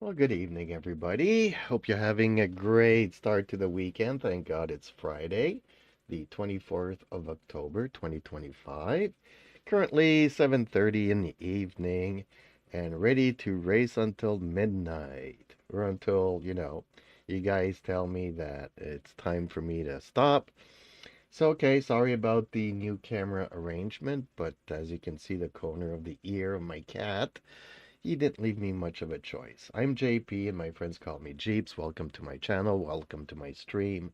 Well, good evening, everybody. Hope you're having a great start to the weekend. Thank God it's Friday, the 24th of October, 2025. Currently 7:30 in the evening and ready to race until midnight or until, you guys tell me that it's time for me to stop. So, okay, sorry about the new camera arrangement, but as you can see the corner of the ear of my cat, he didn't leave me much of a choice. I'm JP and my friends call me Jeeps. Welcome to my channel. Welcome to my stream.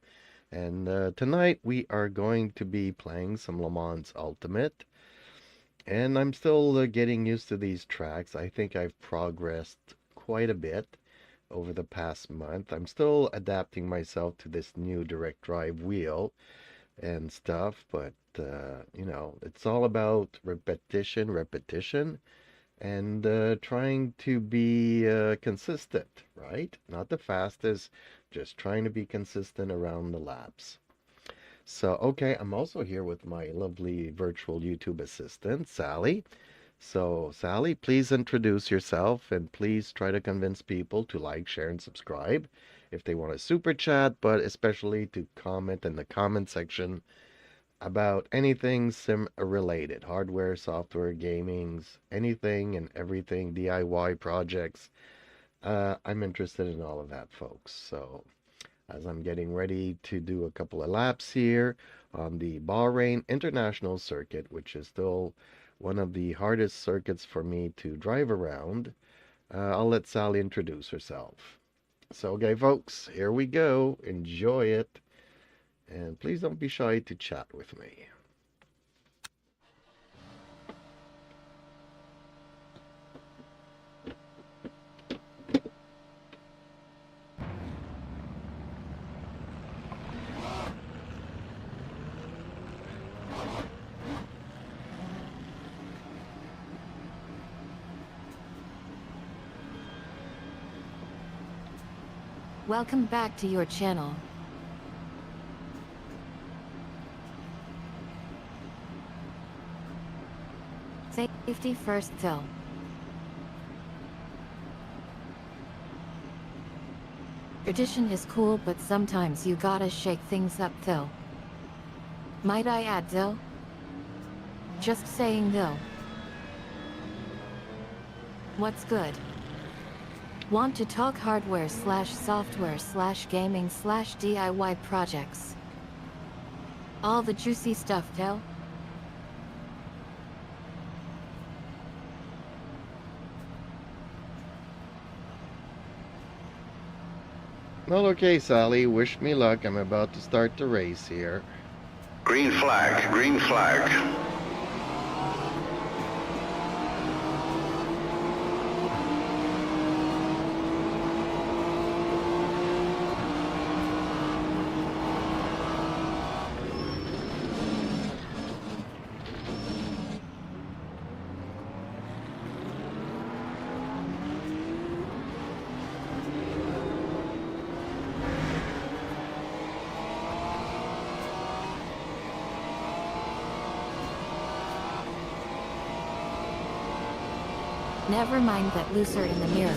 And tonight we are going to be playing some Le Mans Ultimate. And I'm still getting used to these tracks. I think I've progressed quite a bit over the past month. I'm still adapting myself to this new direct drive wheel and stuff. But, it's all about repetition and trying to be consistent, right? Not the fastest, just trying to be consistent around the laps. So, okay, I'm also here with my lovely virtual YouTube assistant, Sally. So, Sally, please introduce yourself and please try to convince people to like, share, and subscribe if they want a super chat, but especially to comment in the comment section about anything sim related, hardware, software, gamings, anything and everything, DIY projects. I'm interested in all of that, folks. So as I'm getting ready to do a couple of laps here on the Bahrain International Circuit, which is still one of the hardest circuits for me to drive around, I'll let Sally introduce herself. So, okay, folks, here we go. Enjoy it. And please don't be shy to chat with me. Welcome back to your channel. Safety first, Phil. Tradition is cool, but sometimes you gotta shake things up, Phil. Might I add, Phil? Just saying, Phil. What's good? Want to talk hardware / software / gaming / DIY projects? All the juicy stuff, Phil. Well, okay, Sally, wish me luck. I'm about to start the race here. Green flag, green flag. Never mind that looser in the mirror.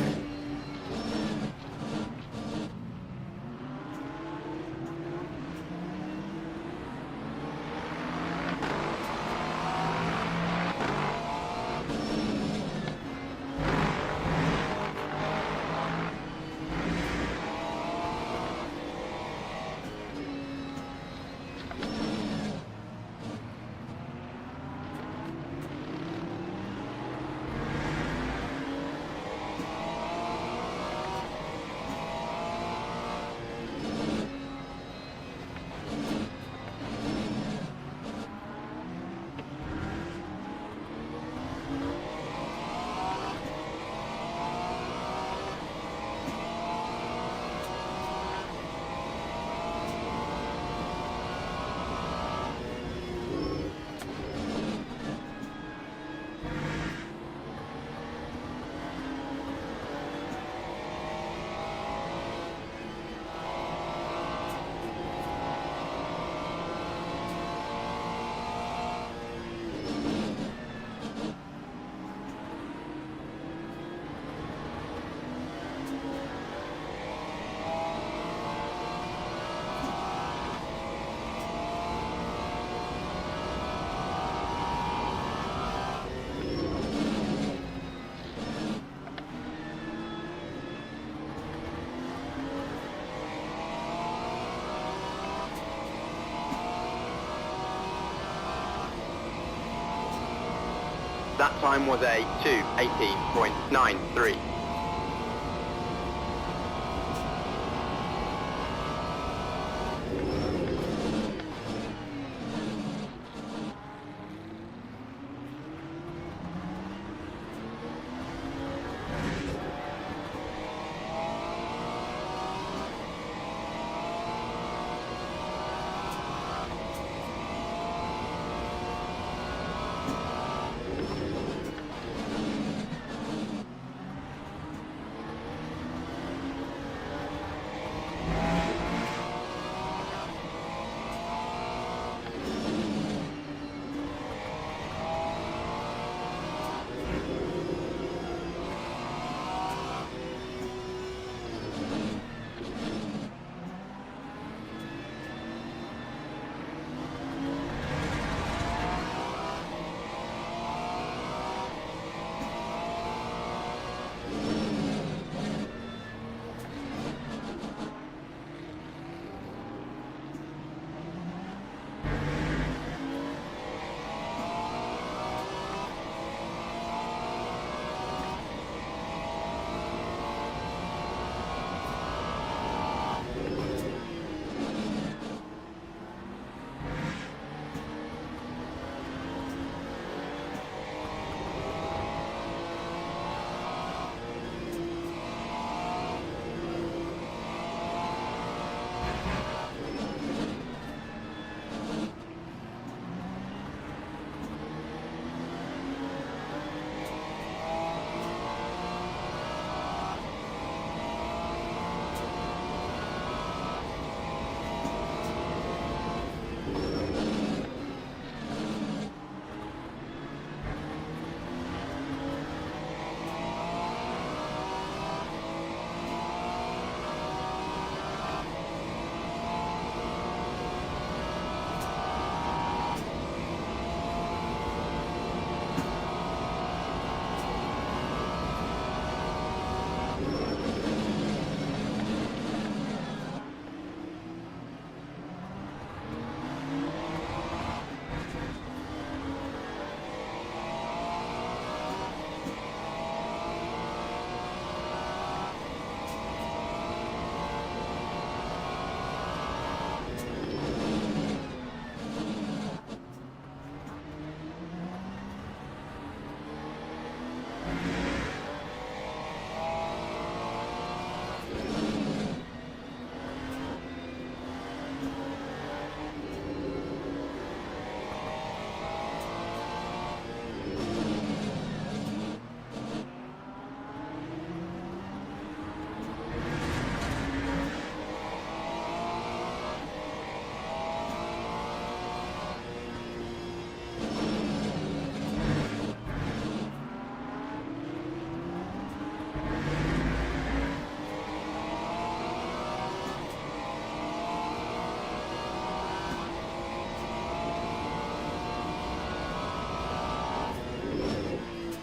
That time was a 2:18.93.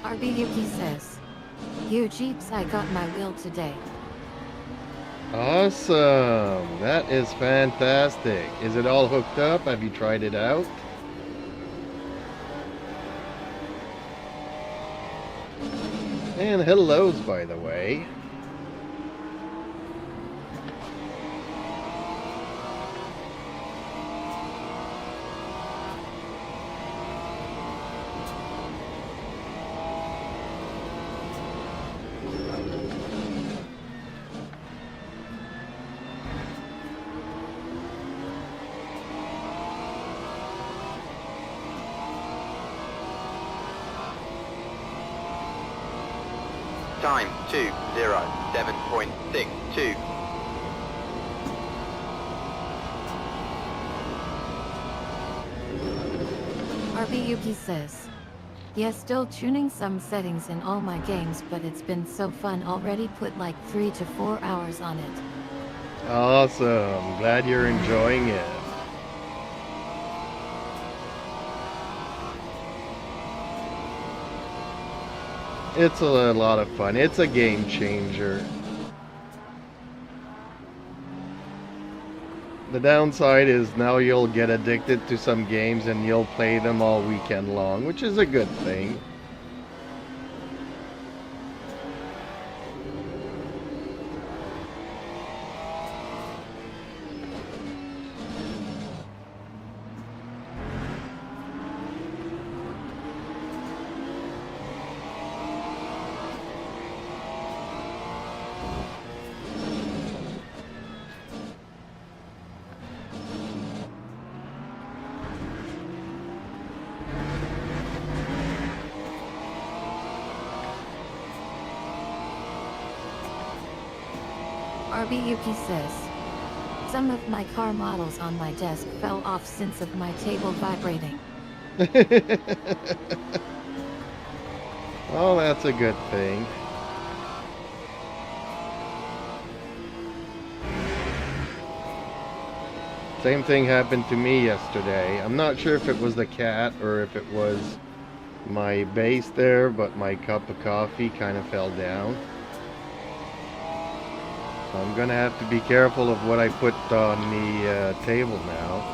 RB Yuki says, "You Jeeps, I got my wheel today." Awesome. That is fantastic. Is it all hooked up? Have you tried it out? And hellos, by the way. Time 2:07.62. RB Yuki says, "Yeah, still tuning some settings in all my games, but it's been so fun already. Put like 3 to 4 hours on it." Awesome. Glad you're enjoying it. It's a lot of fun. It's a game changer. The downside is now you'll get addicted to some games and you'll play them all weekend long, which is a good thing. RB Yuki says, some of my car models on my desk fell off since of my table vibrating. Well, that's a good thing. Same thing happened to me yesterday. I'm not sure if it was the cat or if it was my base there, but my cup of coffee kind of fell down. So I'm gonna have to be careful of what I put on the table now.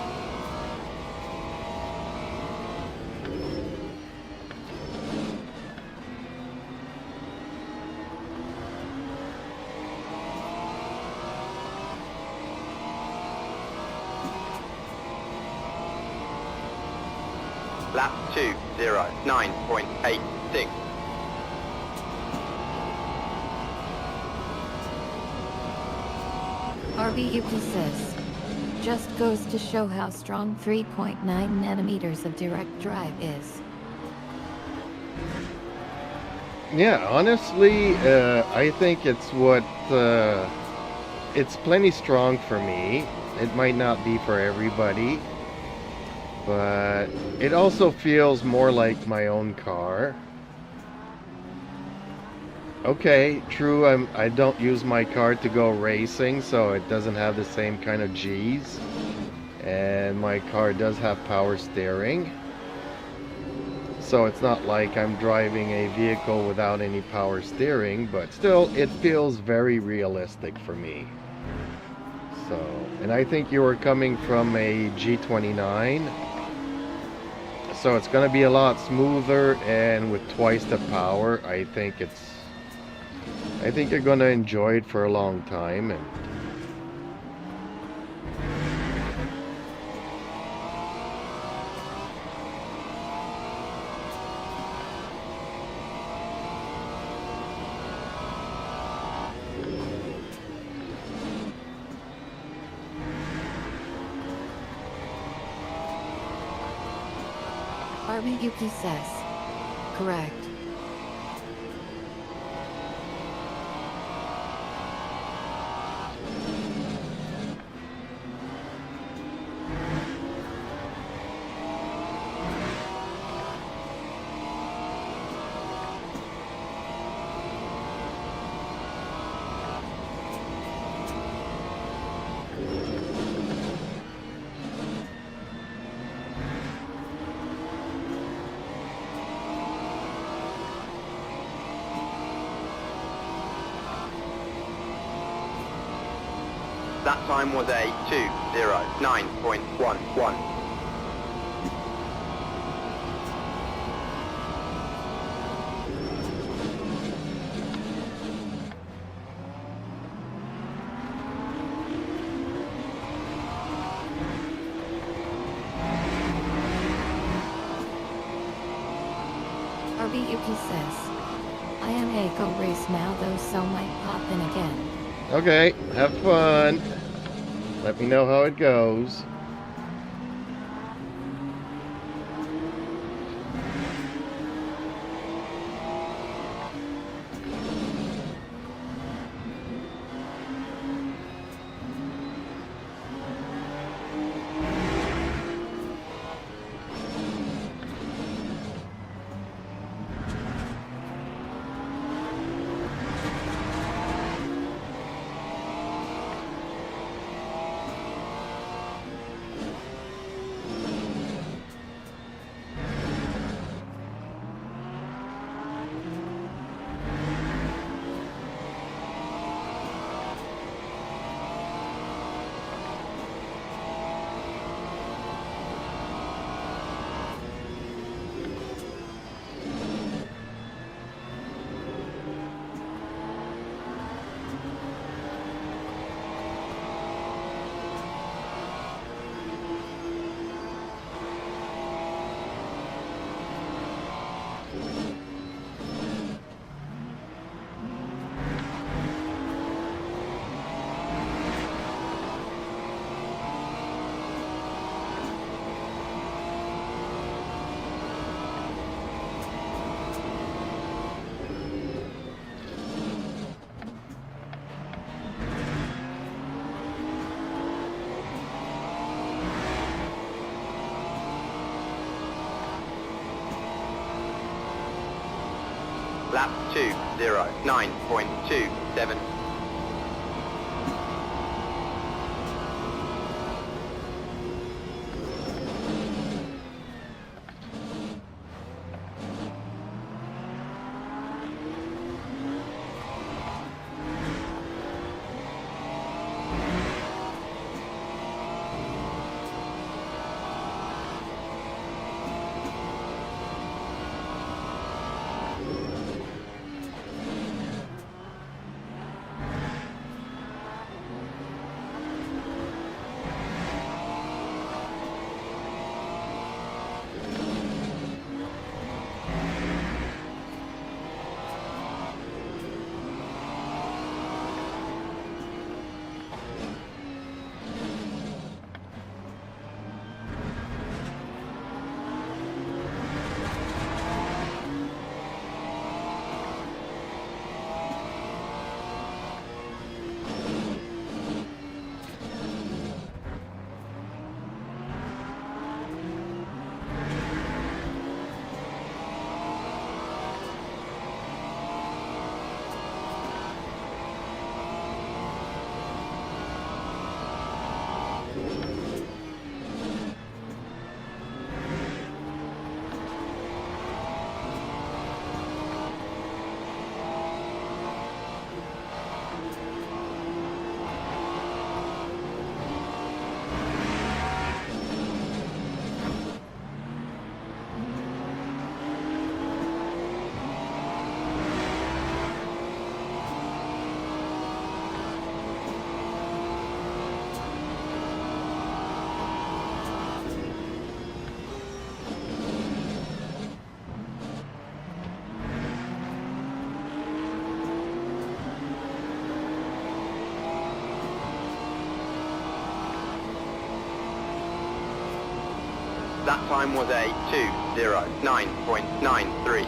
Lap 209.86. RB Yuki says, just goes to show how strong 3.9 nanometers of direct drive is. Yeah, honestly, I think it's it's plenty strong for me. It might not be for everybody, but it also feels more like my own car. Okay, true, I don't use my car to go racing, so it doesn't have the same kind of G's. And my car does have power steering. So it's not like I'm driving a vehicle without any power steering, but still, it feels very realistic for me. So, and I think you were coming from a G29. So it's going to be a lot smoother, and with twice the power, I think you're going to enjoy it for a long time. And RB Yuki says, correct. That time was a 209.11. RB Yuki says, I am a go race now though, so might pop in again. okay, have fun. Let me know how it goes. Lap 209.27. That time was a 209.93.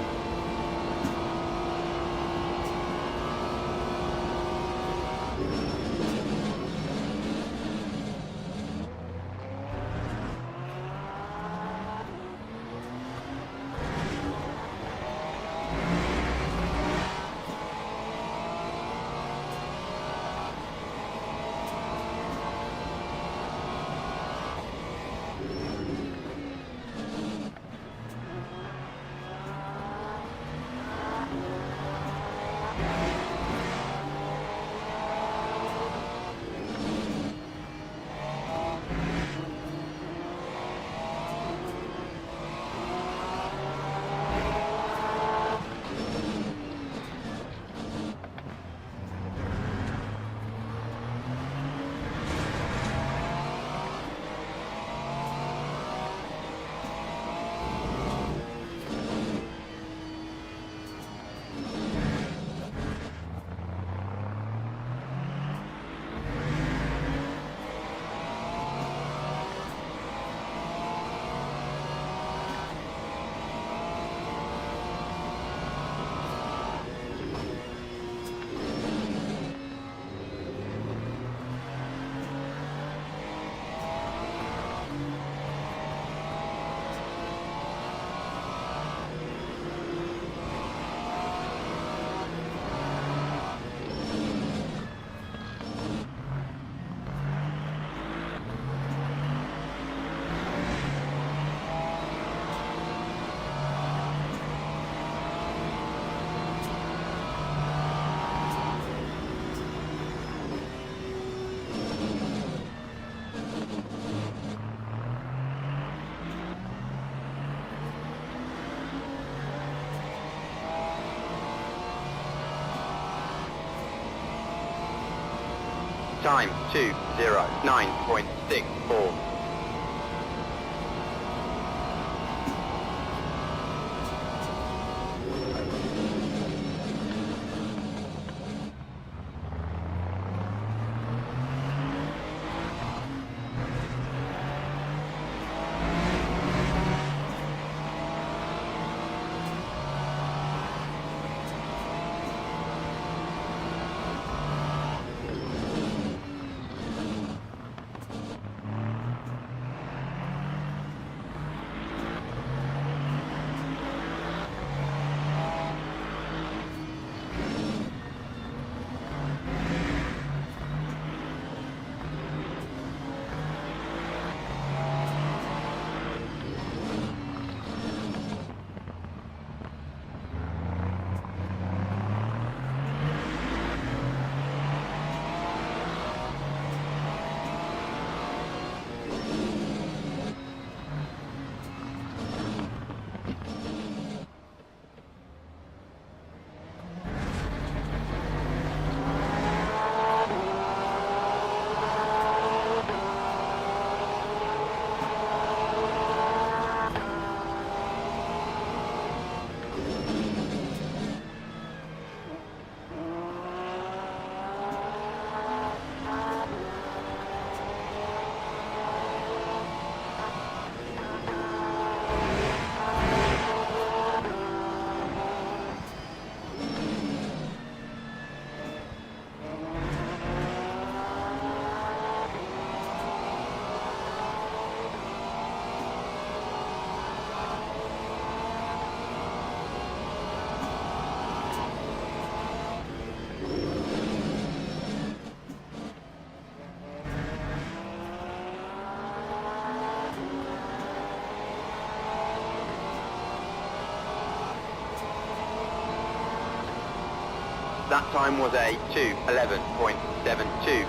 Time 209.64. That time was a 2:11.72.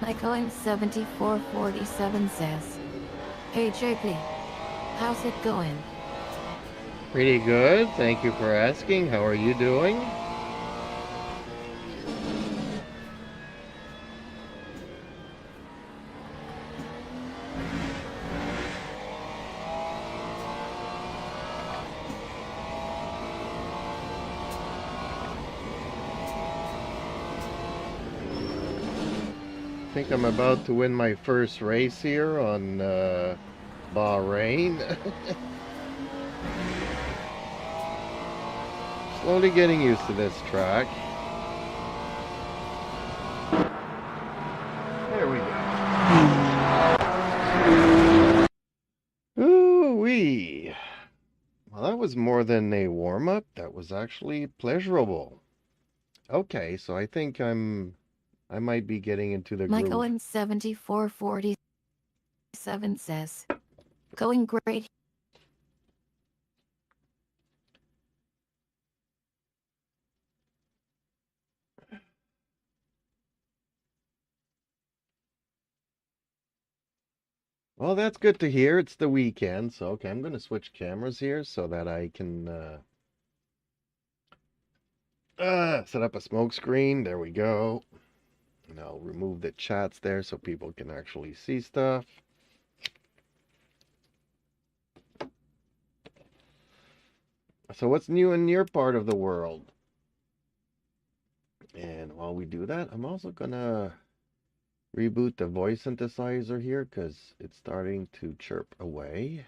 Michael in 7447 says, "Hey JP, how's it going?" Pretty good. Thank you for asking. How are you doing? I think I'm about to win my first race here on Bahrain. Slowly getting used to this track. There we go. Ooh-wee. Well, that was more than a warm-up. That was actually pleasurable. Okay, so I think I might be getting into the Michael groove. in 7447 says, "Going great." Well, that's good to hear. It's the weekend, so okay, I'm going to switch cameras here so that I can set up a smoke screen. There we go. And I'll remove the chats there so people can actually see stuff. So what's new in your part of the world? And while we do that, I'm also going to reboot the voice synthesizer here because it's starting to chirp away.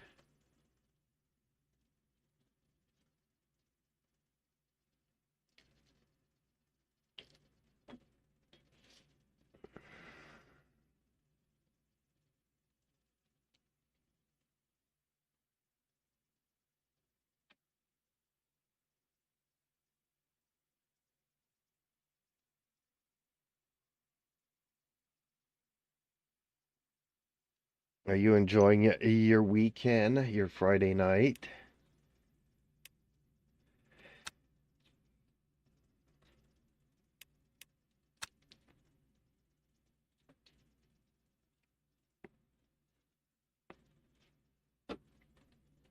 Are you enjoying your weekend, your Friday night?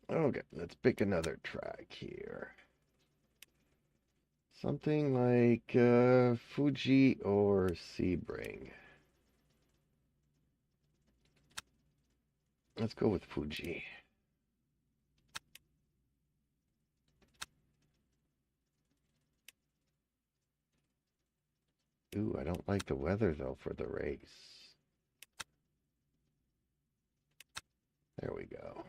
Okay, let's pick another track here. Something like Fuji or Sebring. Let's go with Fuji. Ooh, I don't like the weather though for the race. There we go.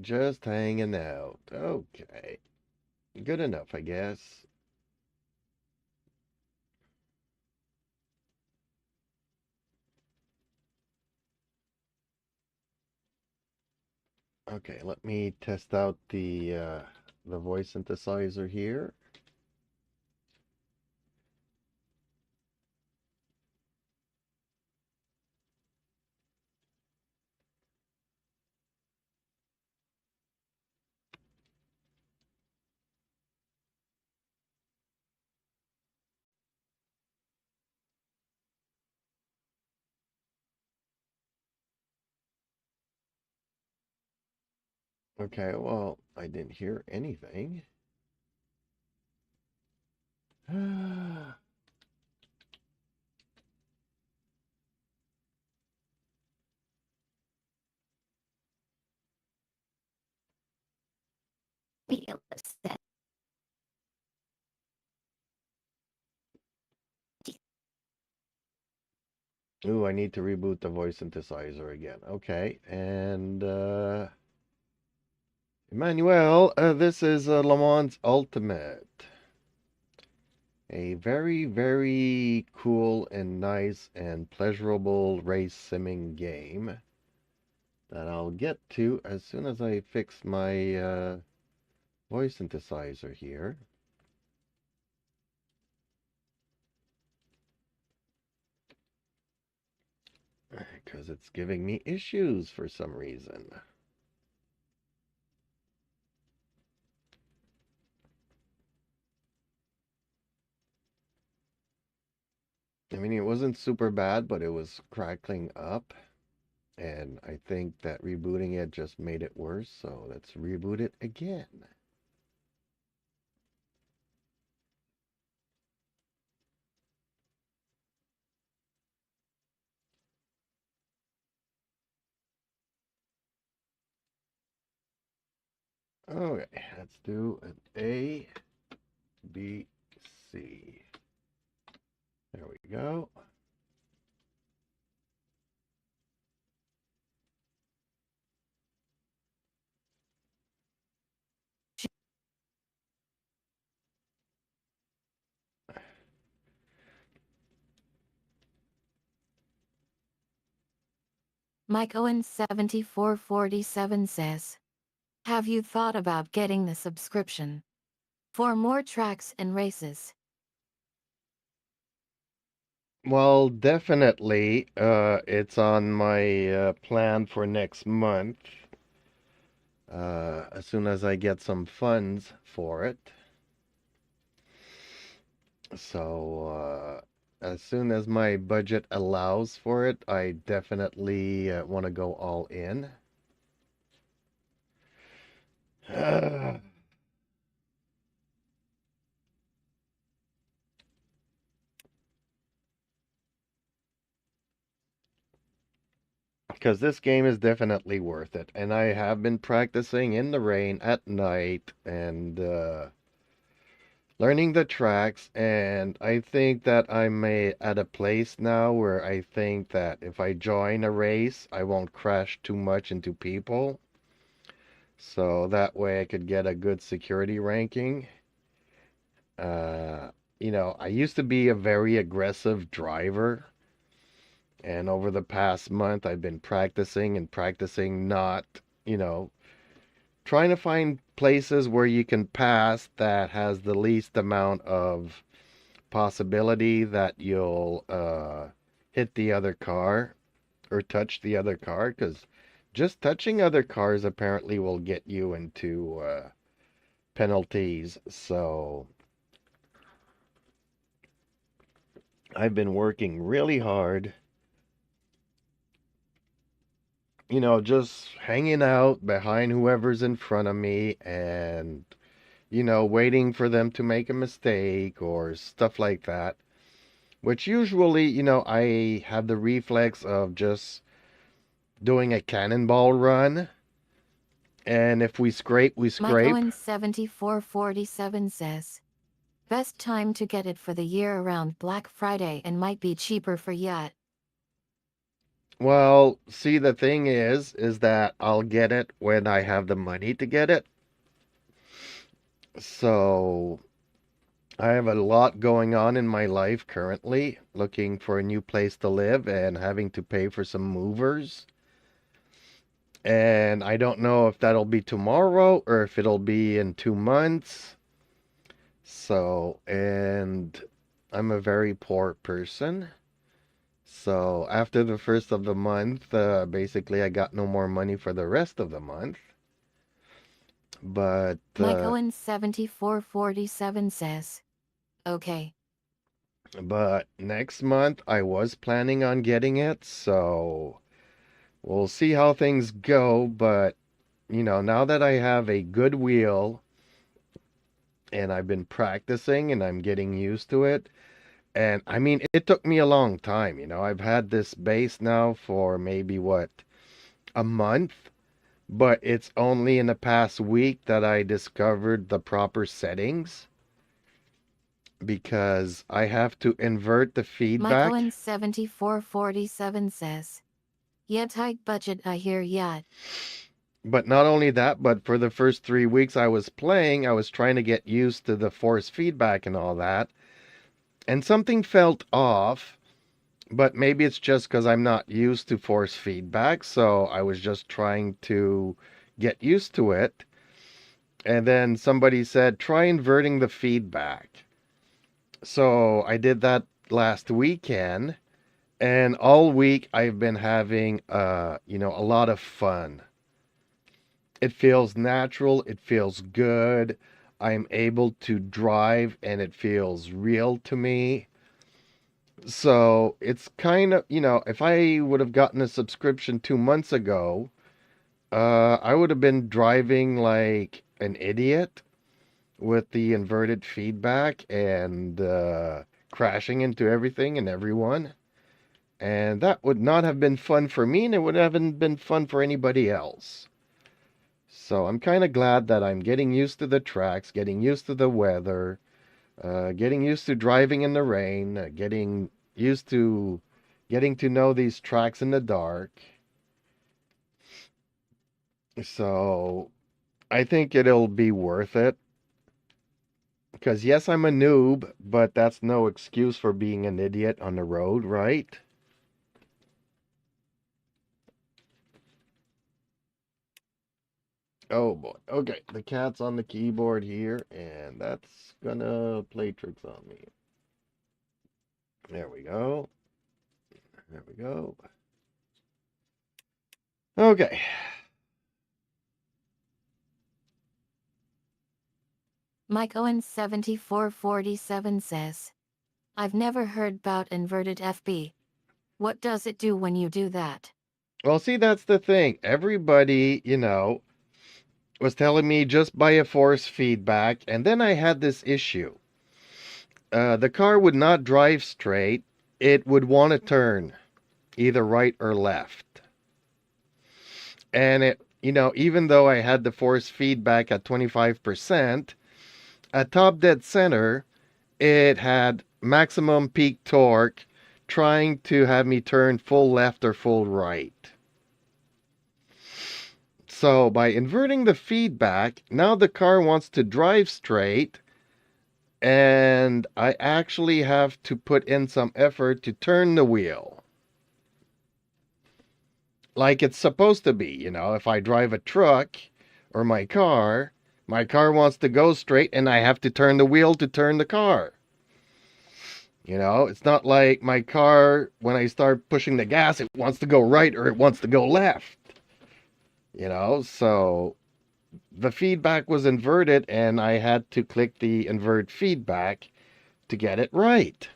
Just hanging out. Okay. Good enough, I guess. Okay, let me test out the voice synthesizer here. Okay, well, I didn't hear anything. Ooh, I need to reboot the voice synthesizer again. Okay, and Emmanuel, this is Le Mans Ultimate. A very, very cool and nice and pleasurable race simming game that I'll get to as soon as I fix my voice synthesizer here. Because it's giving me issues for some reason. I mean, it wasn't super bad, but it was crackling up. And I think that rebooting it just made it worse. So let's reboot it again. Okay, let's do an A, B, C. There we go. Mike Owen 7447 says, have you thought about getting the subscription for more tracks and races? Well, definitely, it's on my plan for next month. As soon as I get some funds for it. So, as soon as my budget allows for it, I definitely want to go all in. Because this game is definitely worth it. And I have been practicing in the rain at night and learning the tracks. And I think that I'm at a place now where I think that if I join a race, I won't crash too much into people. So that way I could get a good security ranking. Uh, I used to be a very aggressive driver. And over the past month, I've been practicing and practicing not, you know, trying to find places where you can pass that has the least amount of possibility that you'll hit the other car or touch the other car, because just touching other cars apparently will get you into penalties. So I've been working really hard, just hanging out behind whoever's in front of me and, waiting for them to make a mistake or stuff like that. Which usually, I have the reflex of just doing a cannonball run. And if we scrape, we Mike scrape. Owen 7447 says, best time to get it for the year around Black Friday and might be cheaper for yacht. Well, see, the thing is that I'll get it when I have the money to get it. So I have a lot going on in my life currently, looking for a new place to live and having to pay for some movers. And I don't know if that'll be tomorrow or if it'll be in 2 months. So, and I'm a very poor person. So after the first of the month, basically I got no more money for the rest of the month. But Mike Owen 7447 says, okay. But next month I was planning on getting it, so we'll see how things go. But you know, now that I have a good wheel and I've been practicing and I'm getting used to it, and I mean, it took me a long time. You know, I've had this base now for maybe what, a month, but it's only in the past week that I discovered the proper settings because I have to invert the Mike feedback. Owen 7447 says, yeah, tight budget, I hear ya. But not only that, but for the first 3 weeks I was playing, I was trying to get used to the force feedback and all that. And something felt off, but maybe it's just because I'm not used to force feedback. So I was just trying to get used to it. And then somebody said, try inverting the feedback. So I did that last weekend. And all week I've been having, you know, a lot of fun. It feels natural. It feels good. I'm able to drive and it feels real to me. So it's kind of, you know, if I would have gotten a subscription 2 months ago, I would have been driving like an idiot with the inverted feedback and crashing into everything and everyone. And that would not have been fun for me, and it would haven't been fun for anybody else. So I'm kind of glad that I'm getting used to the tracks, getting used to the weather, getting used to driving in the rain, getting used to getting to know these tracks in the dark. So I think it'll be worth it. Because yes, I'm a noob, but that's no excuse for being an idiot on the road, right? Oh boy. Okay, the cat's on the keyboard here, and that's gonna play tricks on me. There we go. There we go. Okay. Mike Owen 7447 says, I've never heard about inverted FB. What does it do when you do that? Well, see, that's the thing. Everybody, you know, was telling me just buy a force feedback, and then I had this issue. The car would not drive straight. It would want to turn either right or left. And it, you know, even though I had the force feedback at 25%, at top dead center, it had maximum peak torque trying to have me turn full left or full right. So by inverting the feedback, now the car wants to drive straight, and I actually have to put in some effort to turn the wheel. Like it's supposed to be, you know, if I drive a truck or my car wants to go straight and I have to turn the wheel to turn the car. You know, it's not like my car, when I start pushing the gas, it wants to go right or it wants to go left. You know, so the feedback was inverted and I had to click the invert feedback to get it right.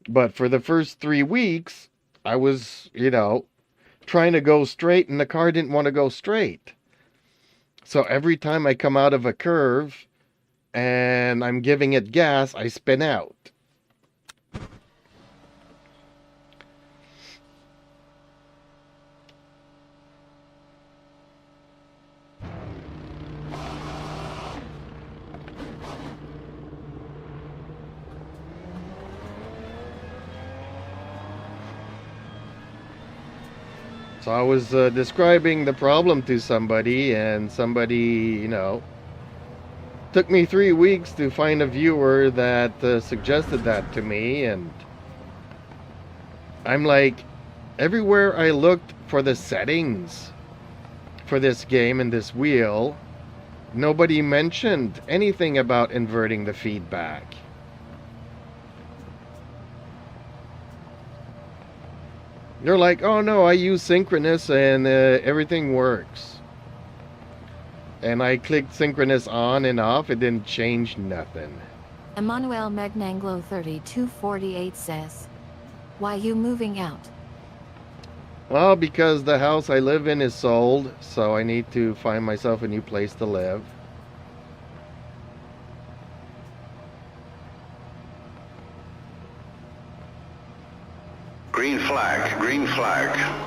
But for the first 3 weeks, I was, you know, trying to go straight and the car didn't want to go straight. So every time I come out of a curve and I'm giving it gas, I spin out. So I was describing the problem to somebody, and somebody, you know, took me 3 weeks to find a viewer that suggested that to me, and I'm like, everywhere I looked for the settings for this game and this wheel, nobody mentioned anything about inverting the feedback. They're like, oh no, I use synchronous and everything works. And I clicked synchronous on and off, it didn't change nothing. Emmanuel Megnanglo 3248 says, why you moving out? Well, because the house I live in is sold, so I need to find myself a new place to live. Green flag, green flag.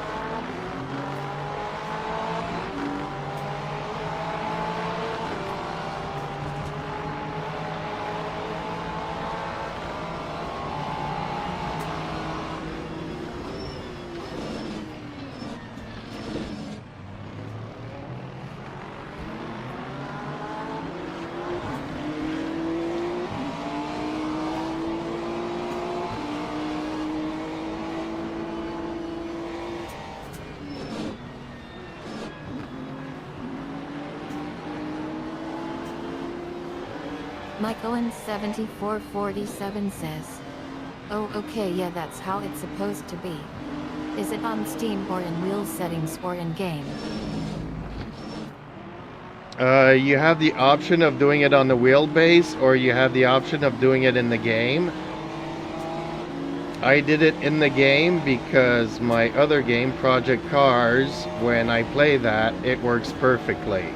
Mike Owen 7447 says, oh okay, yeah, that's how it's supposed to be. Is it on Steam or in wheel settings or in game? You have the option of doing it on the wheelbase, or you have the option of doing it in the game. I did it in the game because my other game, Project Cars, when I play that, it works perfectly.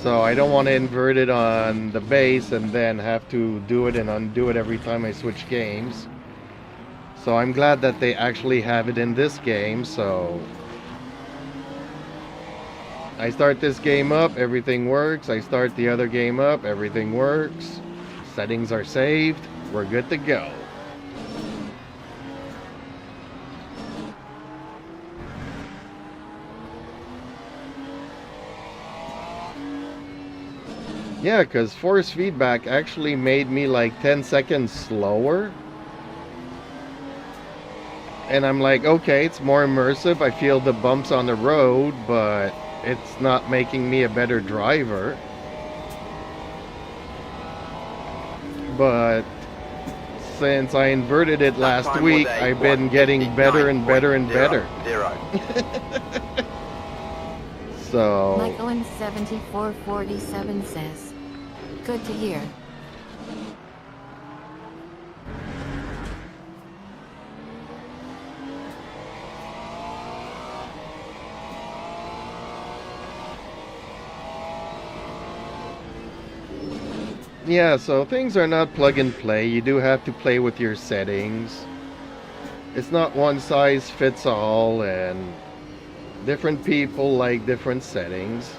So I don't want to invert it on the base and then have to do it and undo it every time I switch games. So I'm glad that they actually have it in this game. So I start this game up, everything works. I start the other game up, everything works. Settings are saved, we're good to go. Yeah, because force feedback actually made me like 10 seconds slower. And I'm like, okay, it's more immersive. I feel the bumps on the road, but it's not making me a better driver. But since I inverted it last week, I've been getting better and better and better. So Mike Owen 7447 says, good to hear. yeah, so things are not plug and play. You do have to play with your settings. It's not one size fits all, and different people like different settings.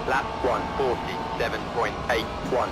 Lap 147.81.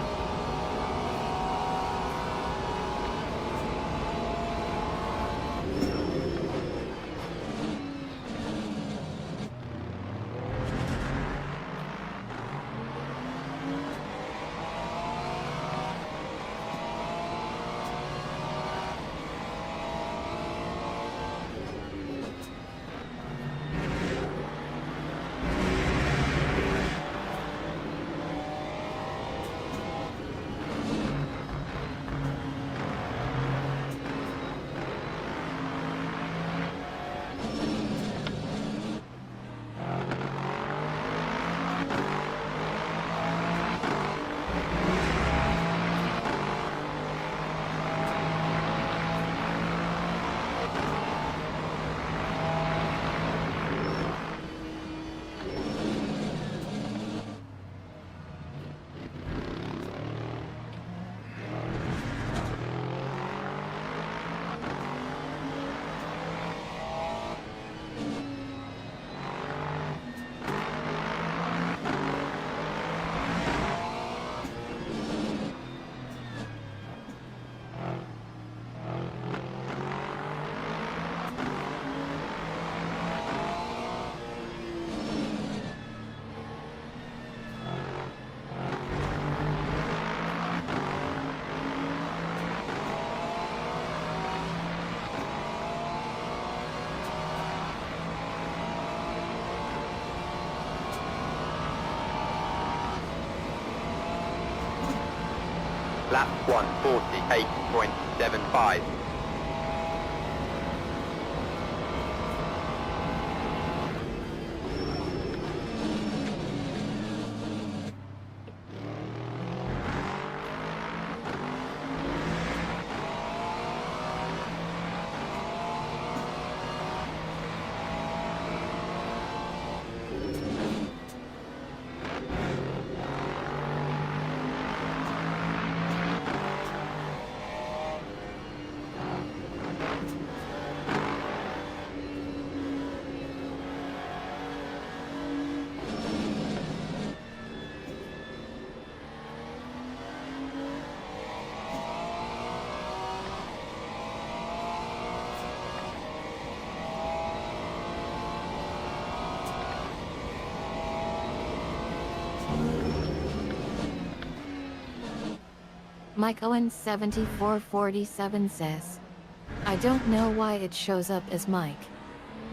Lap 148.75. Mike Owen 7447 says, I don't know why it shows up as Mike.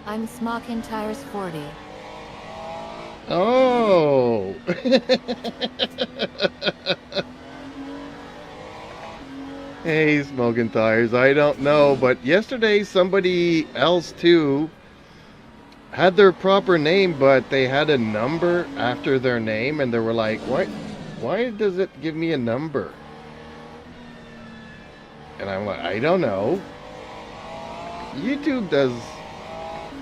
I'm SugarcaneDefender 40. Oh! Hey, Smoking Tires, I don't know, but yesterday somebody else too had their proper name, but they had a number after their name, and they were like, why does it give me a number? And I'm like, I don't know. YouTube does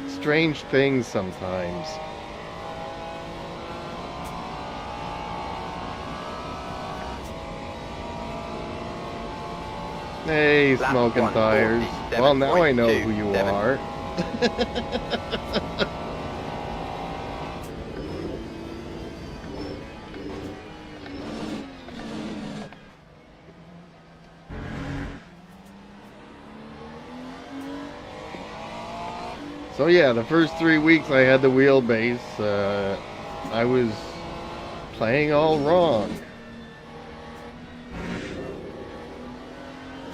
strange things sometimes. Hey, Smoking Tires. Well, now I know who you are. So yeah, the first 3 weeks I had the wheelbase. I was playing all wrong.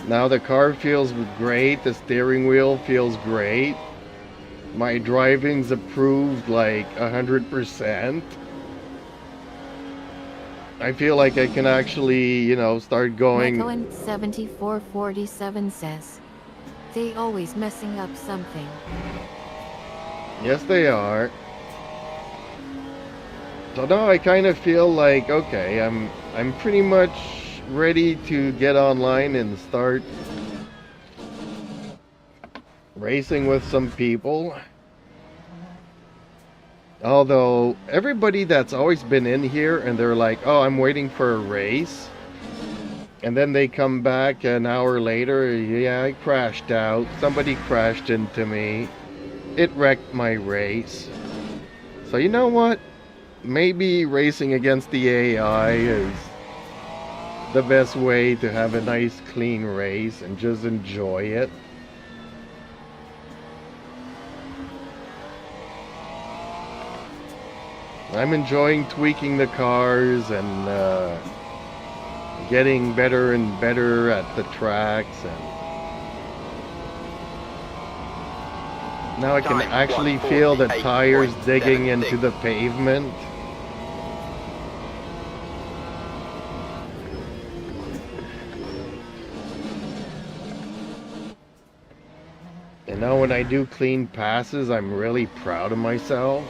Now the car feels great, the steering wheel feels great. My driving's approved like 100%. I feel like I can actually, you know, start going. Mike Owen 7447 says, they always messing up something. Yes, they are. So now I kind of feel like, okay, I'm pretty much ready to get online and start racing with some people. Although everybody that's always been in here and they're like, oh, I'm waiting for a race, and then they come back an hour later, yeah, I crashed out, somebody crashed into me, it wrecked my race. So you know what, maybe racing against the AI is the best way to have a nice clean race and just enjoy it. I'm enjoying tweaking the cars and getting better and better at the tracks, and now I can actually feel the tires digging into the pavement. And now when I do clean passes, I'm really proud of myself.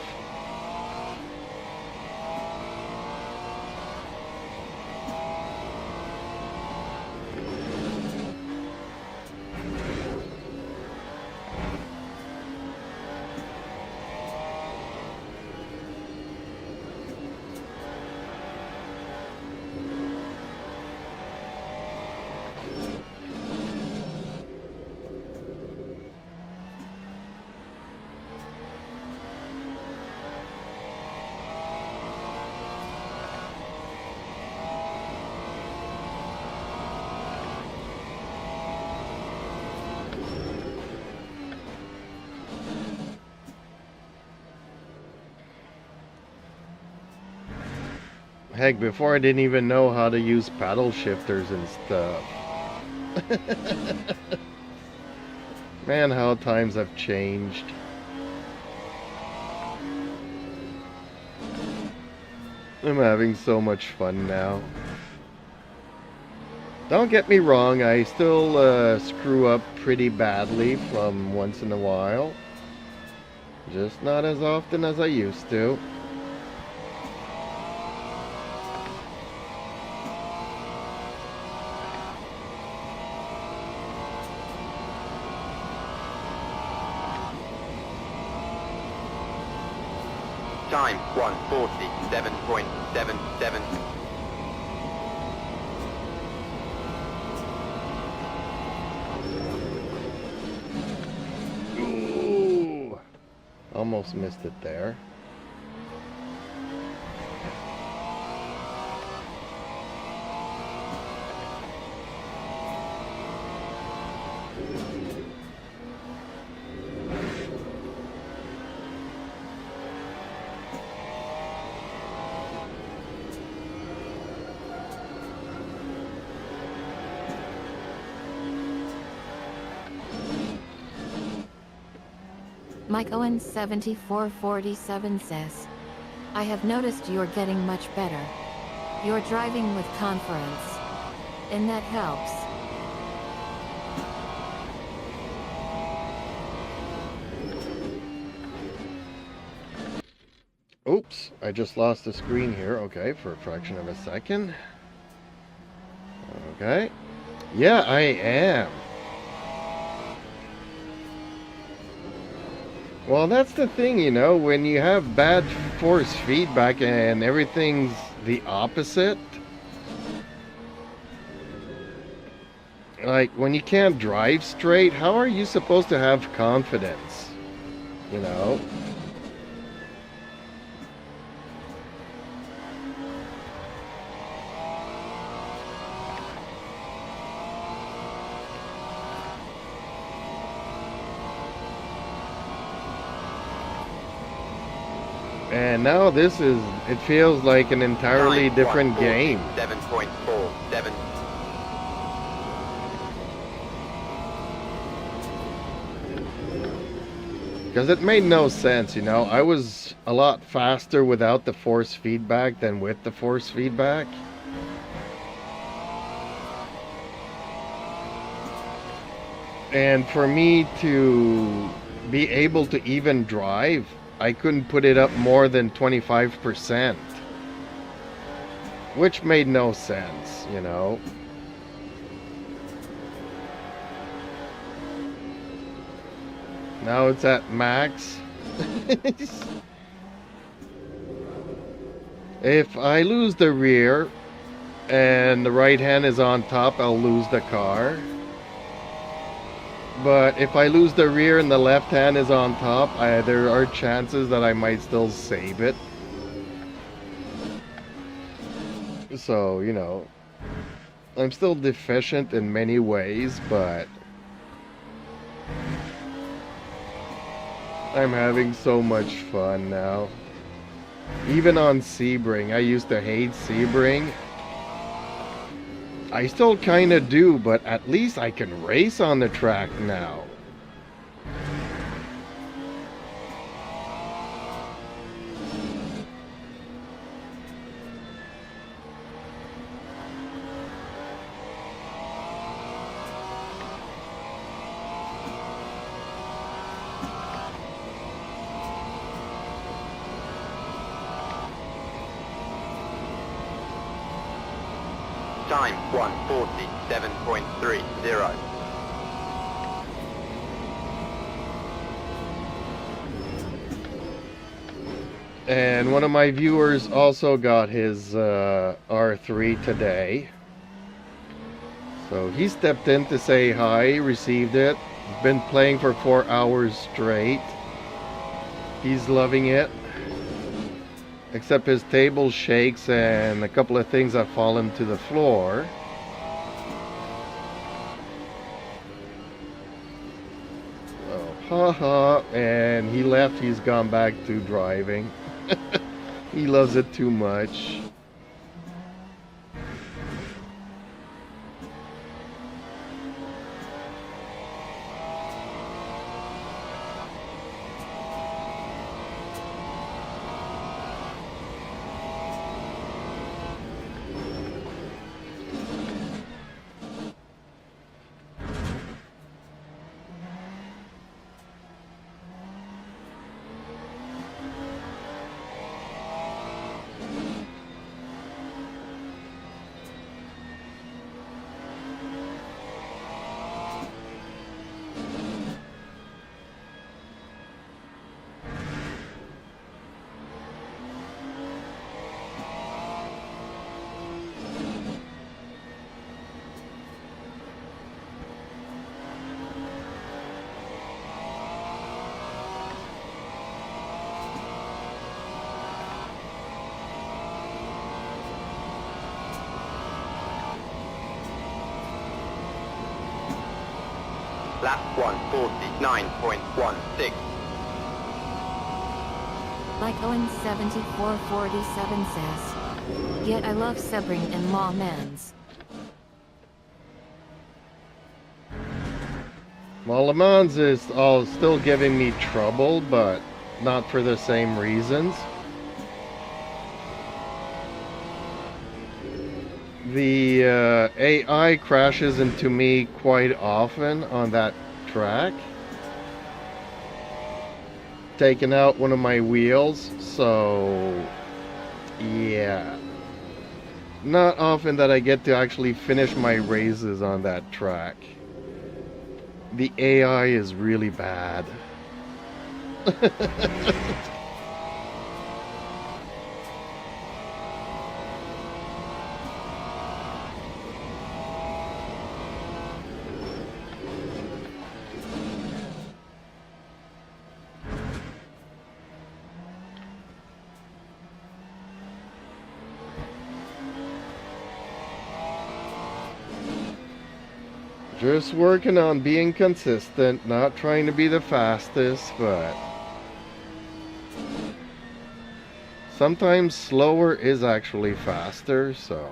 Heck, before I didn't even know how to use paddle shifters and stuff. Man, how times have changed. I'm having so much fun now. Don't get me wrong, I still screw up pretty badly from once in a while. Just not as often as I used to. Time 1:47.77. Ooh, almost missed it there. Mike Owens 7447 says, I have noticed you're getting much better. You're driving with confidence. And that helps. Oops, I just lost the screen here. Okay, for a fraction of a second. Okay. Yeah, I am. Well, that's the thing, you know, when you have bad force feedback and everything's the opposite. Like, when you can't drive straight, how are you supposed to have confidence? You know? And now this is, it feels like an entirely different game. 7.47. Because it made no sense, you know. I was a lot faster without the force feedback than with the force feedback. And for me to be able to even drive, I couldn't put it up more than 25%. Which made no sense, you know. Now it's at max. If I lose the rear and the right hand is on top, I'll lose the car. But if I lose the rear and the left hand is on top, there are chances that I might still save it. So, you know, I'm still deficient in many ways, but I'm having so much fun now. Even on Sebring, I used to hate Sebring. I still kind of do, but at least I can race on the track now. Time 1:47.30. And one of my viewers also got his R3 today. So he stepped in to say hi, received it. Been playing for 4 hours straight. He's loving it. Except his table shakes and a couple of things have fallen to the floor. Oh, haha. And he left, he's gone back to driving. He loves it too much. Lap 149.16. Like Owen 7447 says. Yet I love Sebring and Law Mans. Well, Le Mans is still giving me trouble, but not for the same reasons. The AI crashes into me quite often on that track, taking out one of my wheels, so yeah. Not often that I get to actually finish my races on that track. The AI is really bad. Just working on being consistent, not trying to be the fastest, but sometimes slower is actually faster, so.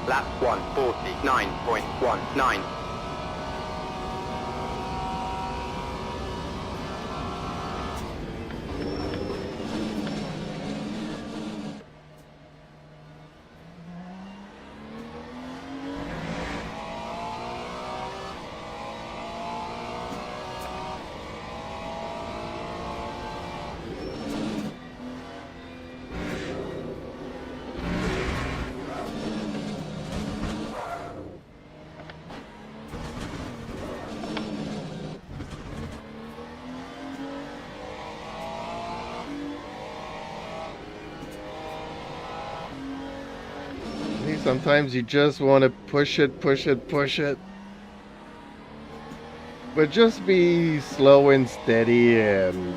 Lap 149.19. Sometimes you just want to push it, push it, push it. But just be slow and steady and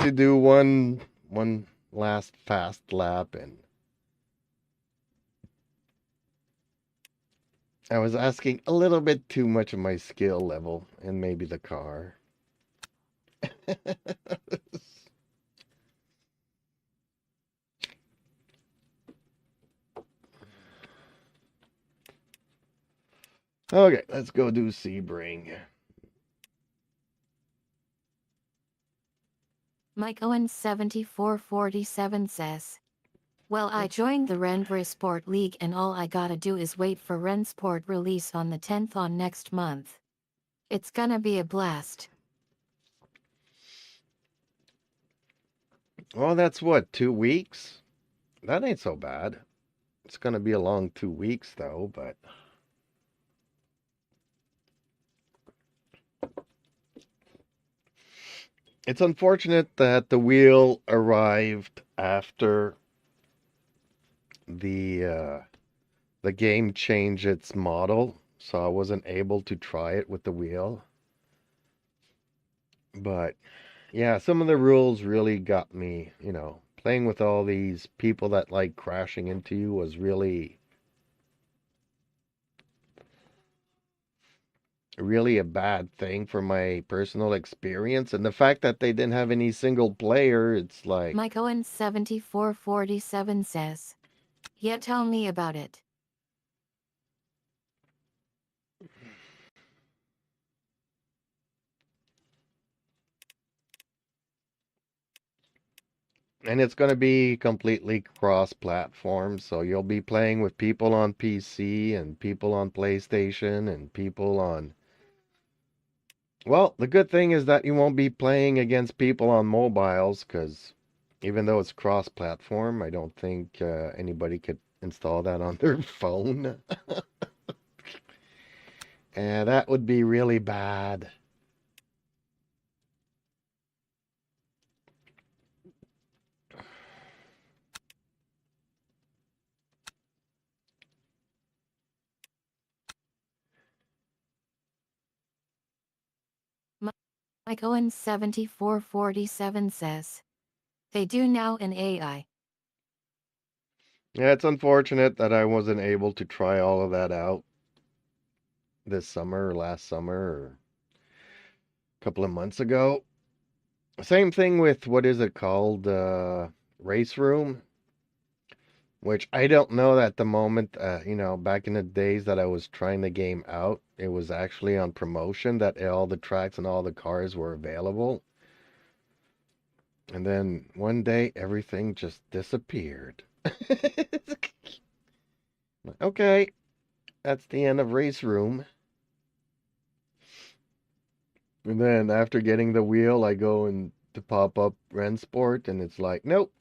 to do one last fast lap, and I was asking a little bit too much of my skill level and maybe the car. Okay, let's go do Sebring. Mike Owen 7447 says. Well, I joined the Rensport League and all I gotta do is wait for Rensport release on the 10th on next month. It's gonna be a blast. Well, that's what, 2 weeks? That ain't so bad. It's gonna be a long 2 weeks though, but it's unfortunate that the wheel arrived after the game changed its model, so I wasn't able to try it with the wheel. But Yeah, some of the rules really got me, playing with all these people that like crashing into you was really a bad thing for my personal experience. And the fact that they didn't have any single player, it's like, Mike Owen 7447 says, yeah, tell me about it. and it's going to be completely cross-platform, so you'll be playing with people on PC and people on PlayStation and people on... Well, the good thing is that you won't be playing against people on mobiles, because even though it's cross-platform, I don't think anybody could install that on their phone. And that would be really bad. Mike Owen 7447 says, they do now in AI. Yeah, it's unfortunate that I wasn't able to try all of that out this summer or last summer or a couple of months ago. Same thing with, what is it called? Race Room, which I don't know at the moment. Back in the days that I was trying the game out, it was actually on promotion that all the tracks and all the cars were available. And then one day, everything just disappeared. Okay, that's the end of Race Room. And then after getting the wheel, I go and to pop up Rensport, and it's like, nope,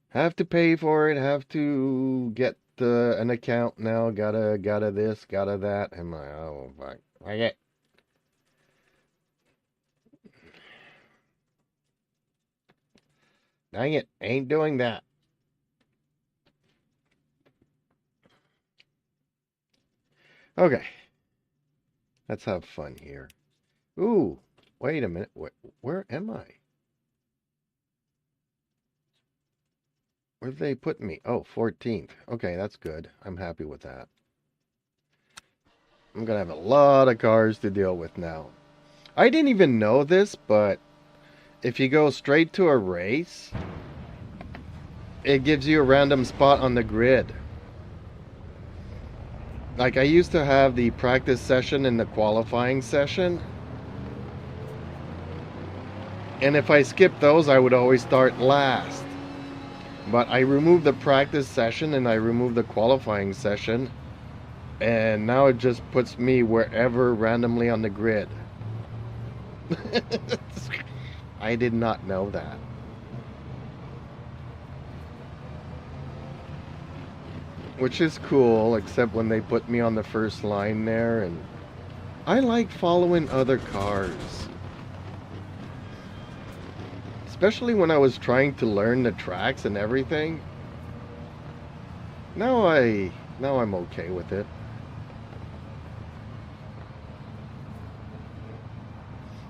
have to pay for it, have to get an account now, gotta this, gotta that. I'm like, oh, fuck, it. Dang it, ain't doing that. Okay, let's have fun here. Ooh, wait a minute, where am I? Where did they put me? Oh, 14th. Okay, that's good. I'm happy with that. I'm gonna have a lot of cars to deal with now. I didn't even know this, but if you go straight to a race, it gives you a random spot on the grid. Like, I used to have the practice session and the qualifying session. And if I skipped those, I would always start last. But I removed the practice session and I removed the qualifying session. And now it just puts me wherever randomly on the grid. I did not know that. Which is cool, except when they put me on the first line there, and I like following other cars. Especially when I was trying to learn the tracks and everything. Now I'm okay with it.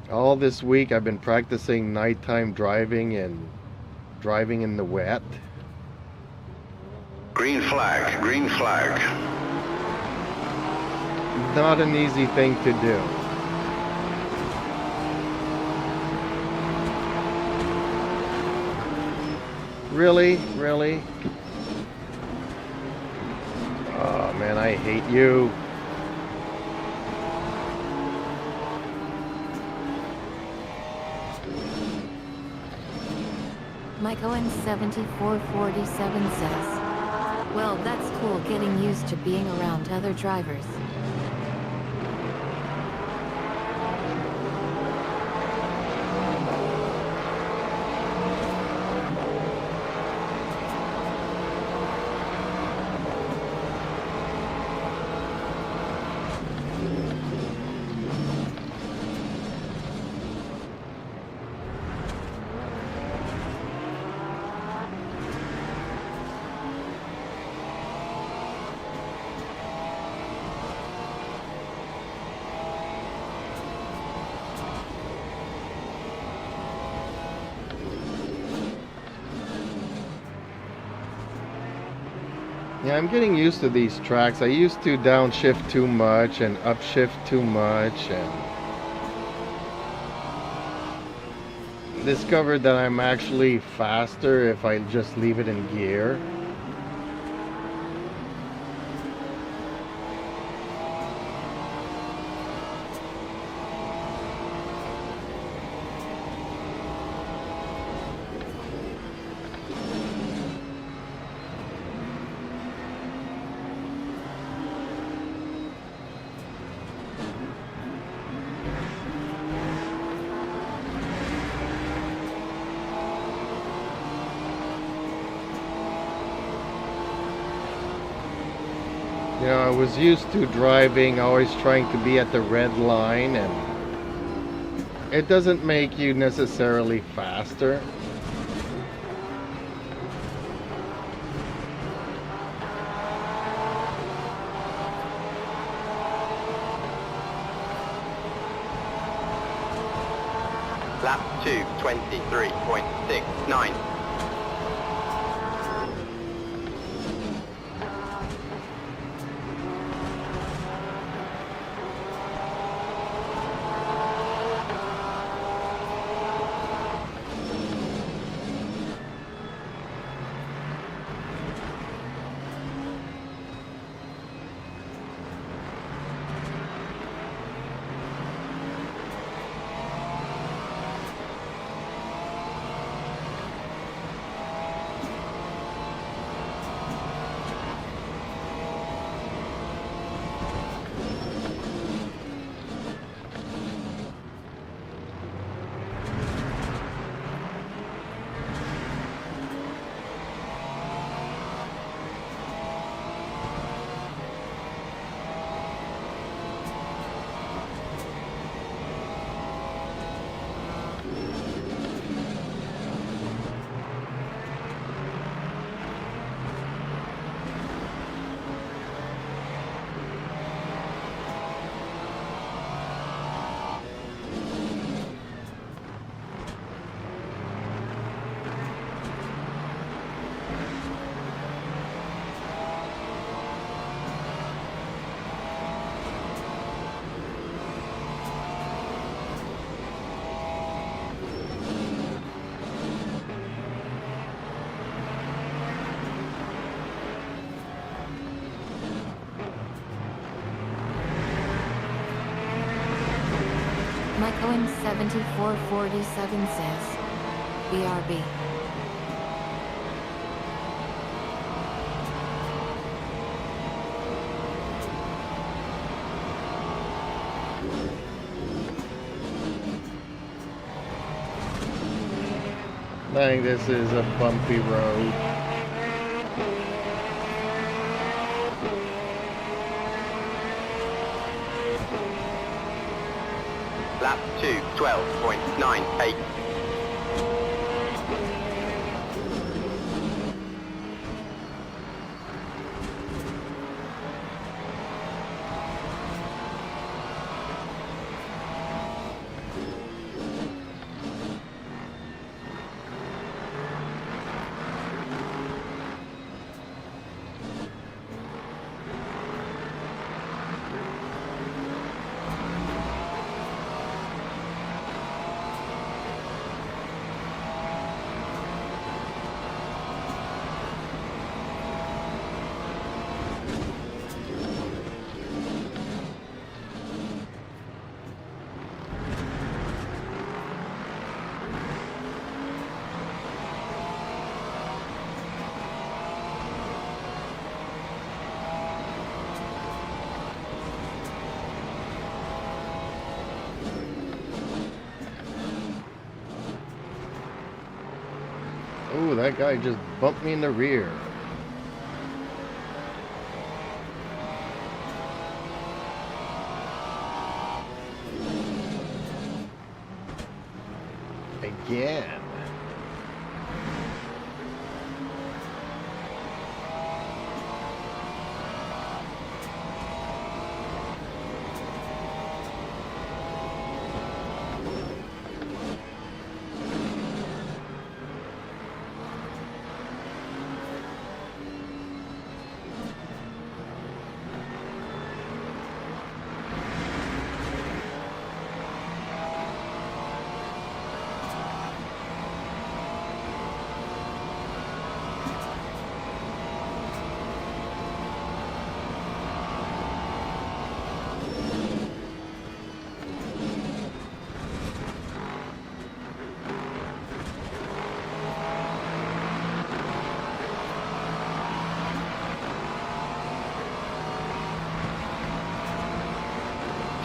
All this week I've been practicing nighttime driving and driving in the wet. Green flag, green flag. Not an easy thing to do. Really? Really? Oh man, I hate you. Mike Owen 7447 says, well, that's cool getting used to being around other drivers. Yeah, I'm getting used to these tracks. I used to downshift too much and upshift too much, and discovered that I'm actually faster if I just leave it in gear. You know, I was used to driving, always trying to be at the red line, and it doesn't make you necessarily faster. Lap 2, 23.69. Mike Owen 7447 says, BRB. I think this is a bumpy road. Lap 2, 12.98. Ooh, that guy just bumped me in the rear. Again.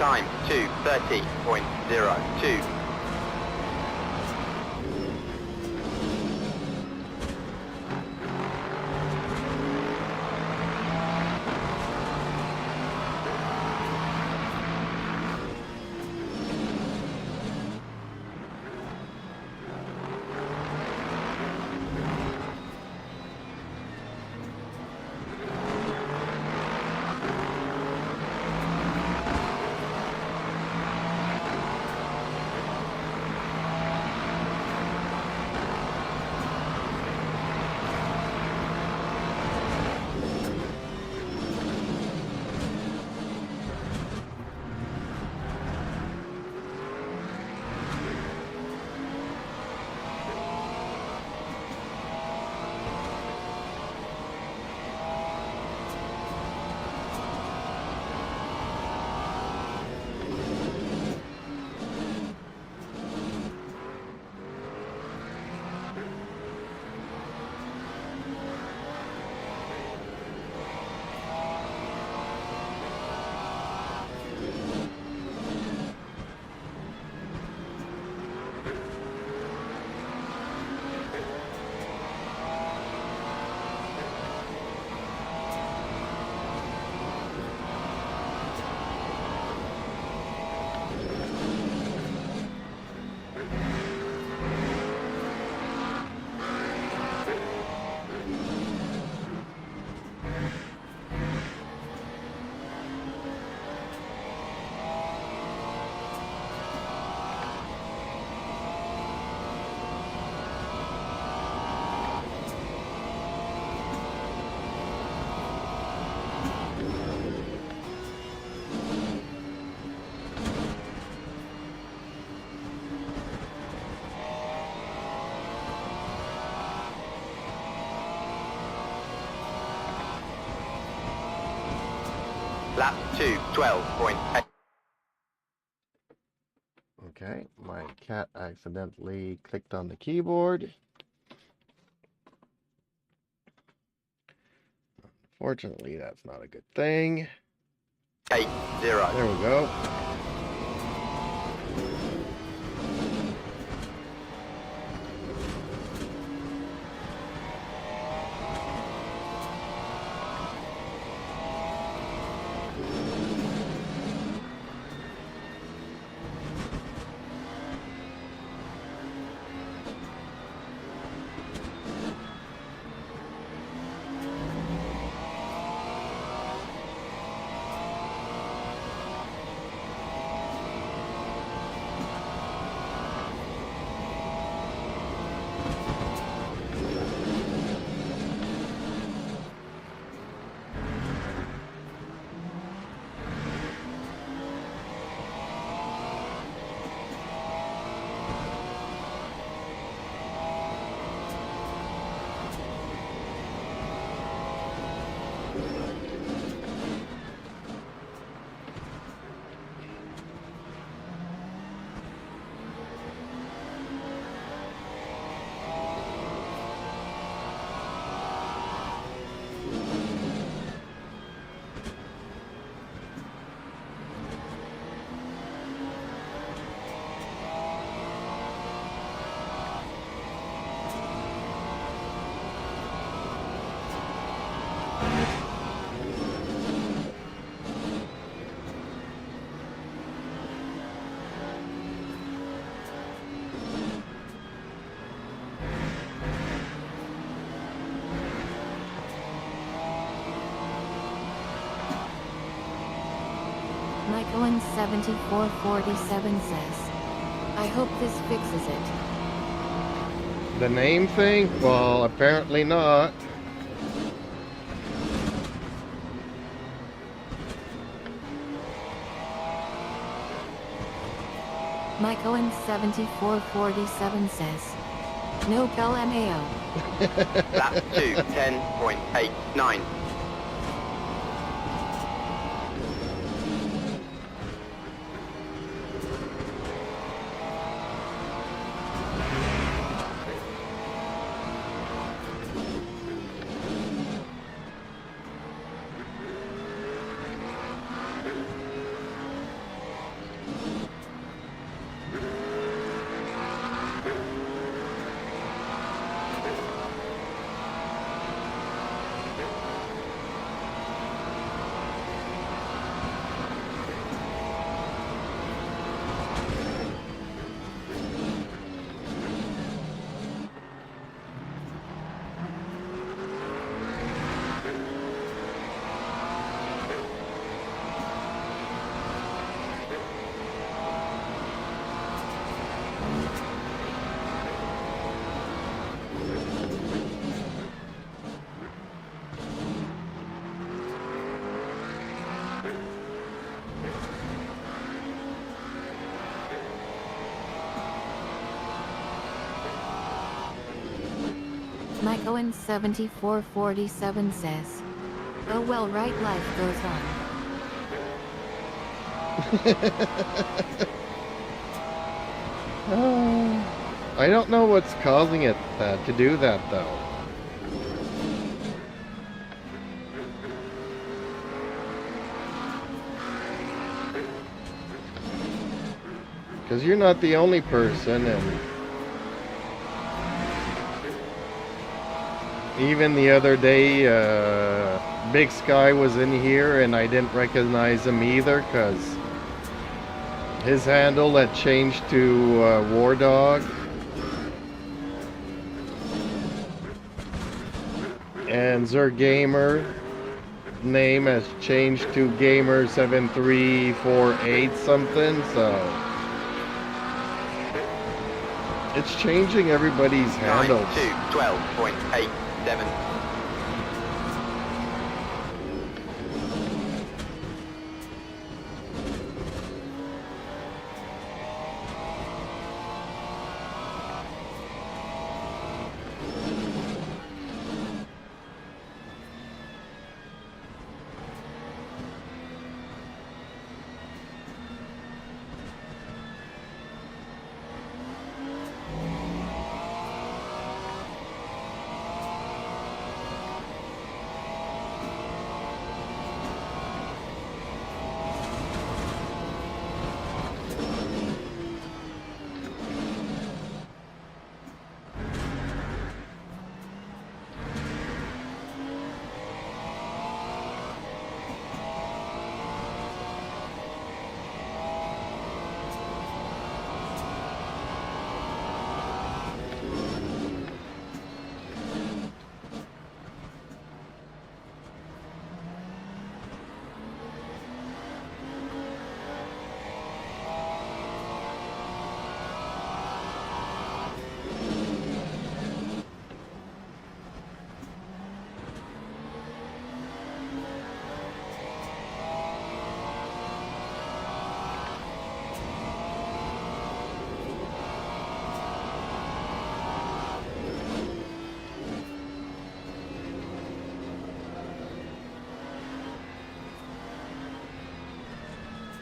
Time 2:30.02. Lap 2, 12.8. Okay, my cat accidentally clicked on the keyboard. Fortunately, that's not a good thing. 8-0. There we go. Mike Owen 7447 says, I hope this fixes it. The name thing? Well, apparently not. Mike Owen 7447 says, no LMAO. Lap 2, 10.89. Mike Owen 7447 says, "Oh well, right, life goes on." I don't know what's causing it to do that though. Because you're not the only person, and even the other day, Big Sky was in here and I didn't recognize him either because his handle had changed to War Dog. And Zergamer name has changed to Gamer7348 something, so it's changing everybody's handles. 12.87.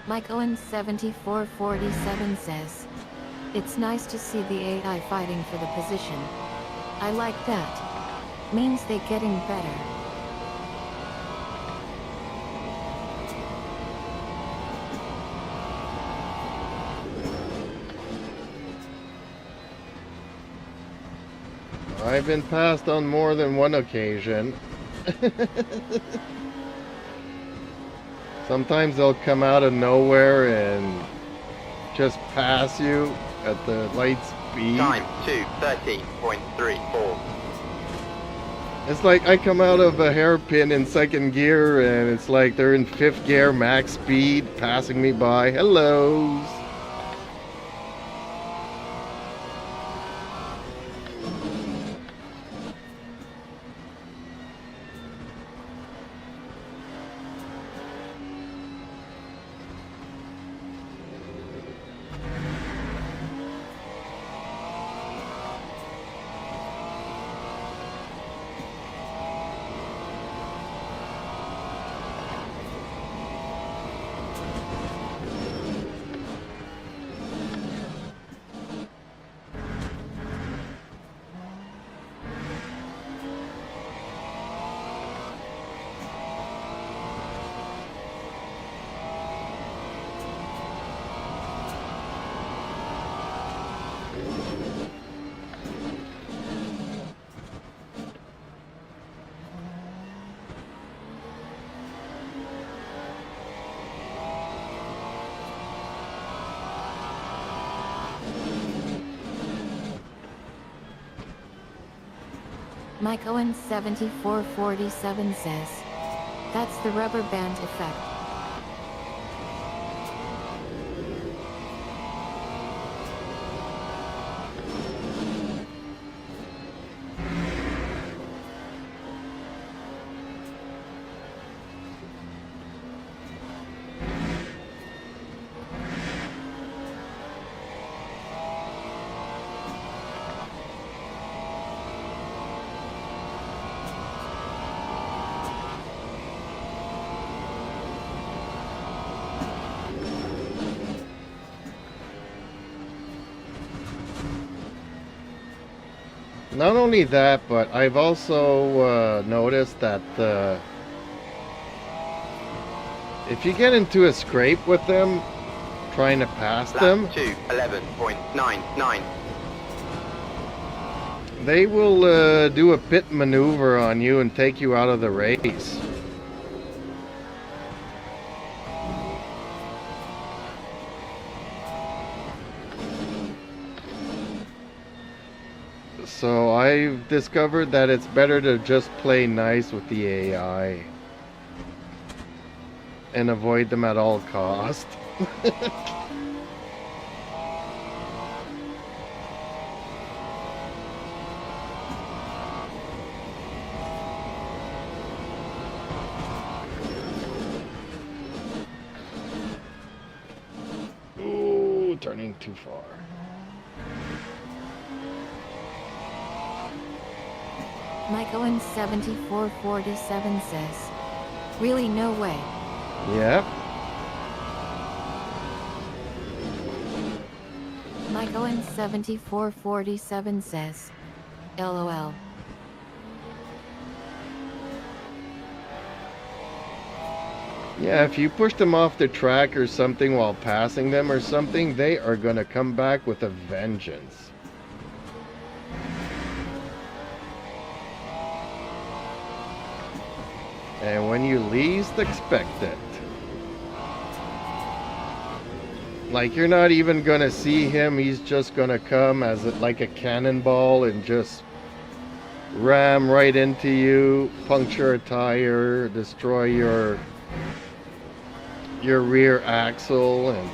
Mike Owen 7447 says, "It's nice to see the AI fighting for the position. I like that. Means they getting better." I've been passed on more than one occasion. Sometimes they'll come out of nowhere and just pass you at the light speed. Time 2:13.34. It's like I come out of a hairpin in second gear and it's like they're in fifth gear max speed passing me by. Hellos. Mike Owen 7447 says, "That's the rubber band effect." not only that, but I've also noticed that if you get into a scrape with them, trying to pass them, Lap 2, 11.99. they will do a pit maneuver on you and take you out of the race. So I've discovered that it's better to just play nice with the AI and avoid them at all cost. Ooh, turning too far. Mike Owen 7447 says, really no way. Yep. Mike Owen 7447 says, LOL. Yeah, if you push them off the track or something while passing them or something, they are gonna come back with a vengeance. And when you least expect it. Like, you're not even gonna see him, he's just gonna come as like a cannonball and just ram right into you, puncture a tire, destroy your rear axle, and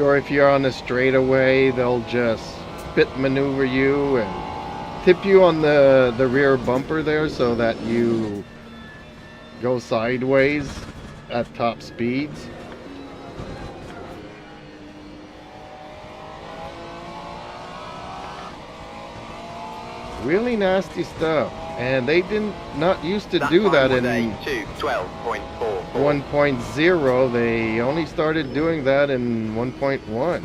or if you're on a straightaway, they'll just pit maneuver you and tip you on the rear bumper there so that you go sideways at top speeds. Really nasty stuff, and they not used to do that in 1.0. They only started doing that in 1.1.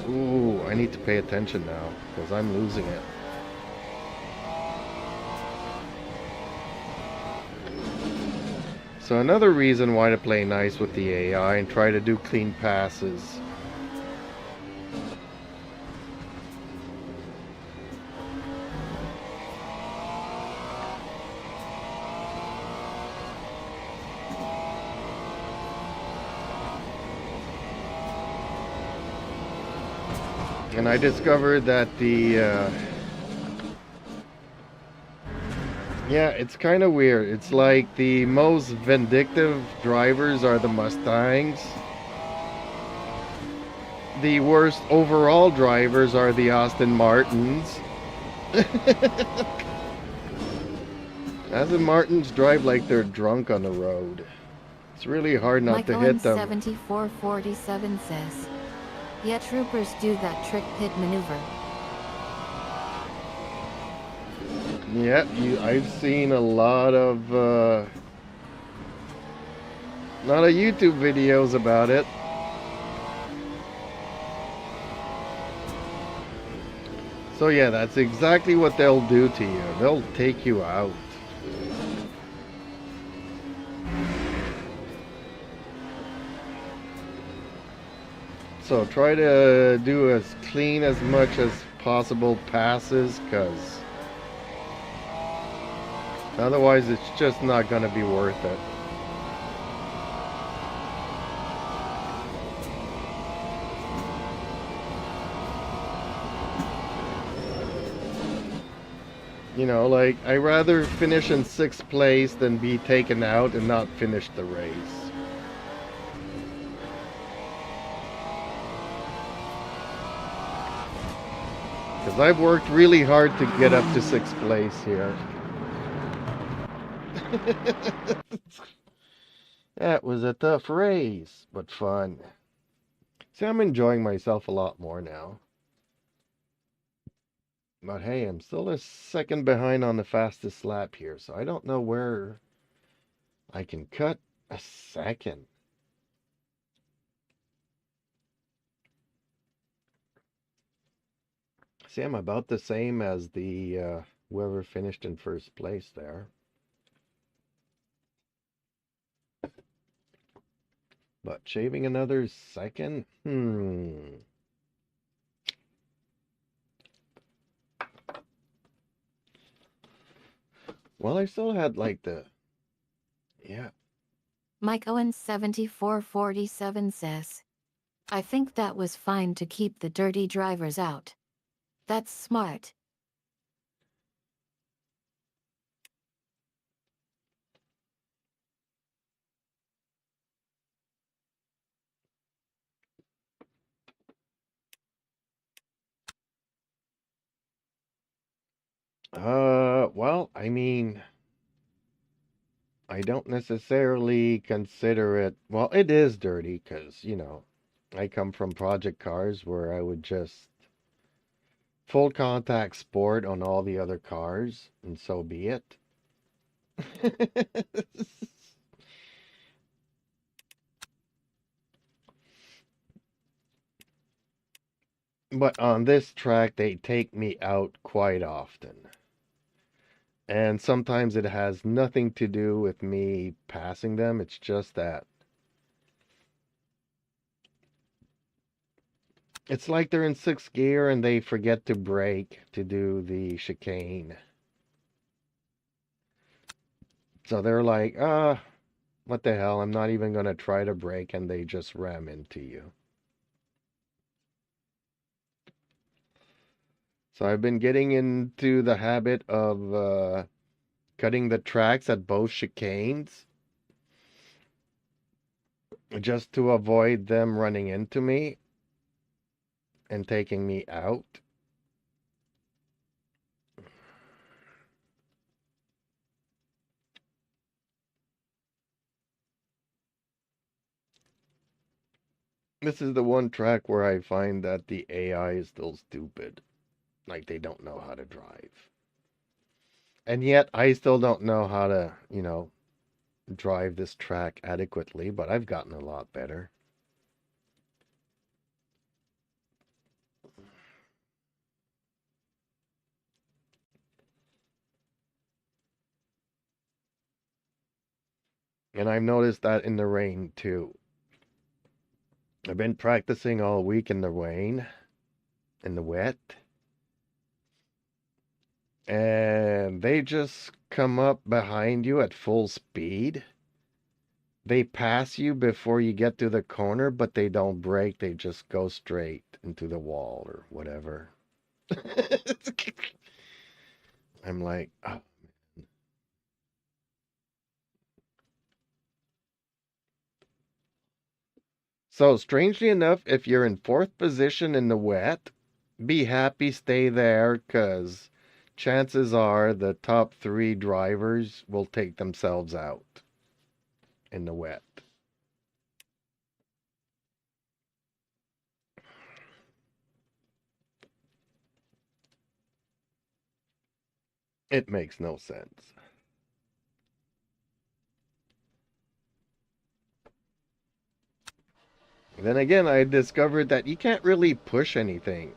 Ooh, I need to pay attention now because I'm losing it. So another reason why to play nice with the AI and try to do clean passes. And I discovered that yeah, it's kind of weird. It's like the most vindictive drivers are the Mustangs. The worst overall drivers are the Aston Martins. Aston Martins drive like they're drunk on the road. It's really hard not to hit them. 7447 says, yeah, troopers do that trick pit maneuver. Yep, I've seen a lot of YouTube videos about it. So yeah, that's exactly what they'll do to you. They'll take you out. So try to do as clean as much as possible passes, because otherwise it's just not going to be worth it. You know, like, I'd rather finish in 6th place than be taken out and not finish the race. Because I've worked really hard to get up to 6th place here. That was a tough race, but fun. See, I'm enjoying myself a lot more now. But hey, I'm still a second behind on the fastest lap here, so I don't know where I can cut a second. See, I'm about the same as the whoever finished in first place there. But shaving another second? Well, I still had like yeah. Mike Owens 7447 says, I think that was fine to keep the dirty drivers out. That's smart. Well, I mean, I don't necessarily consider it, well, it is dirty because, I come from project cars where I would just full contact sport on all the other cars, and so be it. But on this track, they take me out quite often. And sometimes it has nothing to do with me passing them. It's just that it's like they're in sixth gear and they forget to brake to do the chicane. So they're like, what the hell? I'm not even going to try to brake, and they just ram into you. So I've been getting into the habit of cutting the tracks at both chicanes just to avoid them running into me and taking me out. This is the one track where I find that the AI is still stupid. Like they don't know how to drive. And yet I still don't know how to, drive this track adequately, but I've gotten a lot better. And I've noticed that in the rain too. I've been practicing all week in the rain, in the wet. And they just come up behind you at full speed. They pass you before you get to the corner, but they don't brake. They just go straight into the wall or whatever. I'm like, oh. So, strangely enough, if you're in fourth position in the wet, be happy, stay there, because chances are the top 3 drivers will take themselves out in the wet. It makes no sense. Then again, I discovered that you can't really push anything.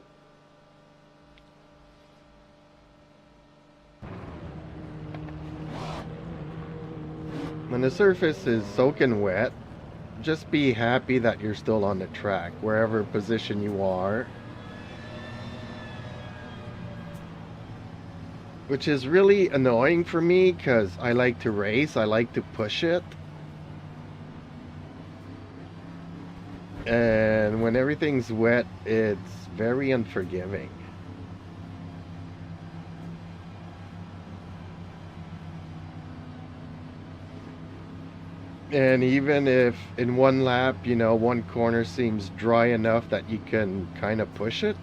When the surface is soaking wet, just be happy that you're still on the track, wherever position you are. Which is really annoying for me because I like to race, I like to push it. And when everything's wet, it's very unforgiving. And even if in one lap, one corner seems dry enough that you can kind of push it,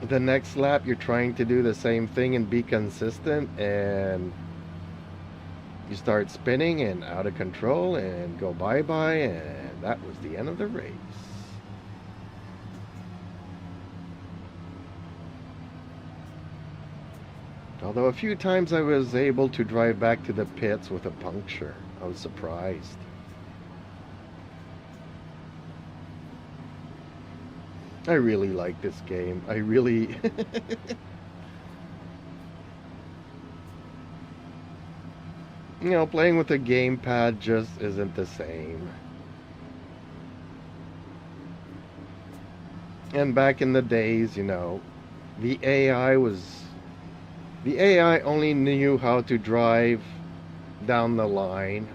the next lap you're trying to do the same thing and be consistent, and you start spinning and out of control and go bye-bye, and that was the end of the race. Although a few times I was able to drive back to the pits with a puncture. I was surprised. I really like this game. I really... You know, playing with a gamepad just isn't the same. And back in the days, you know, the AI was... The AI only knew how to drive down the line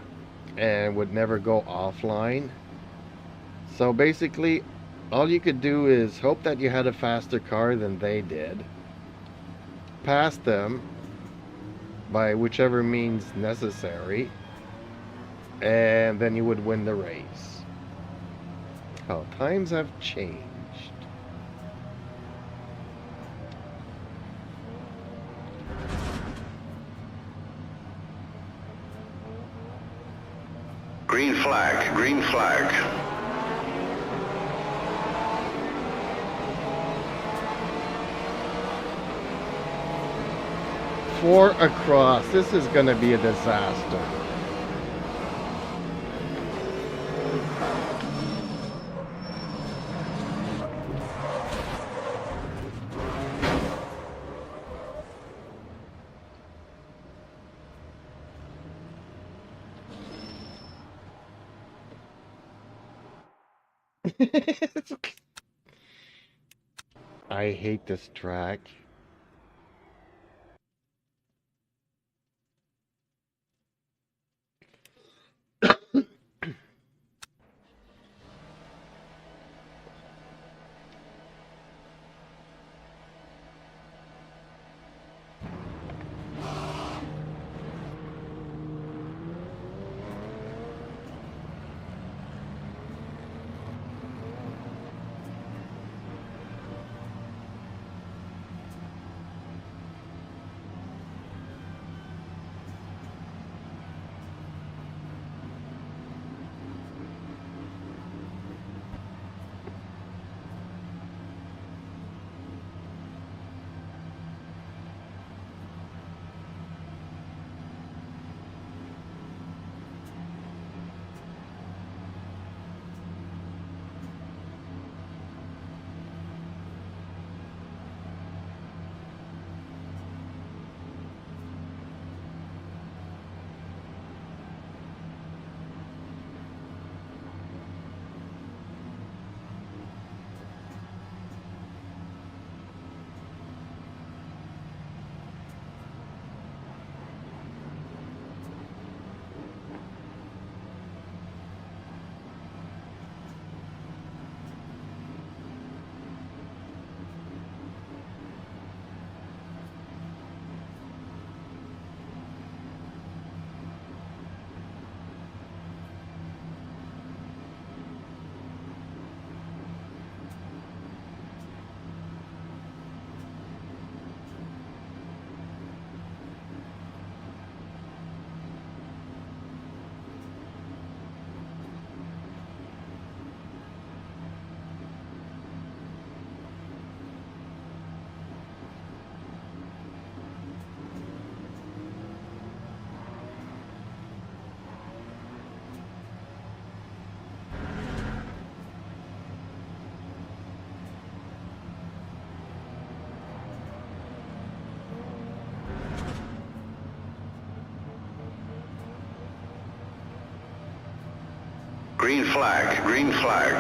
and would never go offline. So basically, all you could do is hope that you had a faster car than they did, pass them by whichever means necessary, and then you would win the race. How times have changed. Green flag, green flag. Four across. This is going to be a disaster. I hate this track. Green flag, green flag.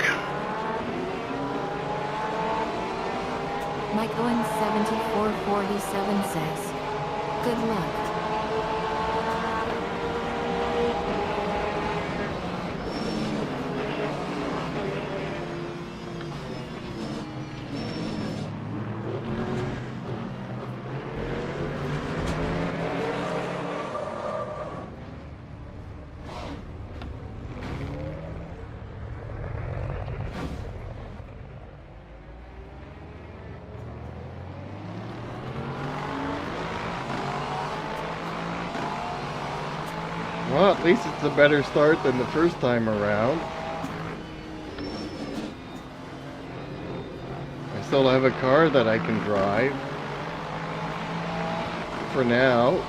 Mike Owens 7447 says, good luck. Well, at least it's a better start than the first time around. I still have a car that I can drive. For now.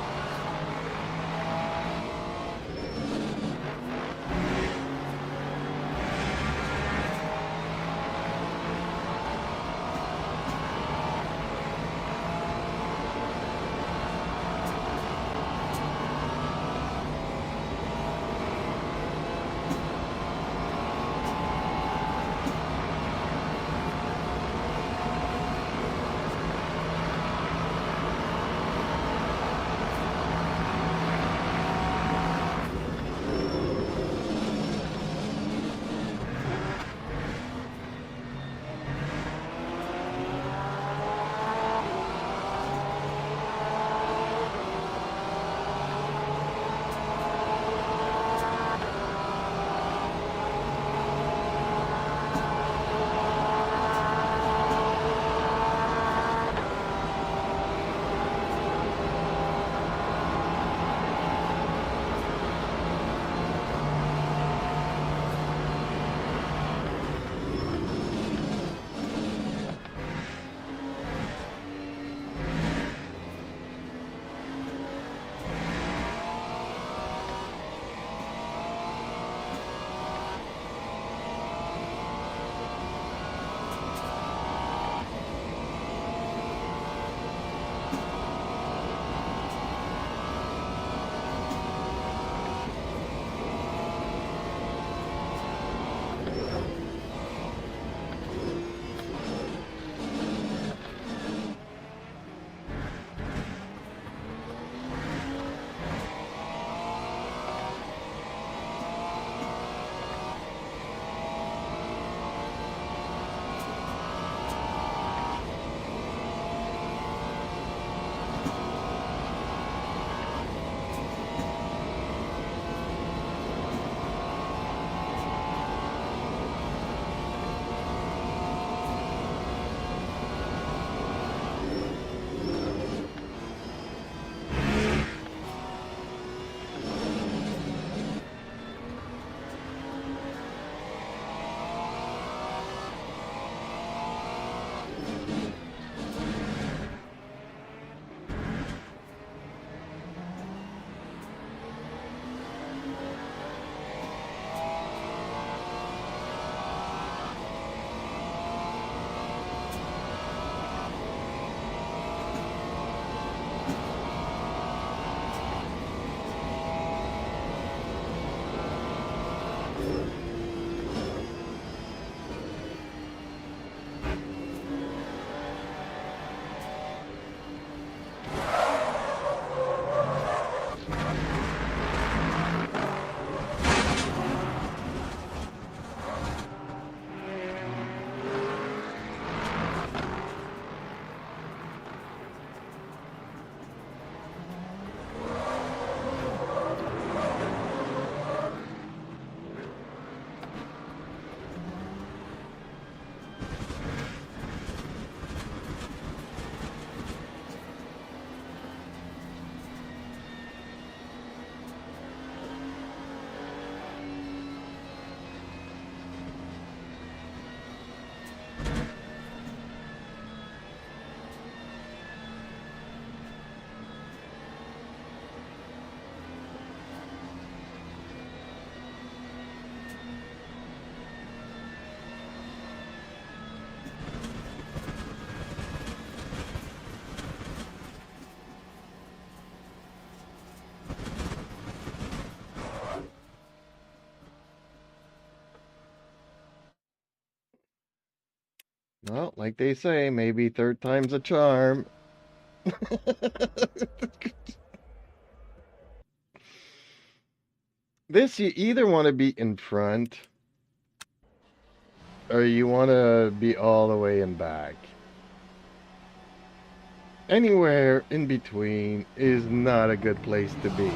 Well, like they say, maybe third time's a charm. This, you either want to be in front or you want to be all the way in back. Anywhere in between is not a good place to be.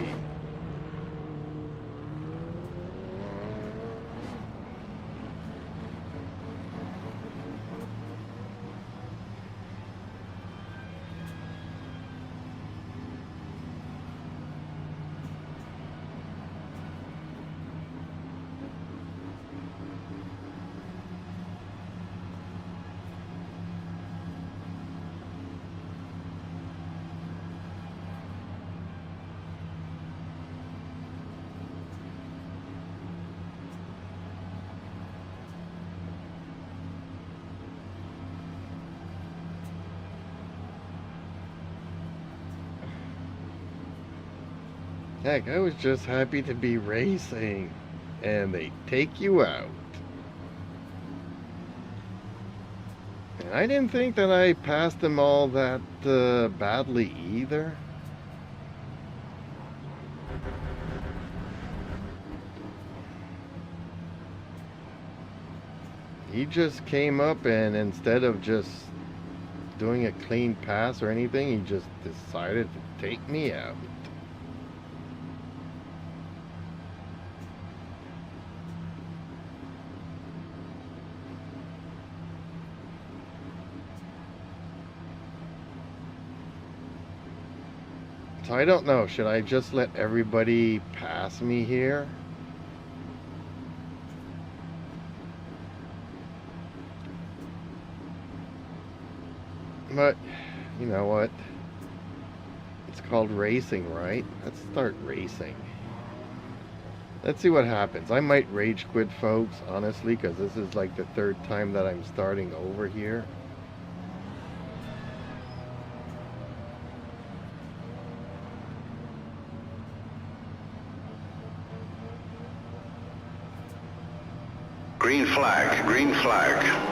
Heck, I was just happy to be racing, and they take you out. And I didn't think that I passed them all that badly either. He just came up and instead of just doing a clean pass or anything, he just decided to take me out. So I don't know, should I just let everybody pass me here? But, you know what? It's called racing, right? Let's start racing. Let's see what happens. I might rage quit, folks, honestly, because this is like the third time that I'm starting over here. Green flag, green flag.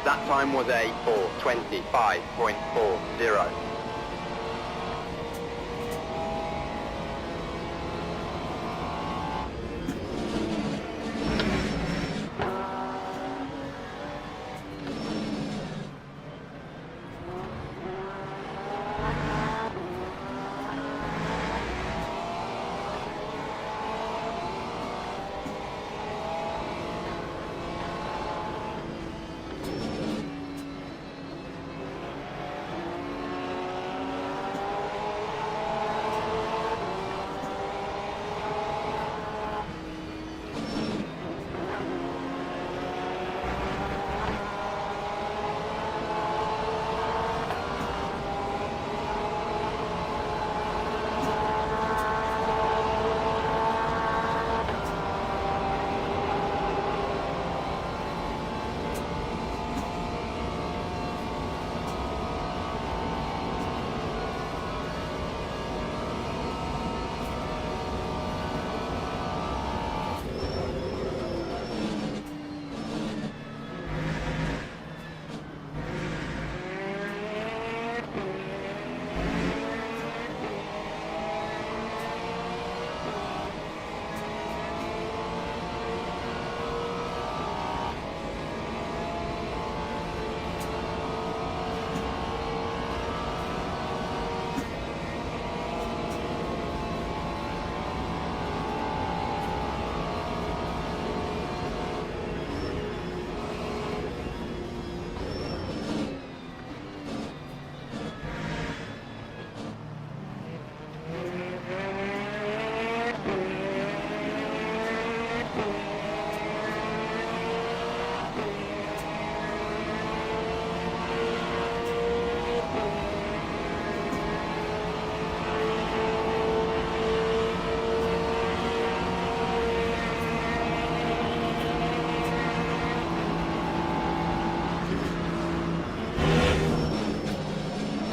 That time was a 4:25.40.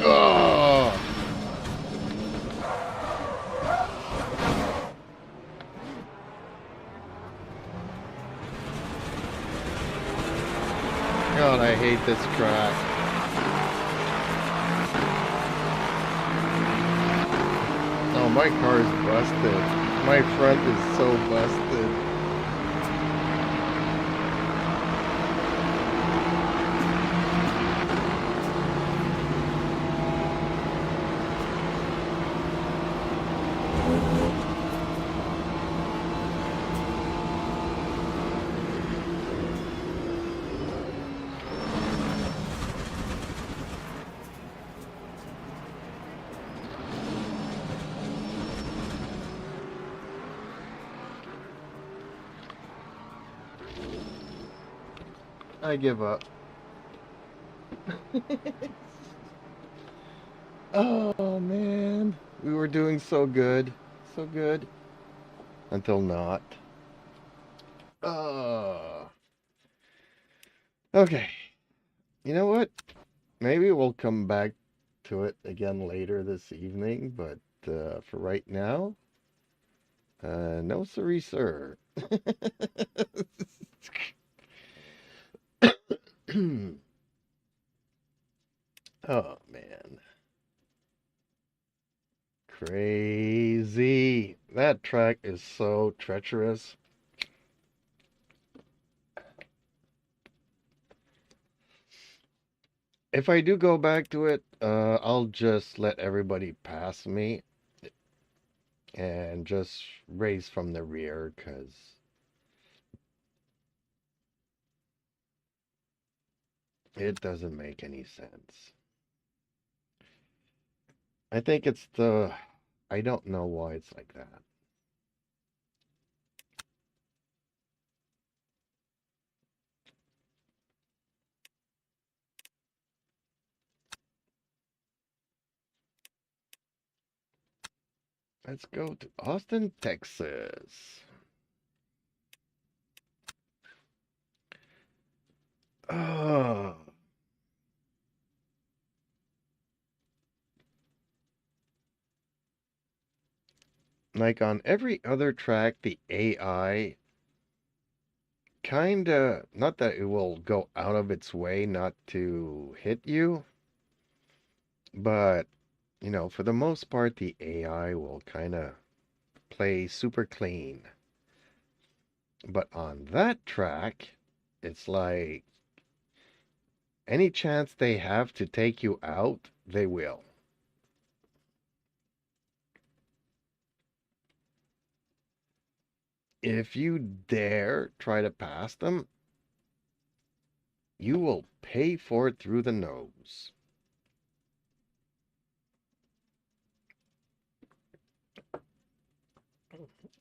Oh, God, I hate this track. Oh, my car is busted. My front is so busted. I give up. Oh, man. We were doing so good. So good. Until not. Okay. You know what? Maybe we'll come back to it again later this evening, but for right now, no siree, sir. Oh, man. Crazy. That track is so treacherous. If I do go back to it, I'll just let everybody pass me and just race from the rear, because it doesn't make any sense. I think it's I don't know why it's like that. Let's go to Austin, Texas. Oh, like on every other track, the AI kinda, not that it will go out of its way not to hit you, but, for the most part, the AI will kinda play super clean. But on that track, it's like any chance they have to take you out, they will. If you dare try to pass them, you will pay for it through the nose.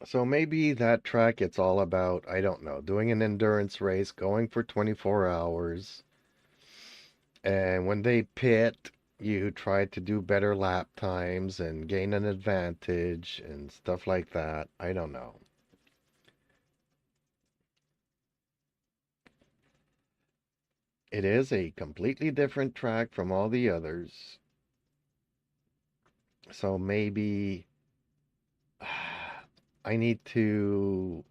So maybe that track, it's all about, I don't know, doing an endurance race, going for 24 hours. And when they pit, you try to do better lap times and gain an advantage and stuff like that. I don't know. It is a completely different track from all the others. So maybe I need to,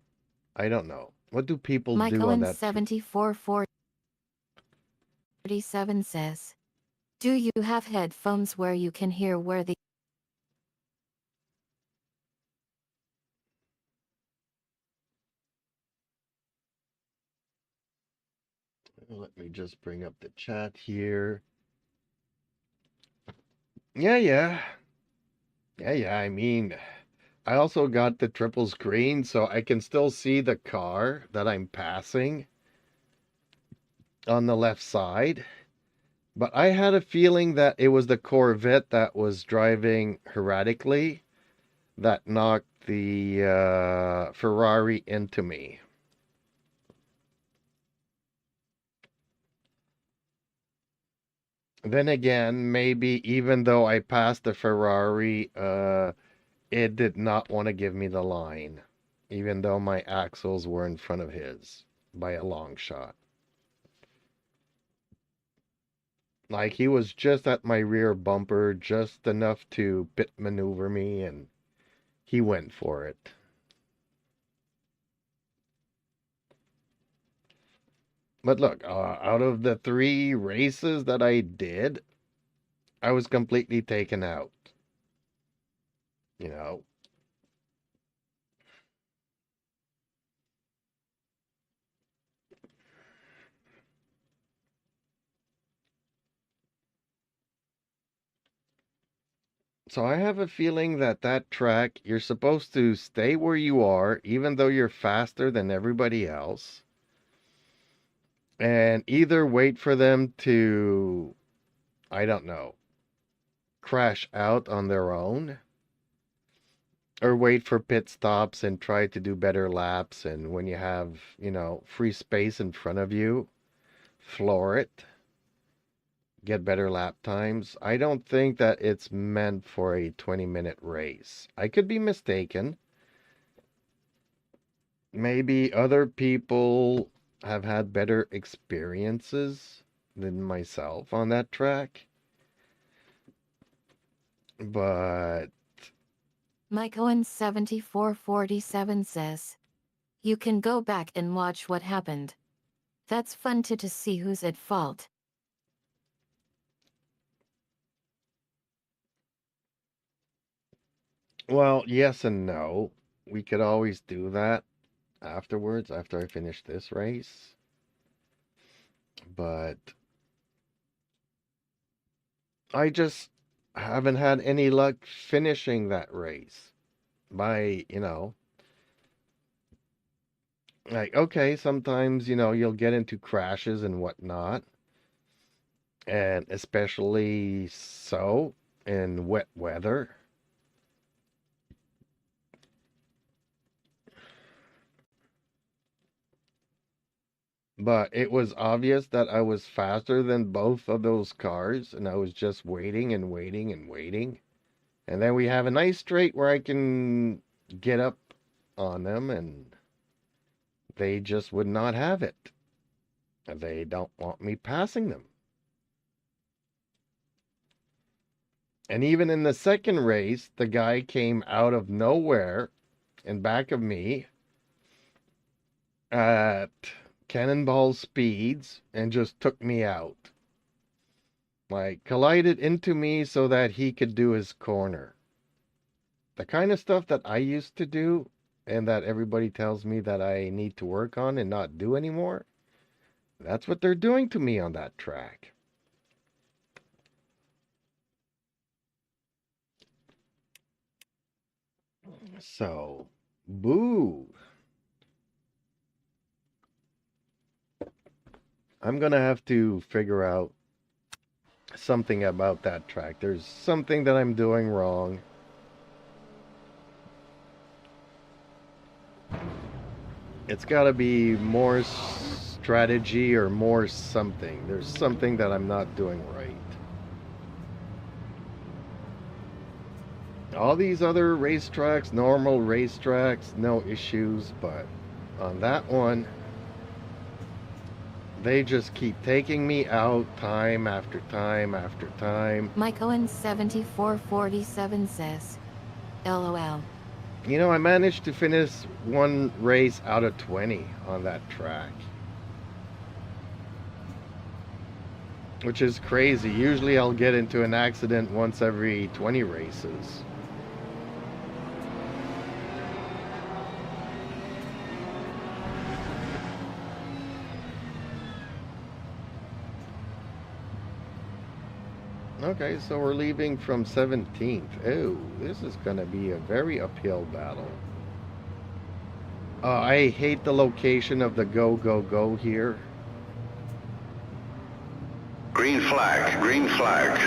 I don't know. What do people Mike do on Owen that? 7447 says, do you have headphones where you can hear where the Let me just bring up the chat here. Yeah. I mean, I also got the triple screen, so I can still see the car that I'm passing on the left side. But I had a feeling that it was the Corvette that was driving erratically that knocked the Ferrari into me. Then again, maybe even though I passed the Ferrari, it did not want to give me the line, even though my axles were in front of his by a long shot. Like, he was just at my rear bumper, just enough to pit maneuver me, and he went for it. But look, out of the 3 races that I did, I was completely taken out. You know, so I have a feeling that that track, you're supposed to stay where you are, even though you're faster than everybody else, and either wait for them to, I don't know, crash out on their own, or wait for pit stops and try to do better laps. And when you have, free space in front of you, floor it, get better lap times. I don't think that it's meant for a 20-minute race. I could be mistaken. Maybe other people have had better experiences than myself on that track. But Mike Owen 7447 says, you can go back and watch what happened. That's fun to see who's at fault. well, yes and no. We could always do that afterwards, after I finish this race. But I just haven't had any luck finishing that race by, like, okay, sometimes, you'll get into crashes and whatnot, and especially so in wet weather. But it was obvious that I was faster than both of those cars, and I was just waiting and waiting and waiting. And then we have a nice straight where I can get up on them, and they just would not have it. They don't want me passing them. And even in the second race, the guy came out of nowhere in back of me at cannonball speeds and just took me out. Like, collided into me so that he could do his corner. The kind of stuff that I used to do and that everybody tells me that I need to work on and not do anymore. That's what they're doing to me on that track. So, boo. I'm gonna have to figure out something about that track. There's something that I'm doing wrong. It's gotta be more strategy or more something. There's something that I'm not doing right. All these other racetracks, normal racetracks, no issues, but on that one, they just keep taking me out time after time after time. Mike Owen 7447 says, LOL. You know, I managed to finish one race out of 20 on that track. Which is crazy. Usually I'll get into an accident once every 20 races. Okay, so we're leaving from 17th. Oh, this is going to be a very uphill battle. I hate the location of the go, go, go here. Green flag, green flag.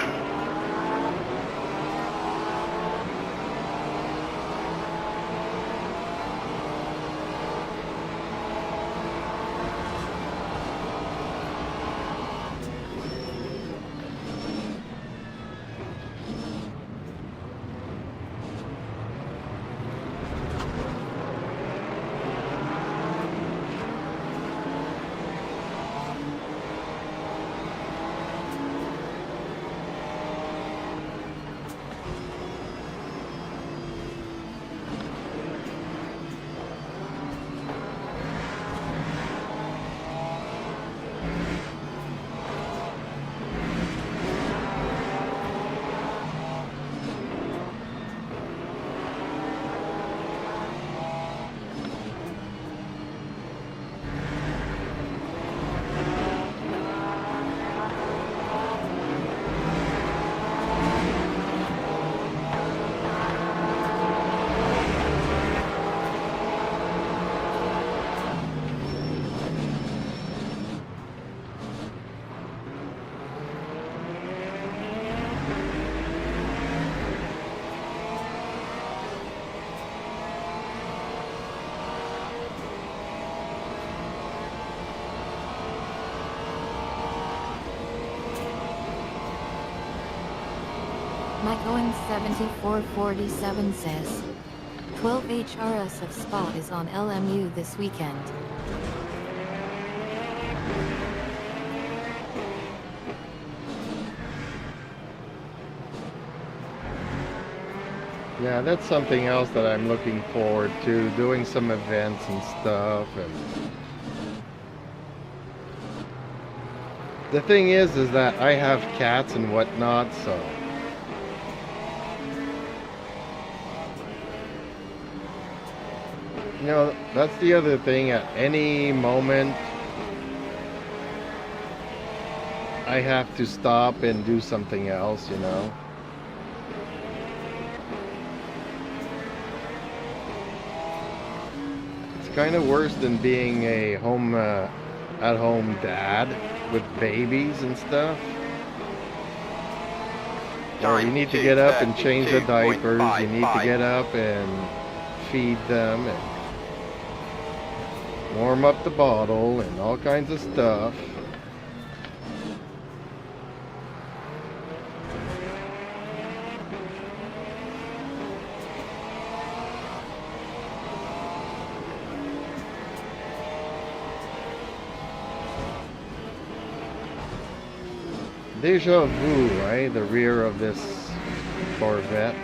Mike Owen 7447 says, 12 HRS of Spa is on LMU this weekend. Yeah, that's something else that I'm looking forward to, doing some events and stuff. And the thing is that I have cats and whatnot, so you know, that's the other thing. At any moment, I have to stop and do something else, you know. It's kind of worse than being a at-home dad with babies and stuff. Or you need to get up and change the diapers, you need to get up and feed them and warm up the bottle and all kinds of stuff. Deja vu, right? The rear of this Corvette.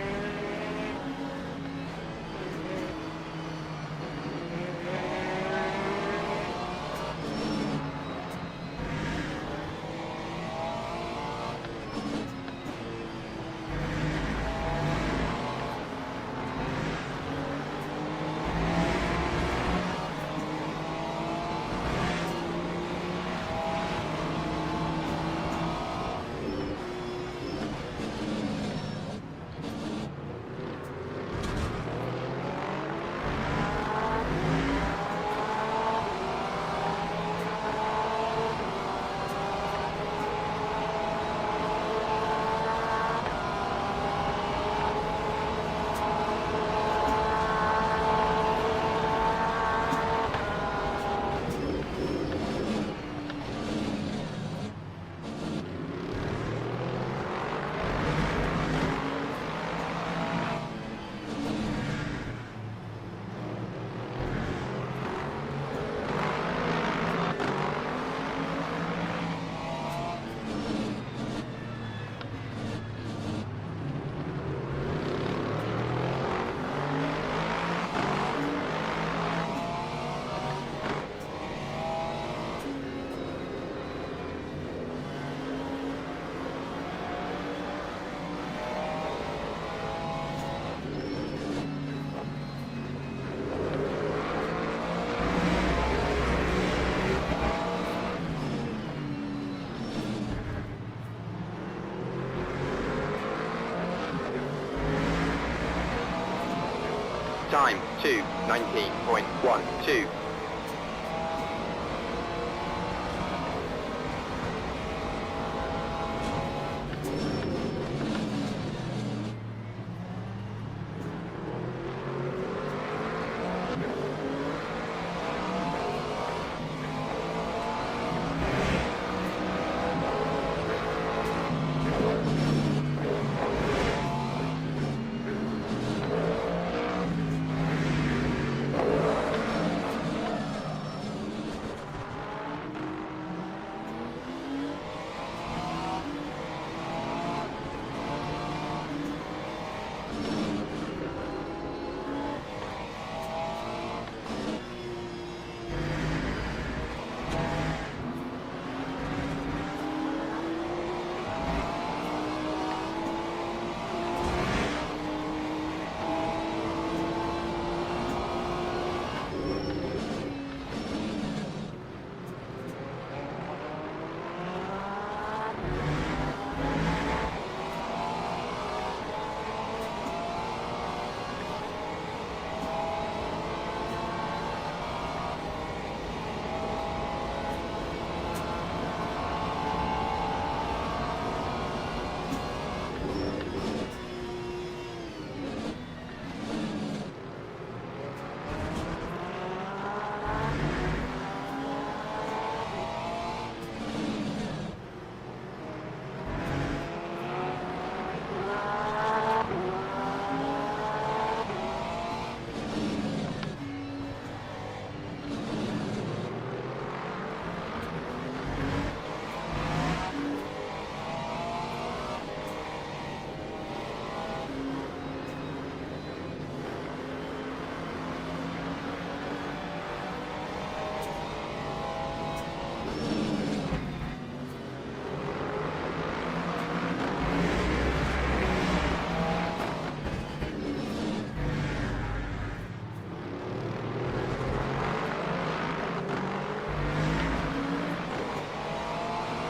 Time 2:19.12.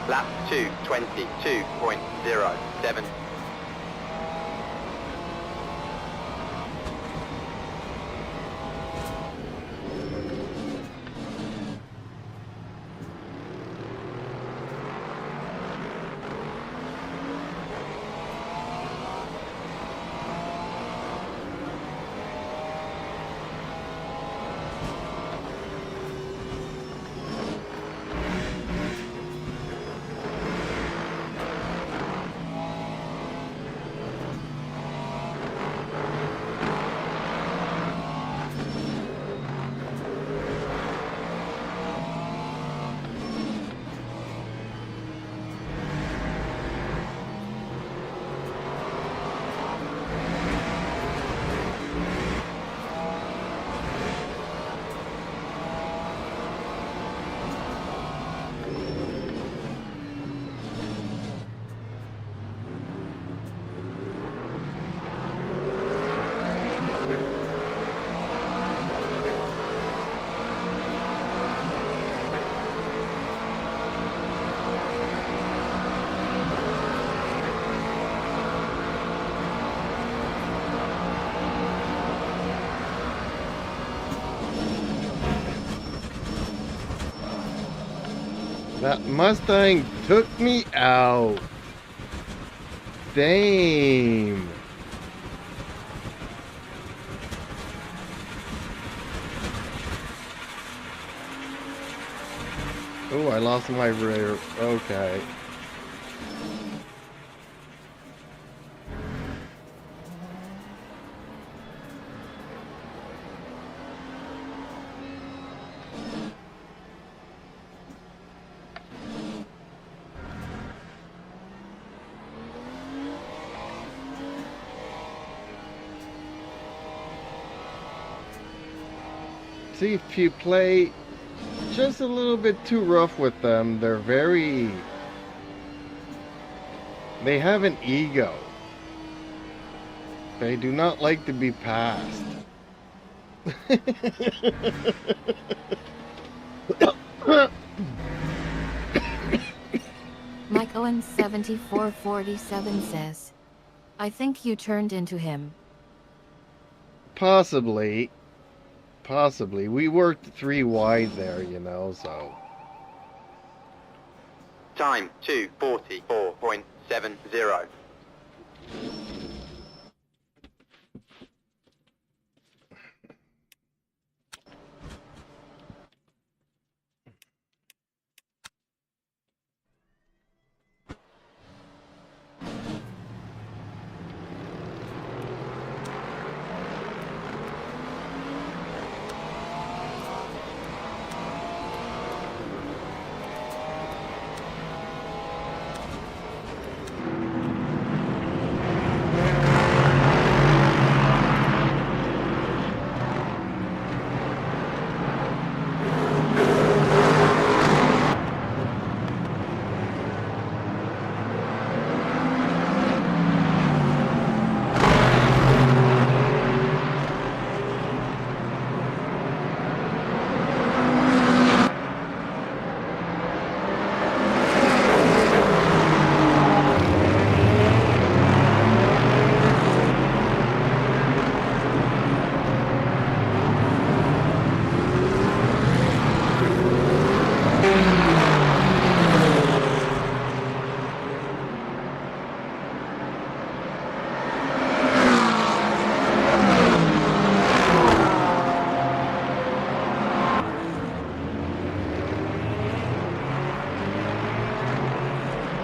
Lap 2:22.07. That Mustang took me out. Damn. Oh, I lost my rear. Okay. See, if you play just a little bit too rough with them, they have an ego. They do not like to be passed. Mike Owen 7447 says, I think you turned into him. Possibly. Possibly. We worked 3 wide there, you know, so. Time 2:44.70.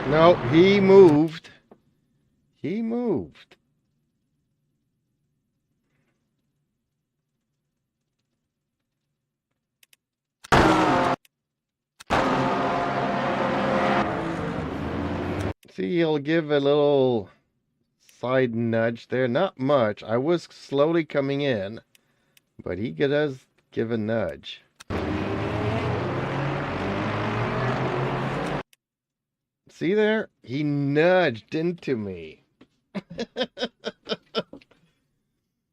No, he moved. He moved. See, he'll give a little side nudge there. Not much. I was slowly coming in, but he does give a nudge. See there? He nudged into me.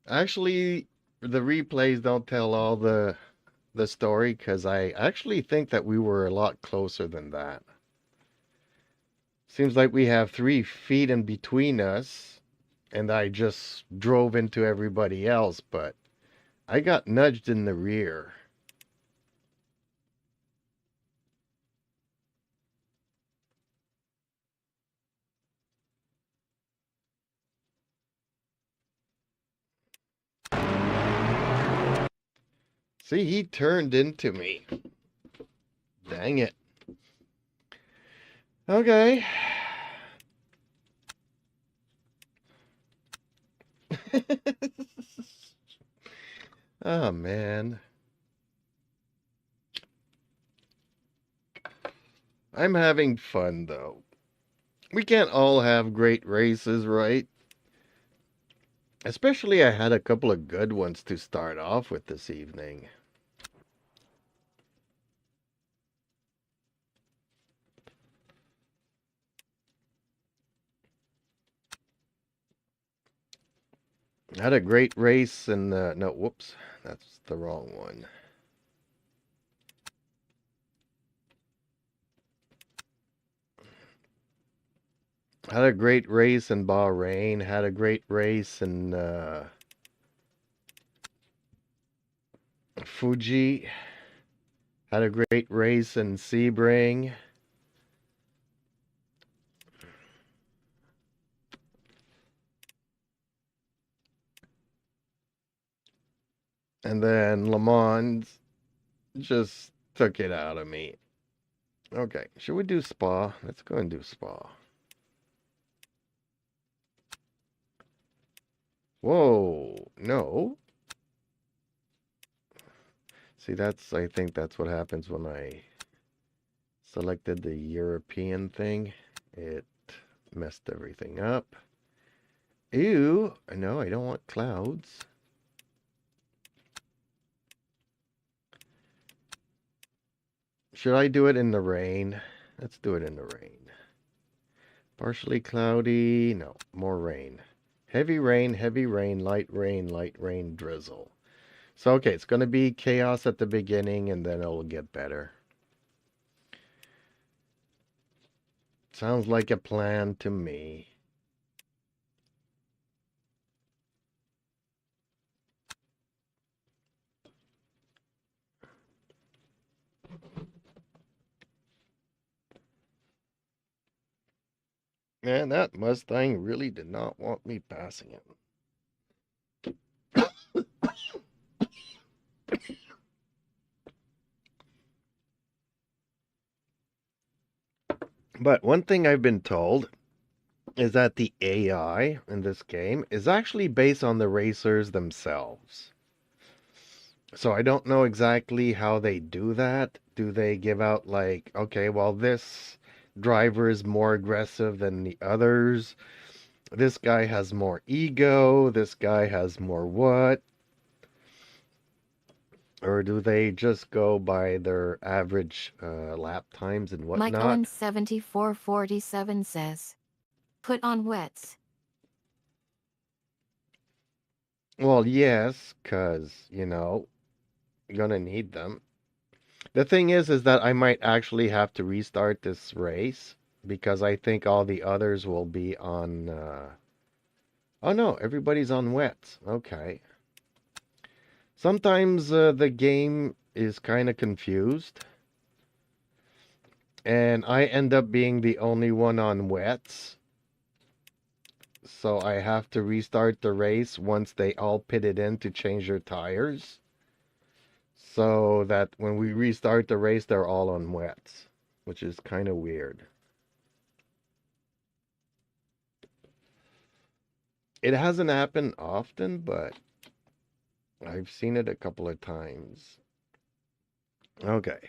Actually, the replays don't tell all the story, because I actually think that we were a lot closer than that. Seems like we have 3 feet in between us, and I just drove into everybody else, but I got nudged in the rear. See, he turned into me. Dang it. Okay. Oh, man. I'm having fun, though. We can't all have great races, right? Especially I had a couple of good ones to start off with this evening. Had a great race and no, whoops, that's the wrong one. Had a great race in Bahrain. Had a great race in Fuji. Had a great race in Sebring. And then Le Mans just took it out of me. Okay, should we do Spa? Let's go and do Spa. Whoa, no. See, I think that's what happens when I selected the European thing. It messed everything up. Ew, no, I don't want clouds. Should I do it in the rain? Let's do it in the rain. Partially cloudy. No, more rain. Heavy rain, light rain, drizzle. So, okay, it's going to be chaos at the beginning, and then it'll get better. Sounds like a plan to me. And that Mustang really did not want me passing it. But one thing I've been told is that the AI in this game is actually based on the racers themselves. So I don't know exactly how they do that. Do they give out like, okay, well, this driver is more aggressive than the others. This guy has more ego. This guy has more what? Or do they just go by their average lap times and Mike whatnot? Owen 7447 says, put on wets. Well, yes, because, you know, you're gonna need them. The thing is that I might actually have to restart this race because I think all the others will be on, oh no, everybody's on wets. Okay. Sometimes the game is kind of confused. And I end up being the only one on wets. So I have to restart the race once they all pitted in to change their tires. So that when we restart the race, they're all on wets, which is kind of weird. It hasn't happened often, but I've seen it a couple of times. Okay.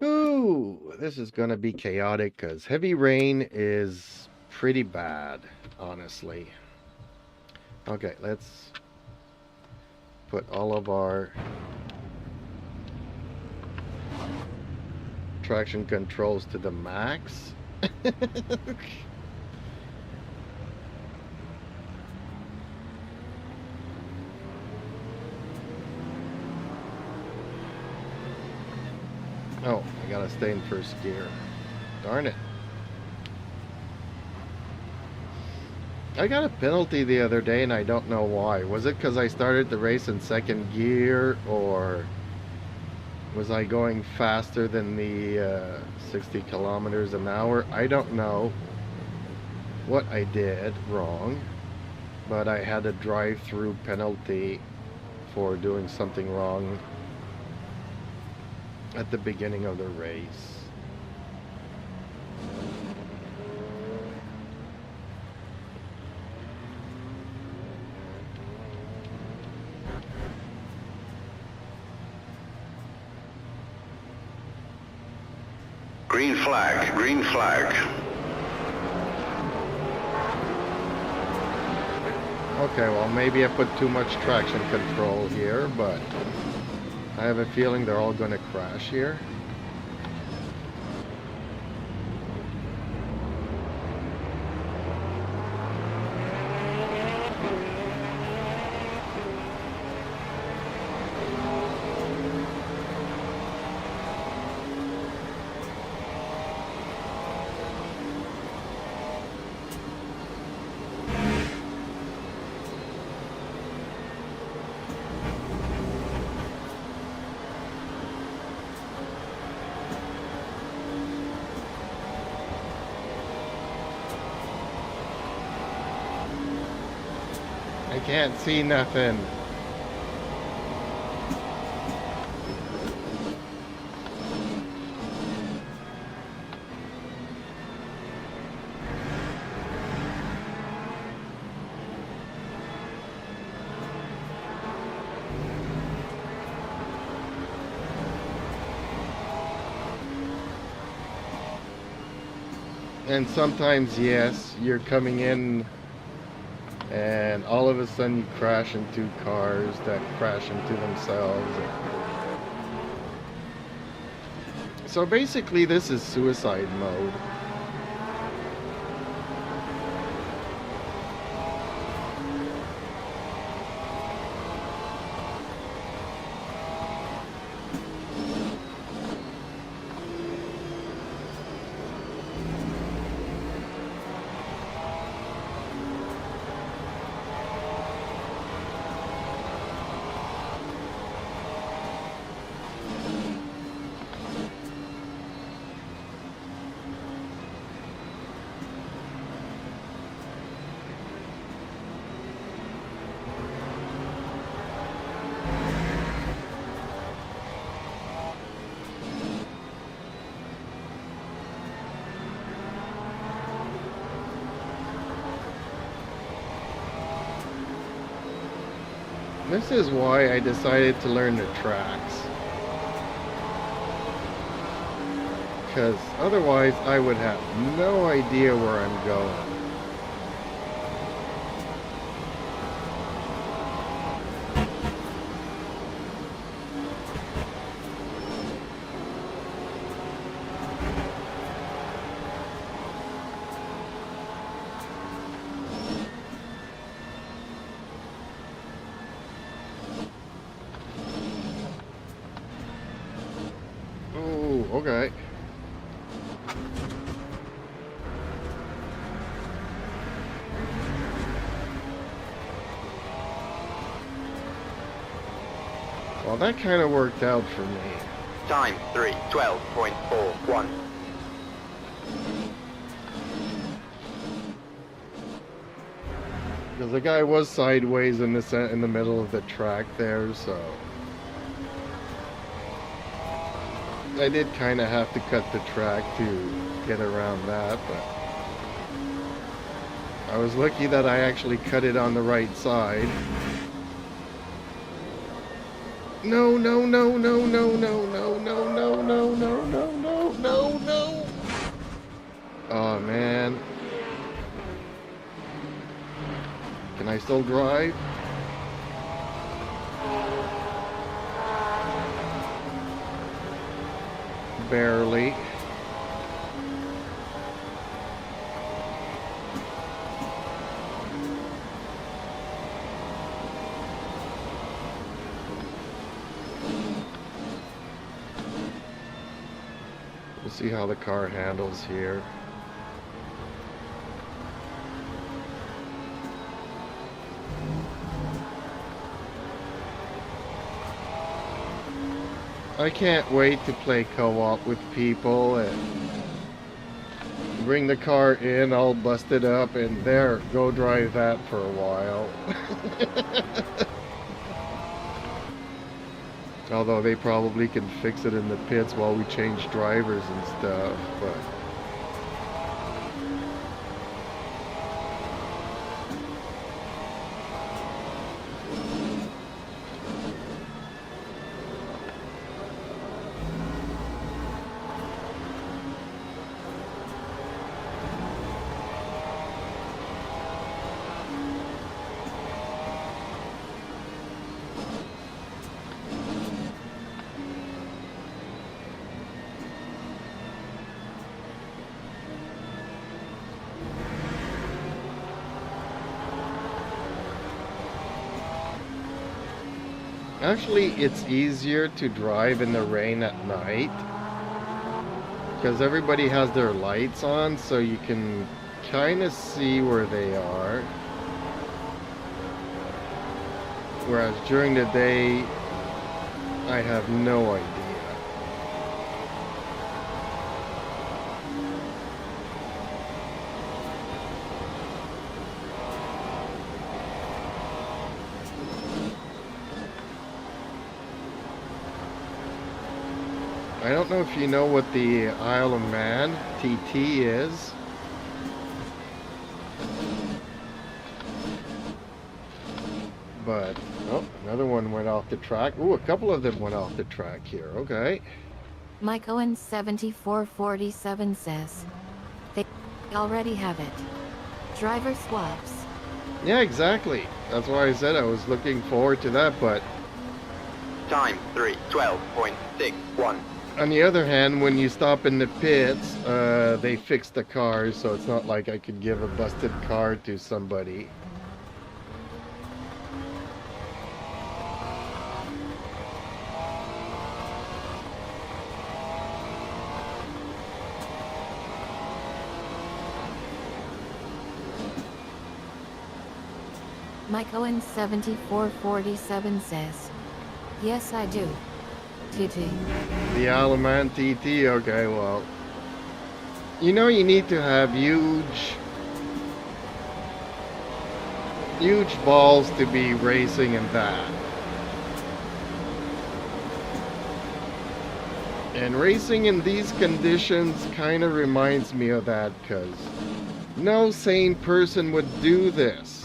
Ooh, this is going to be chaotic because heavy rain is pretty bad, honestly. Okay, let's put all of our traction controls to the max. Oh, I gotta stay in first gear. Darn it. I got a penalty the other day and I don't know why. Was it because I started the race in second gear, or was I going faster than the 60 kilometers an hour? I don't know what I did wrong, but I had a drive-through penalty for doing something wrong at the beginning of the race. Green flag, green flag. Okay, well, maybe I put too much traction control here, but I have a feeling they're all going to crash here. I can't see nothing. And sometimes, yes, you're coming in and all of a sudden you crash into cars that crash into themselves. So basically this is suicide mode. This is why I decided to learn the tracks. Because otherwise I would have no idea where I'm going. Oh, okay. Well, that kind of worked out for me. Time 3:12.41. Because the guy was sideways in the middle of the track there, so I did kind of have to cut the track to get around that, but I was lucky that I actually cut it on the right side. No, no, no, no, no, no, no, no, no, no, no, no, no, no, no. Oh, man. Can I still drive? Barely. We'll see how the car handles here. I can't wait to play co-op with people and bring the car in, all busted up, and there, go drive that for a while. Although they probably can fix it in the pits while we change drivers and stuff, but actually, it's easier to drive in the rain at night because everybody has their lights on, so you can kind of see where they are. Whereas during the day, I have no idea. I don't know if you know what the Isle of Man TT is. But, oh, another one went off the track. Ooh, a couple of them went off the track here. Okay. Mike Owens 7447 says, they already have it. Driver swaps. Yeah, exactly. That's why I said I was looking forward to that, but Time 3:12.61. on the other hand, when you stop in the pits, they fix the cars, so it's not like I could give a busted car to somebody. Mike Owens 7447 says, yes I do. TT. The Isle of Man TT, okay, well. You know you need to have huge balls to be racing in that. And racing in these conditions kind of reminds me of that, because no sane person would do this.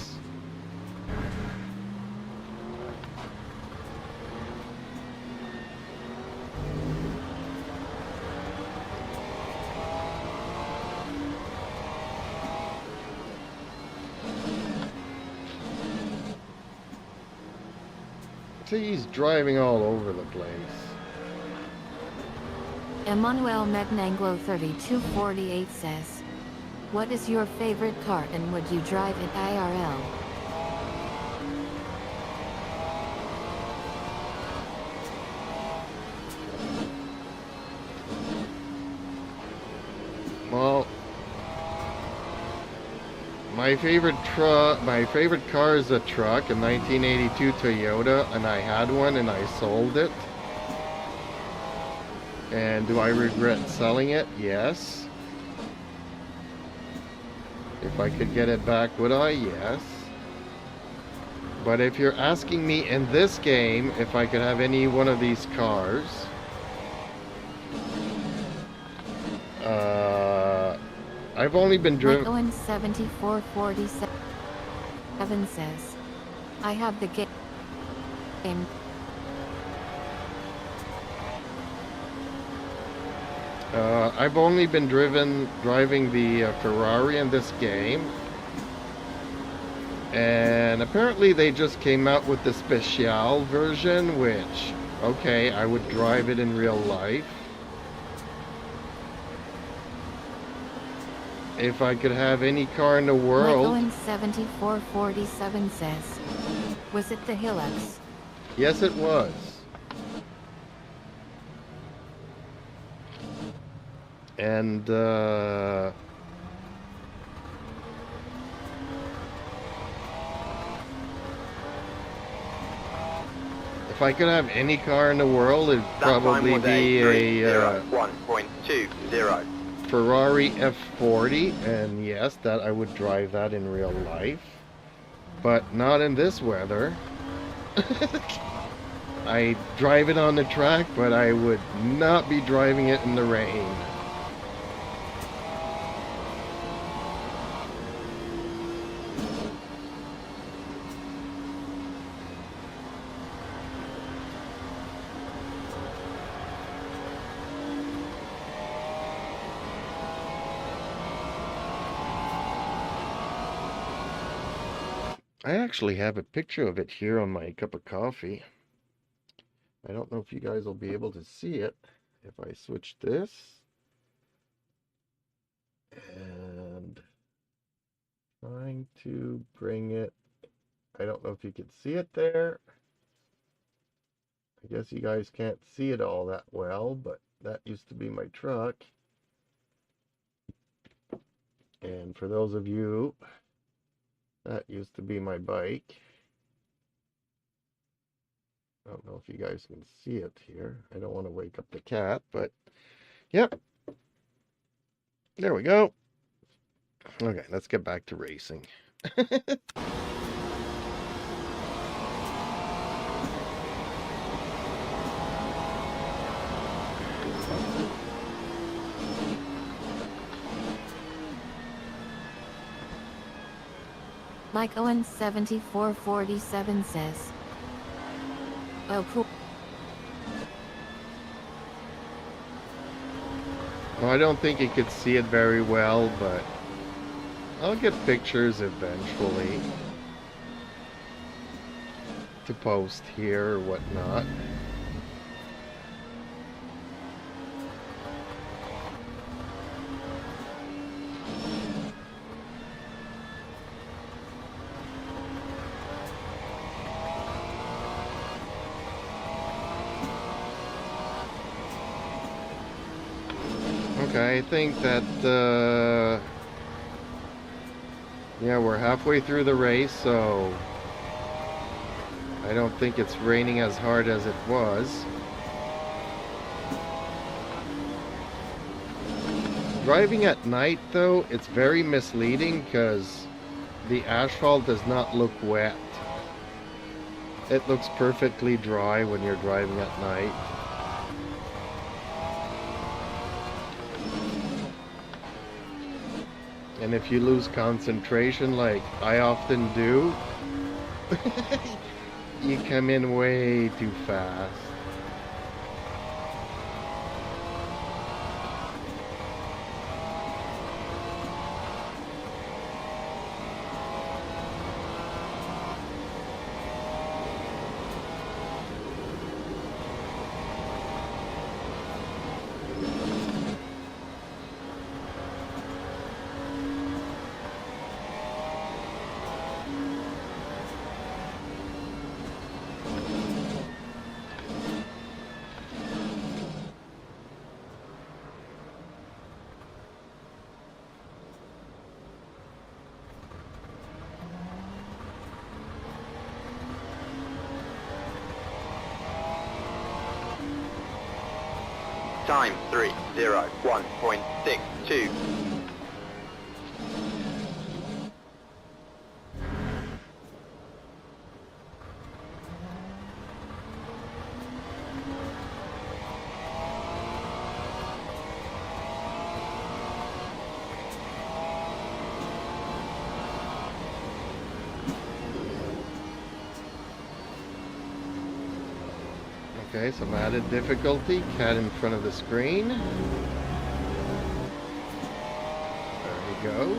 He's driving all over the place. Emmanuel Metnanglo 3248 says, what is your favorite car and would you drive it IRL? Well, my favorite car is a truck, a 1982 Toyota, and I had one and I sold it. And do I regret selling it? Yes. If I could get it back, would I? Yes. But if you're asking me in this game if I could have any one of these cars, I've only been driven. Mike Owen 7447 says, I have the game. I've only been driving the Ferrari in this game, and apparently they just came out with the Special version, which, okay, I would drive it in real life. If I could have any car in the world. Mike Owen 7447 says, was it the Hilux? Yes, it was. And if I could have any car in the world, it'd probably be a 1.20. Ferrari F40, and yes, that I would drive that in real life, but not in this weather. I drive it on the track, but I would not be driving it in the rain. I actually have a picture of it here on my cup of coffee. I don't know if you guys will be able to see it if I switch this. And trying to bring it. I don't know if you can see it there. I guess you guys can't see it all that well, but that used to be my truck. And for those of you, that used to be my bike. I don't know if you guys can see it here. I don't want to wake up the cat, but yep. There we go. Okay, let's get back to racing. Mike Owen 7447 says, oh cool. Well, I don't think you could see it very well, but I'll get pictures eventually to post here or whatnot. Okay, I think that, yeah, we're halfway through the race, so I don't think it's raining as hard as it was. Driving at night, though, it's very misleading because the asphalt does not look wet. It looks perfectly dry when you're driving at night. And if you lose concentration, like I often do, you come in way too fast. Time 3:01.62. Okay, some added difficulty. Cat in front of the screen. There he goes.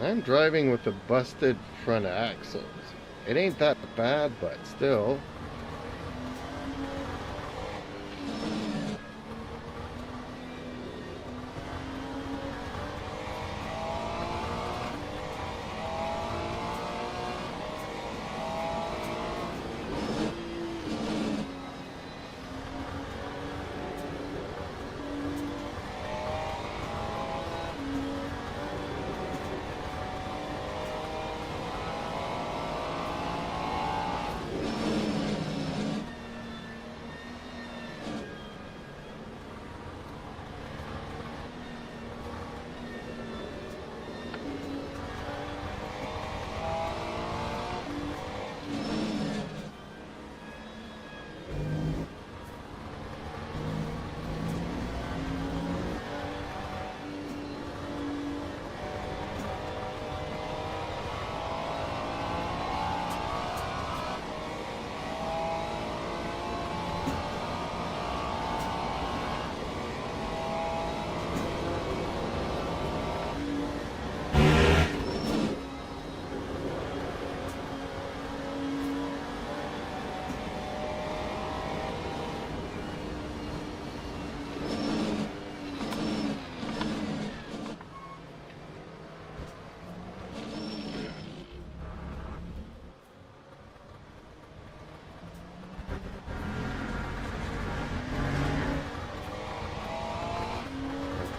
I'm driving with the busted front axles. It ain't that bad, but still.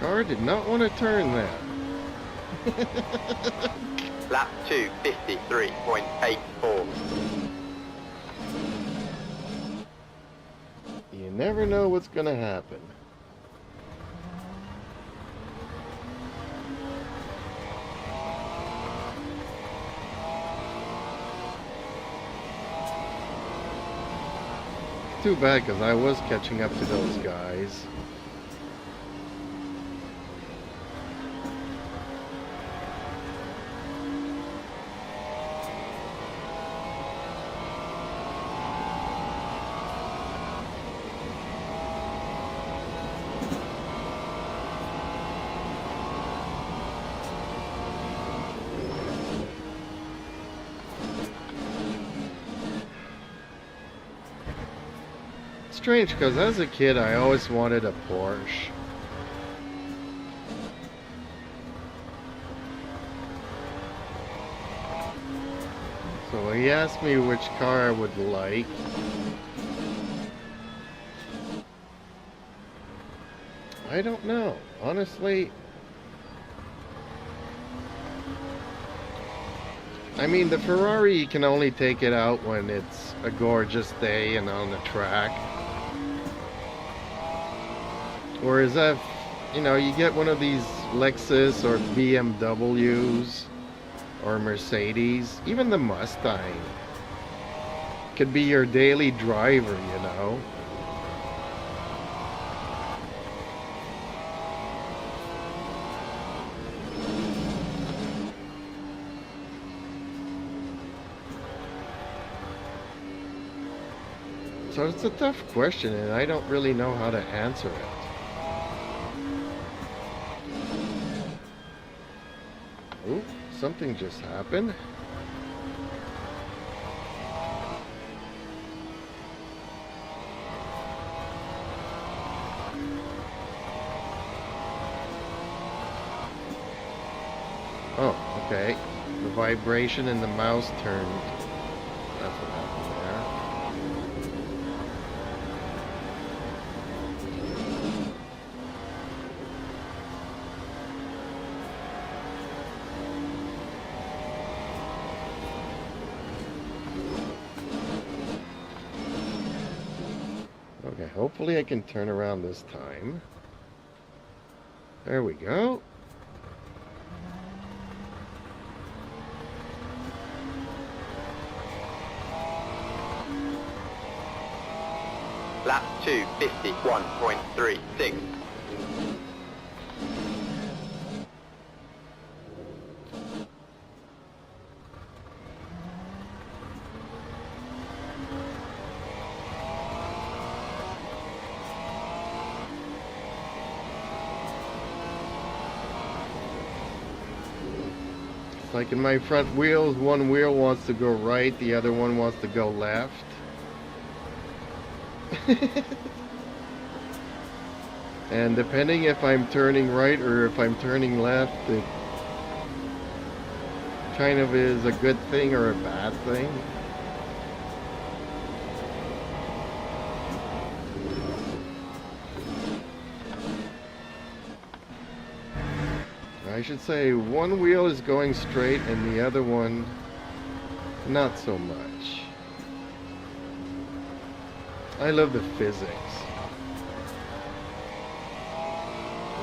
Car did not want to turn there. Lap 2:53.84. You never know what's going to happen. Too bad, because I was catching up to those guys. Strange, because as a kid I always wanted a Porsche. So he asked me which car I would like. I don't know. Honestly, I mean, the Ferrari, you can only take it out when it's a gorgeous day and on the track. Whereas if, you know, you get one of these Lexus or BMWs or Mercedes, even the Mustang could be your daily driver, you know. So it's a tough question, and I don't really know how to answer it. Oh, something just happened. Okay. The vibration in the mouse turned. That's what happened there. Okay, hopefully I can turn around this time. There we go. Lap 2, 51.36. It's like in my front wheels, one wheel wants to go right, the other one wants to go left. And depending if I'm turning right or if I'm turning left, it kind of is a good thing or a bad thing. I should say one wheel is going straight and the other one not so much. I love the physics.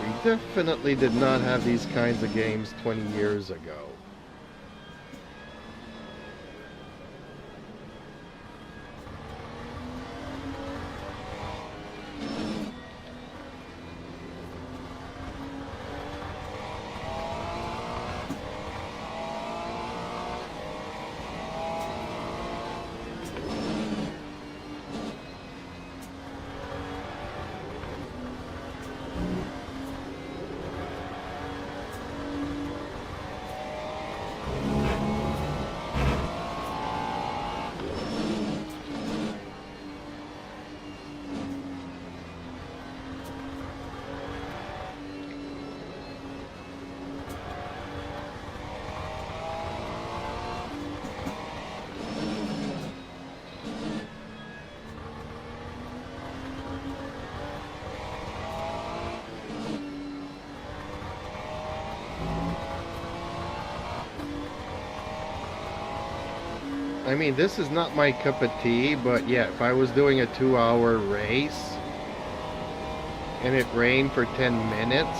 We definitely did not have these kinds of games 20 years ago. I mean, this is not my cup of tea, but yeah, if I was doing a 2-hour race and it rained for 10 minutes,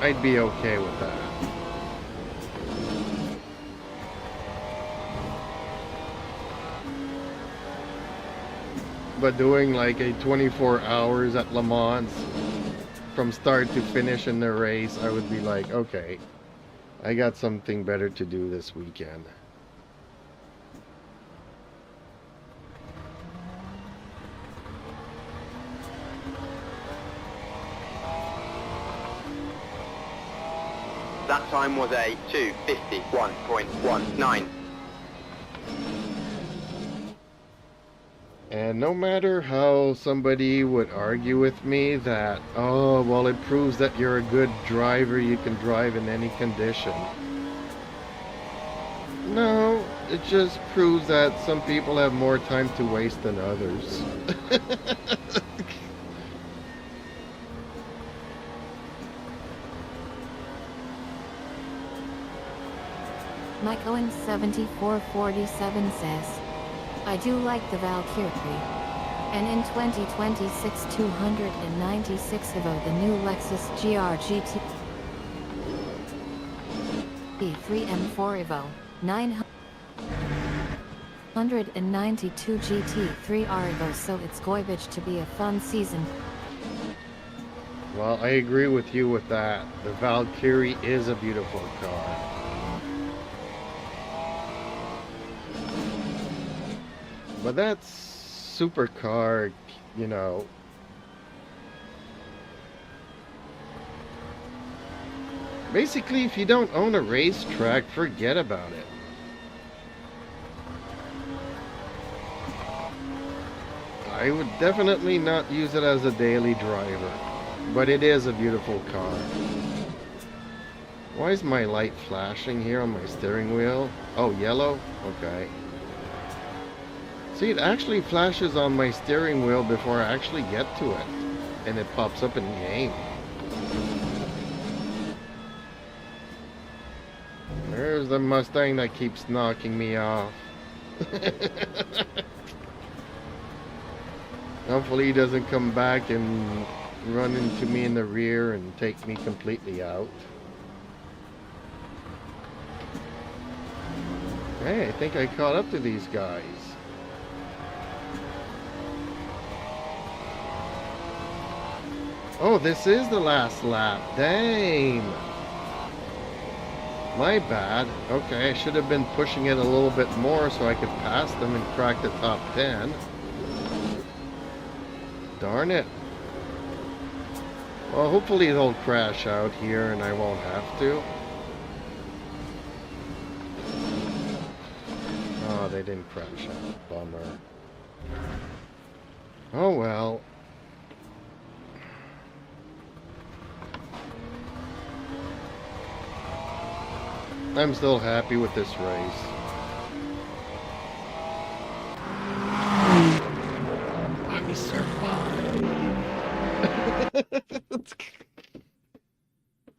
I'd be okay with that. But doing like a 24 hours at Le Mans from start to finish in the race, I would be like, okay, I got something better to do this weekend. That time was a 2:51.19. And no matter how somebody would argue with me that, oh, well, it proves that you're a good driver, you can drive in any condition. No, it just proves that some people have more time to waste than others. Mike Owens 7447 says, I do like the Valkyrie. And in 2026 296 Evo the new Lexus GR GT 3 M4 Evo 992 GT3 R Evo, so it's going to be a fun season. Well, I agree with you with that. The Valkyrie is a beautiful car. But that's supercar, you know. Basically, if you don't own a racetrack, forget about it. I would definitely not use it as a daily driver, but it is a beautiful car. Why is my light flashing here on my steering wheel? Oh, yellow? Okay. See, it actually flashes on my steering wheel before I actually get to it. And it pops up in game. There's the Mustang that keeps knocking me off. Hopefully he doesn't come back and run into me in the rear and take me completely out. Hey, I think I caught up to these guys. Oh, this is the last lap. Dang. My bad. Okay, I should have been pushing it a little bit more so I could pass them and crack the top 10. Darn it. Well, hopefully they'll crash out here and I won't have to. Oh, they didn't crash out. Bummer. Oh well. I'm still happy with this race. I survived.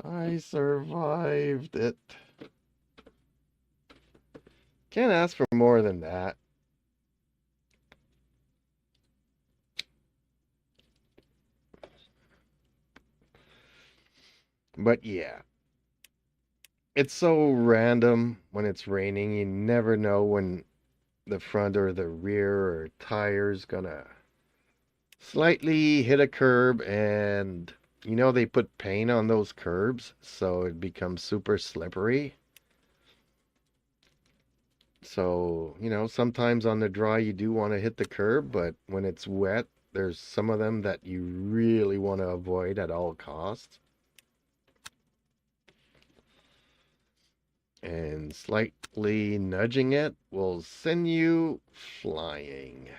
I survived it. Can't ask for more than that. But yeah. It's so random when it's raining. You never know when the front or the rear or tire's gonna slightly hit a curb, and you know they put paint on those curbs so it becomes super slippery. So, you know, sometimes on the dry you do want to hit the curb, but when it's wet, there's some of them that you really want to avoid at all costs. And slightly nudging it will send you flying.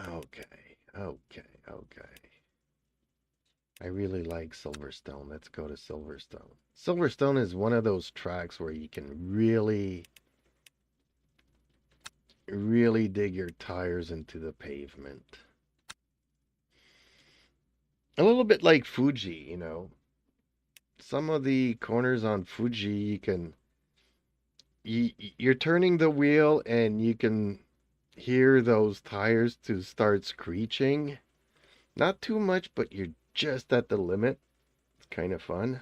Okay, okay. I really like Silverstone. Let's go to Silverstone. Silverstone is one of those tracks where you can really dig your tires into the pavement. A little bit like Fuji, you know. Some of the corners on Fuji, you're turning the wheel and you can hear those tires to start screeching. Not too much, but you're just at the limit. It's kind of fun.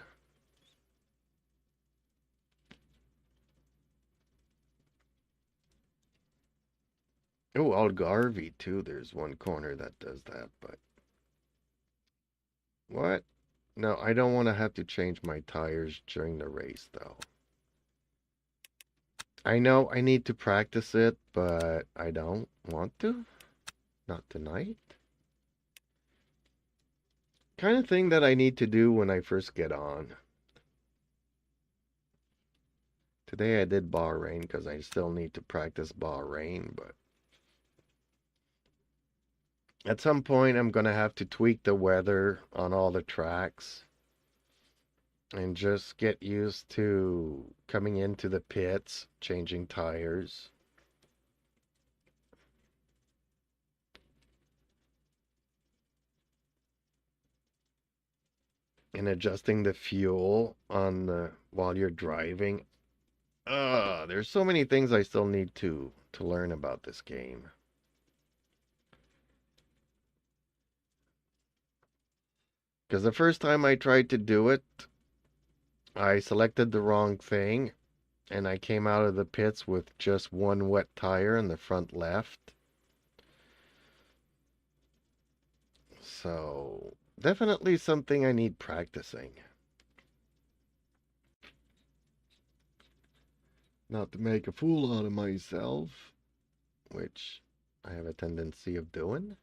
Oh, Algarve too. There's one corner that does that, but what? No, I don't want to have to change my tires during the race, though. I know I need to practice it, but I don't want to. Not tonight. Kind of thing that I need to do when I first get on. Today I did Bahrain because I still need to practice Bahrain, but at some point I'm going to have to tweak the weather on all the tracks and just get used to coming into the pits, changing tires. And adjusting the fuel on the while you're driving. There's so many things I still need to learn about this game. Because the first time I tried to do it, I selected the wrong thing, and I came out of the pits with just one wet tire in the front left. So, definitely something I need practicing. Not to make a fool out of myself, which I have a tendency of doing.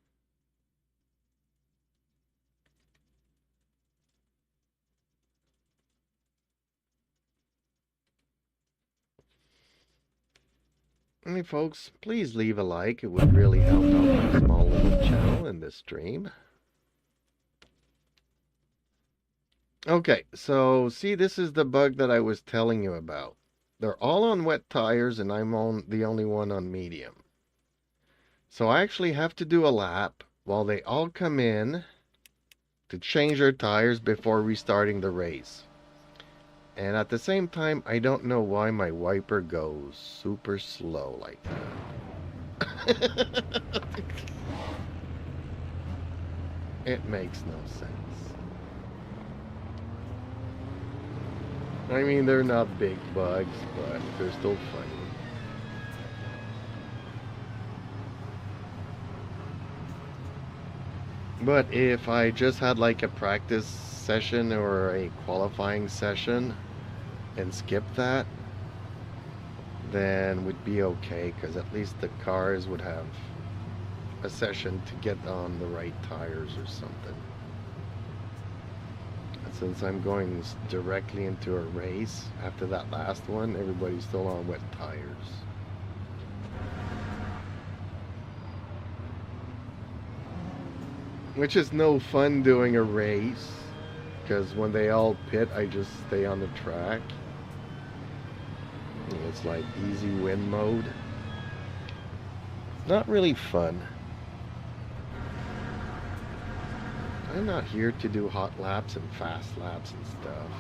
Hey folks, please leave a like. It would really help out my small little channel in this stream. Okay, so see, this is the bug that I was telling you about. They're all on wet tires and I'm on the only one on medium. So I actually have to do a lap while they all come in to change their tires before restarting the race. And at the same time, I don't know why my wiper goes super slow like that. It makes no sense. I mean, they're not big bugs, but they're still funny. But if I just had like a practice session or a qualifying session and skip that, then would be okay, because at least the cars would have a session to get on the right tires or something. And since I'm going directly into a race after that last one, everybody's still on wet tires. Which is no fun doing a race, because when they all pit, I just stay on the track. It's like easy win mode. Not really fun. I'm not here to do hot laps and fast laps and stuff.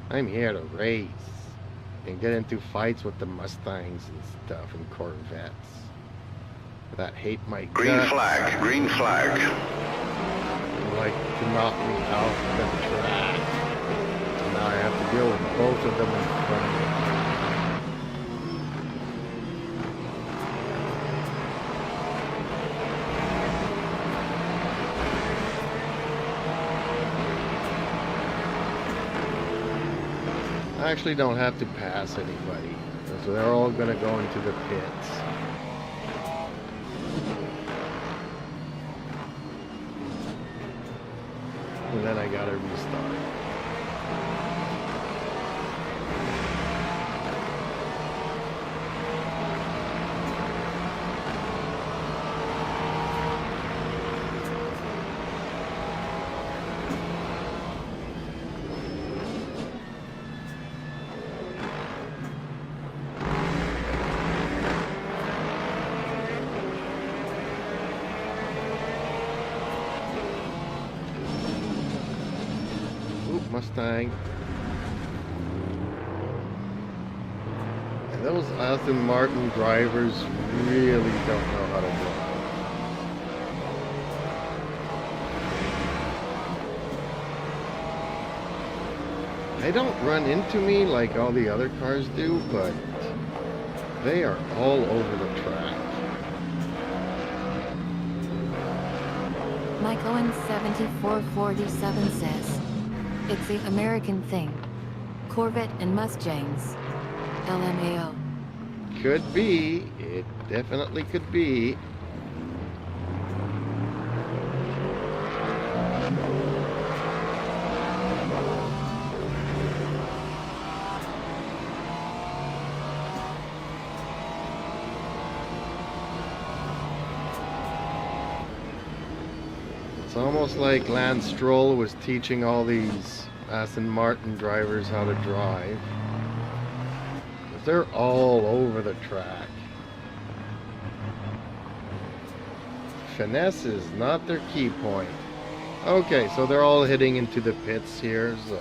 I'm here to race and get into fights with the Mustangs and stuff and Corvettes that hate my Green guts. flag, green flag. And like to knock me off the track. And now I have to deal with both of them in front of me. I actually don't have to pass anybody, so they're all going to go into the pits. And then I gotta restart. Mustang. And those Aston Martin drivers really don't know how to drive. They don't run into me like all the other cars do, but they are all over the track. Mike Owens 7447 says, it's the American thing. Corvette and Mustangs. LMAO. Could be. It definitely could be. It's almost like Lance Stroll was teaching all these Aston Martin drivers how to drive. Because they're all over the track. Finesse is not their key point. Okay, so they're all heading into the pits here, so...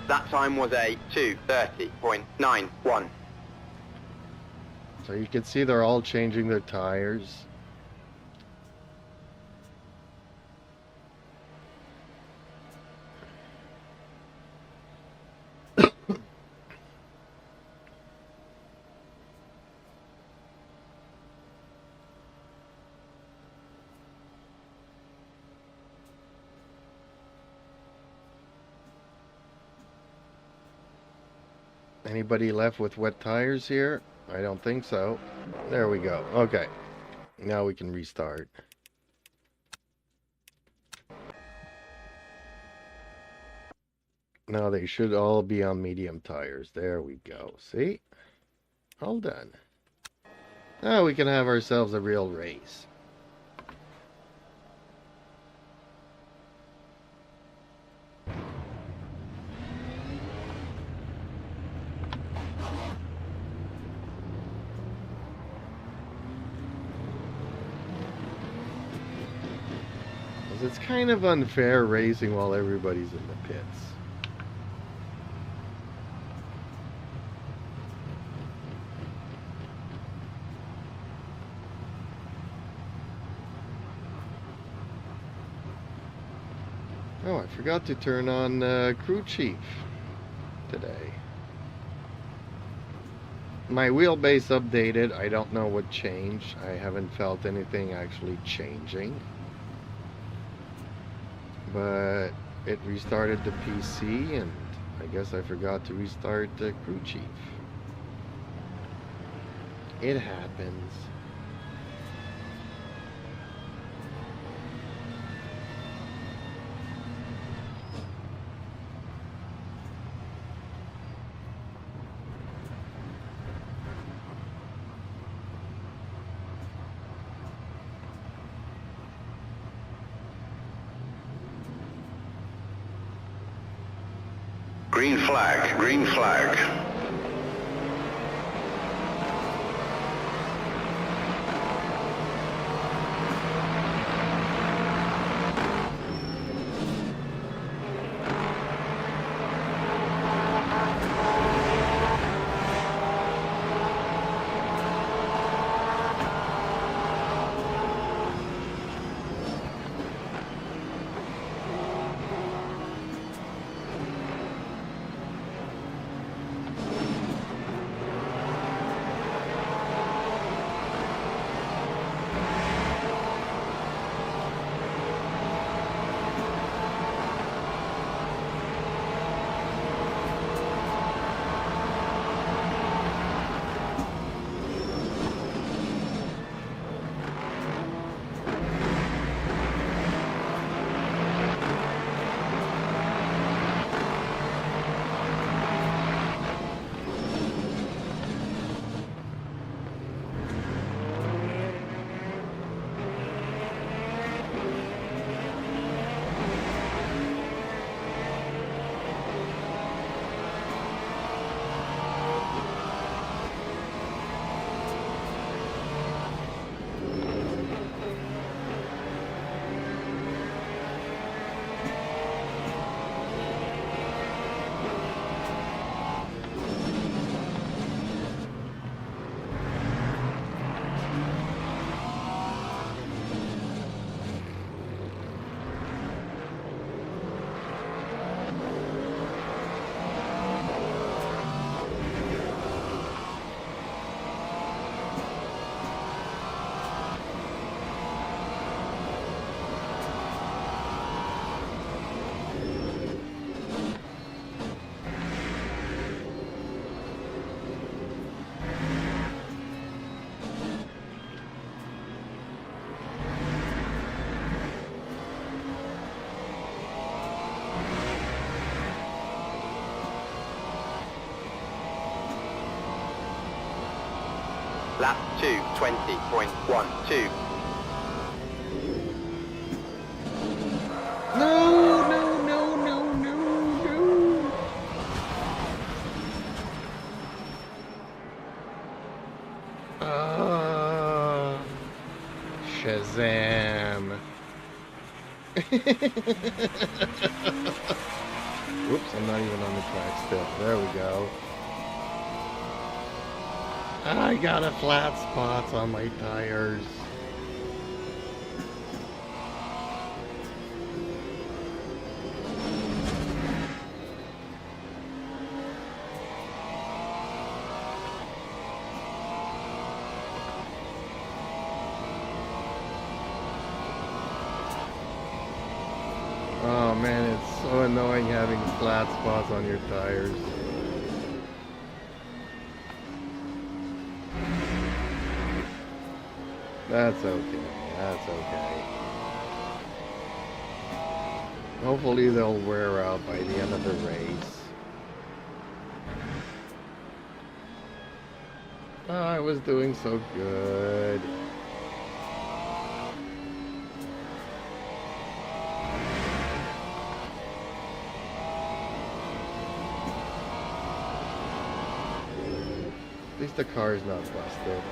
That time was a 2:30.91. So you can see they're all changing their tires. Anybody left with wet tires here? I don't think so. There we go. Okay. Now we can restart. Now they should all be on medium tires. There we go. See? All done. Now we can have ourselves a real race. It's kind of unfair racing while everybody's in the pits. Oh, I forgot to turn on crew chief today. My wheelbase updated. I don't know what changed. I haven't felt anything actually changing. But it restarted the PC, and I guess I forgot to restart the crew chief. It happens. Green flag, green flag. Lap 2, 20.12. No, no, no, no, no, no. Shazam. Whoops, I'm not even on the track still. There we go. I got a flat spots on my tires. Oh man, it's so annoying having flat spots on your tires. That's okay. That's okay. Hopefully they'll wear out by the end of the race. Oh, I was doing so good. At least the car is not busted.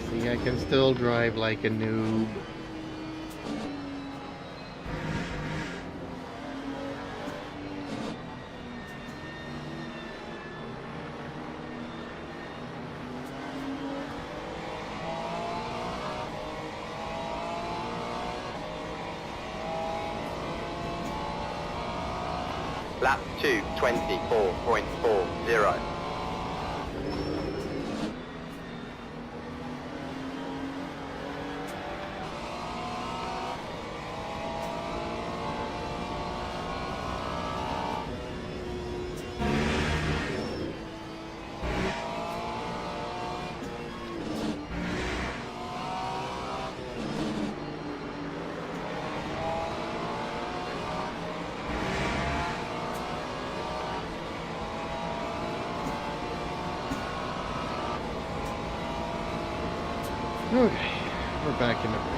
See, I can still drive like a noob. Lap 2, 24.40. Okay, we're back in the race.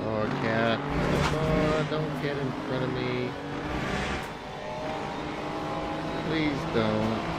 Oh, cat. Oh, don't get in front of me. Please don't.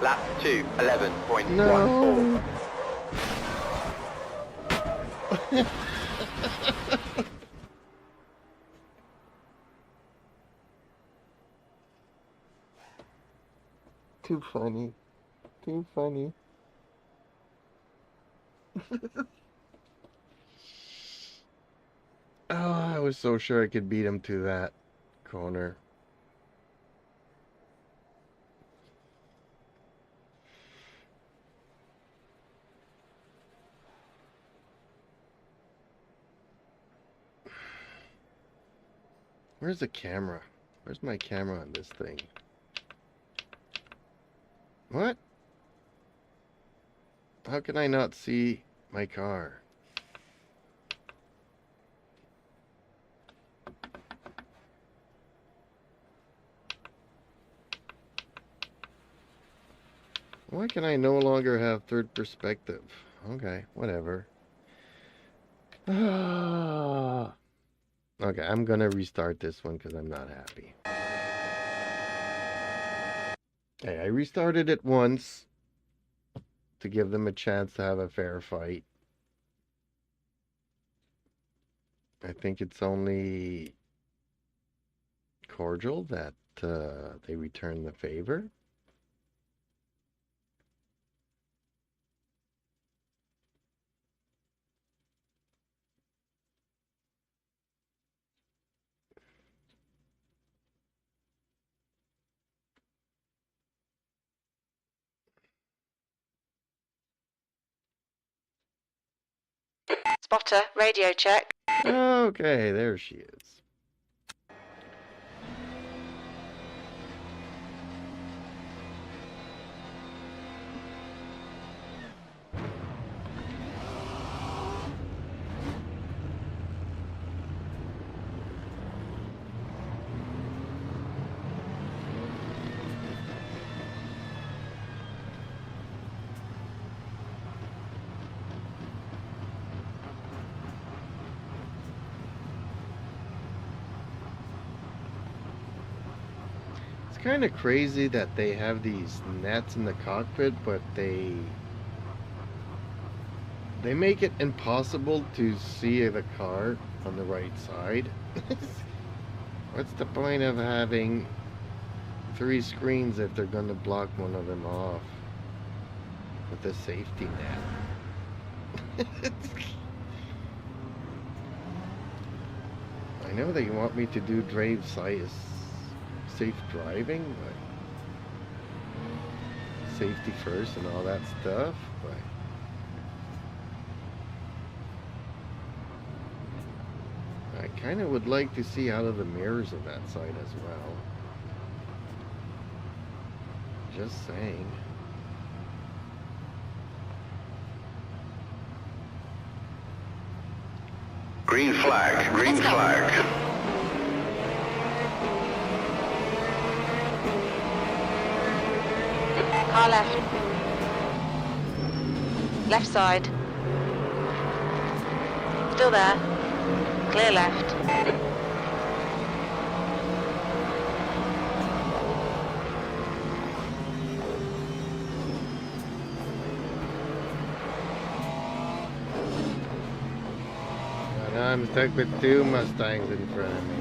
Lap 2, 11.14. No. Too funny. Too funny. Oh, I was so sure I could beat him to that corner. Where's the camera? Where's my camera on this thing? What? How can I not see my car? Why can I no longer have third perspective? Okay, whatever. Okay, I'm gonna restart this one because I'm not happy. Okay, I restarted it once to give them a chance to have a fair fight. I think it's only cordial that they return the favor. Spotter, radio check. Okay, there she is. Kind of crazy that they have these nets in the cockpit, but they make it impossible to see the car on the right side. What's the point of having 3 screens if they're going to block one of them off with a safety net? I know they want me to do drive safe driving, but safety first and all that stuff, but I kind of would like to see out of the mirrors of that side as well. Just saying. Green flag, green flag. Car left. Left side. Still there. Clear left. And I'm stuck with 2 Mustangs in front of me.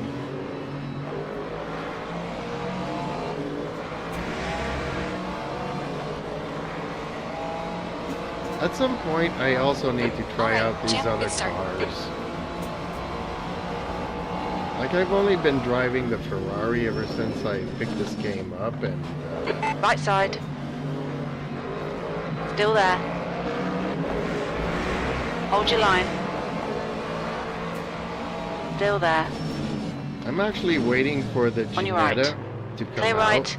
At some point, I also need to try out these other cars. Like, I've only been driving the Ferrari ever since I picked this game up, and Right side. Still there. Hold your line. Still there. I'm actually waiting for the On your right. Ginetta to come Clear out. right.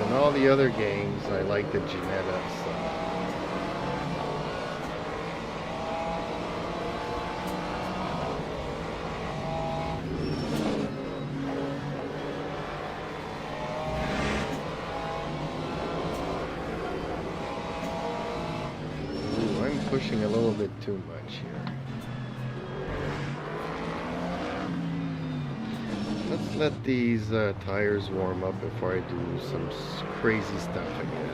In all the other games, I like the Ginetta, so. Ooh, I'm pushing a little bit too much here. Let's let these tires warm up before I do some crazy stuff again.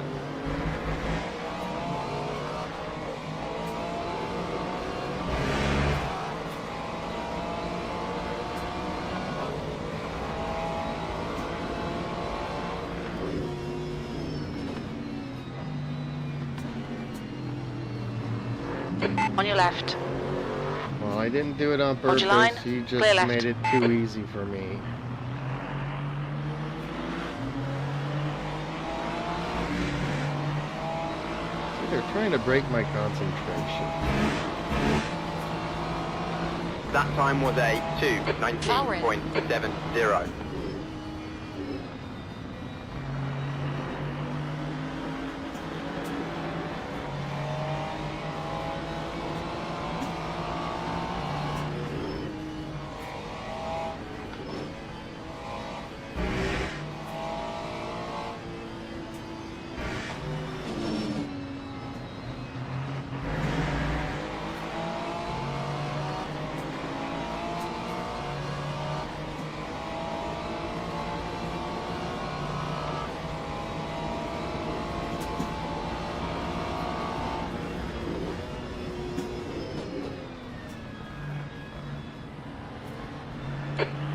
On your left. Well, I didn't do it on Hold purpose. your line. He Clear just left. made it too easy for me. See, they're trying to break my concentration. That time was a 2:19.70.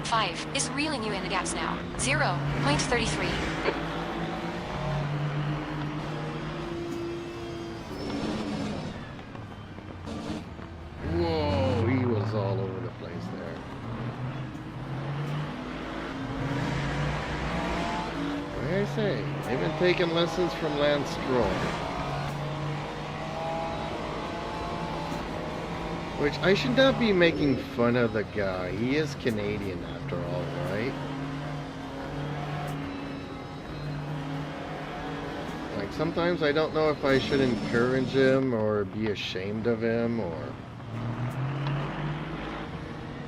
Five is reeling you in the gaps now. 0.33. Whoa, he was all over the place there. Why I say? I've been taking lessons from Lance Stroll. Which, I should not be making fun of the guy. He is Canadian after all, right? Like, sometimes I don't know if I should encourage him or be ashamed of him or...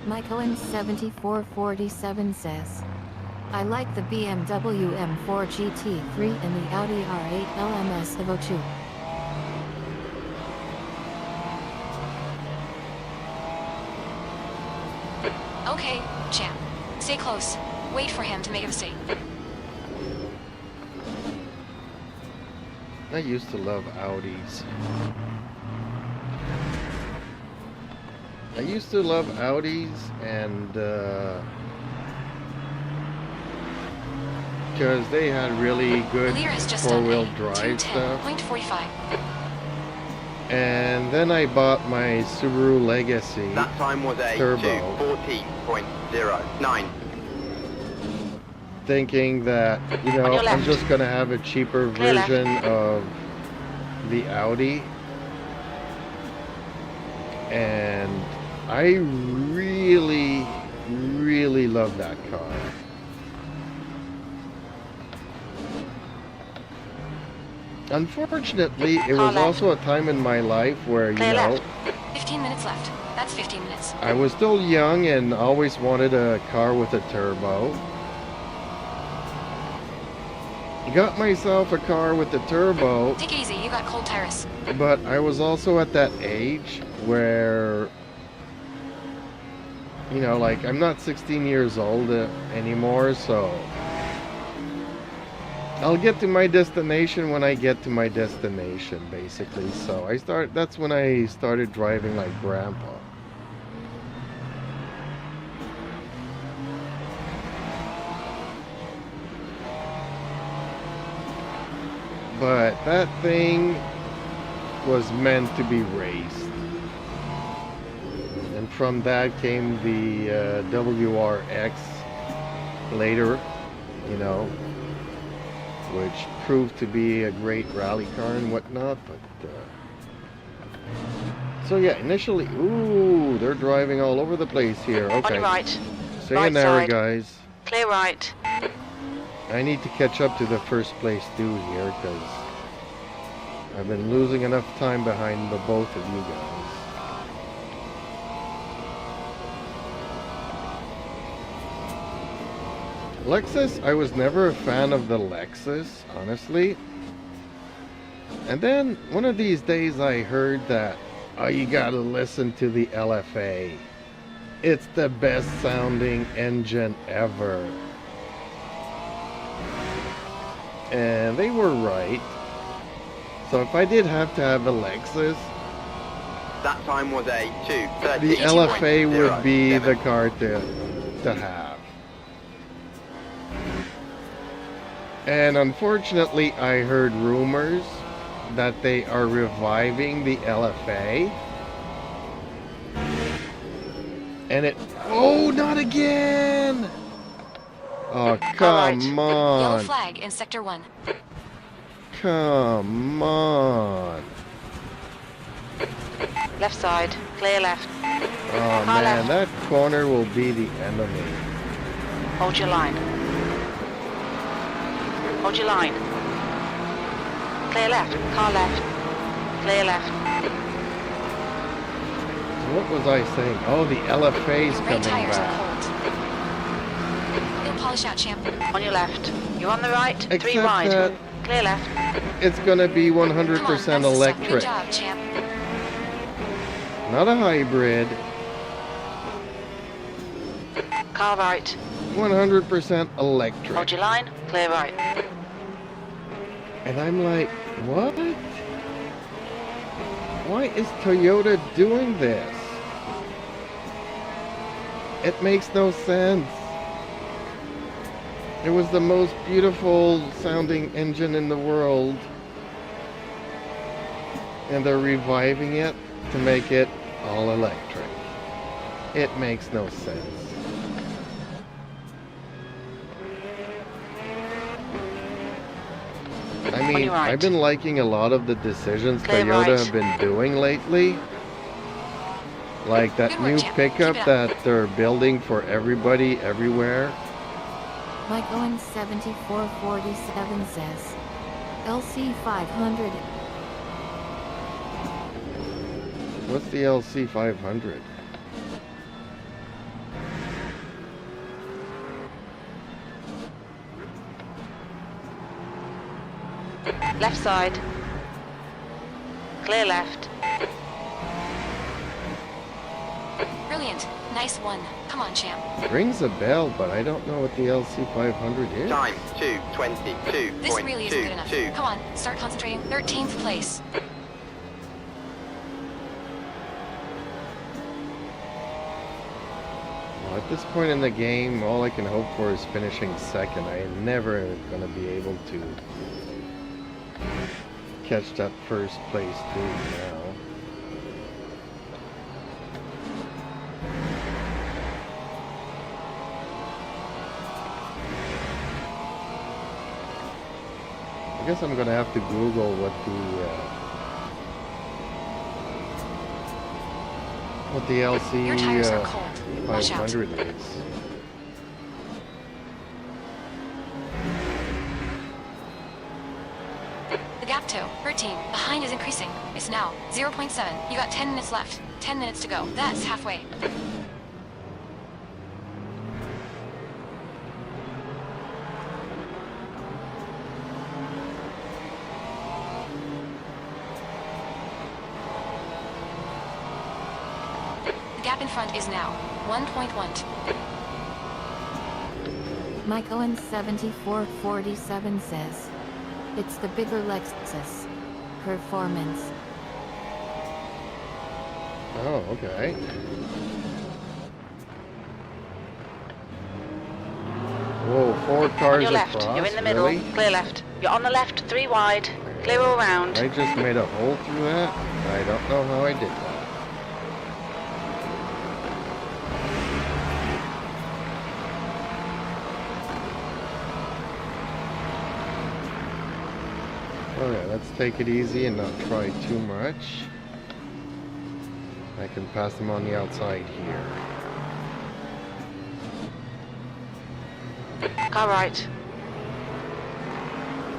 Michaelin7447 says, I like the BMW M4 GT3 and the Audi R8 LMS Evo 2. Okay, champ. Stay close. Wait for him to make a mistake. I used to love Audis. I used to love Audis and because they had really good Lear has just done four-wheel a drive stuff. 210.45. And then I bought my Subaru Legacy That time was a Turbo, 2:40.09. thinking that, you know, On your I'm left. just gonna have a cheaper Clear left. version of the Audi. And I really, really love that car. Unfortunately, it Car was left. also a time in my life where, you Clear know, left. 15 minutes left. That's 15 minutes. I was still young and always wanted a car with a turbo. Got myself a car with a turbo, Take it easy. You got cold tires. but I was also at that age where, you know, like, I'm not 16 years old anymore, so I'll get to my destination when I get to my destination, basically. So that's when I started driving like grandpa. But that thing was meant to be raced. And from that came the WRX later, you know, which proved to be a great rally car and whatnot. But so yeah, initially, ooh, they're driving all over the place here. On Okay, your right. sayonara, side. guys. Clear right. I need to catch up to the first place dude here because I've been losing enough time behind the both of you guys. Lexus, I was never a fan of the Lexus, honestly. And then one of these days I heard that, oh, you gotta listen to the LFA. It's the best sounding engine ever. And they were right. So if I did have to have a Lexus, That time was a 2:30. the LFA would be the car to have. And unfortunately, I heard rumors that they are reviving the LFA. And oh, not again! Oh, come Yellow on. flag in sector 1. Come on. Left side. Clear left. Oh Car man, left. that corner will be the end of me. Hold your line. Hold your line. Clear left. Car left. Clear left. So what was I saying? Oh, the LFA's Your coming right tires are back. cold. You'll polish out, champ. On your left. You're on the right. 3 Except wide. that Clear left. it's gonna be Come on, 100% that's the stuff. Good electric. job, champ. Not a hybrid. Car right. 100% electric. Hold your line. Clear right. And I'm like, what? Why is Toyota doing this? It makes no sense. It was the most beautiful sounding engine in the world. And they're reviving it to make it all electric. It makes no sense. I On mean, your right. I've been liking a lot of the decisions Clear Toyota right. have been doing lately. Like that Good work, new champ. pickup Keep it up. that they're building for everybody, everywhere. Mike Owens 7447 says, LC 500. What's the LC 500? Left side. Clear left. Brilliant. Nice one. Come on, champ. Rings a bell, but I don't know what the LC 500 is. Time 2:22.22. This really isn't good enough. Come on, start concentrating. 13th place. Well, at this point in the game, all I can hope for is finishing second. I am never going to be able to catch that first place through now. I guess I'm gonna have to Google what the LC Your tires are cold. Watch out. 500 is. The gap to 13. Behind is increasing. It's now 0.7. You got 10 minutes left. 10 minutes to go. That's halfway. The gap in front is now 1.1. Mike Owens 7447 says, it's the bigger Lexus. Performance. Oh, okay. Whoa, 4 cars On your left. across. You're in the middle. Really? Clear left. You're on the left. 3 wide. Clear all round. I just made a hole through that. I don't know how I did that. Okay, let's take it easy and not try too much. I can pass them on the outside here. Car right.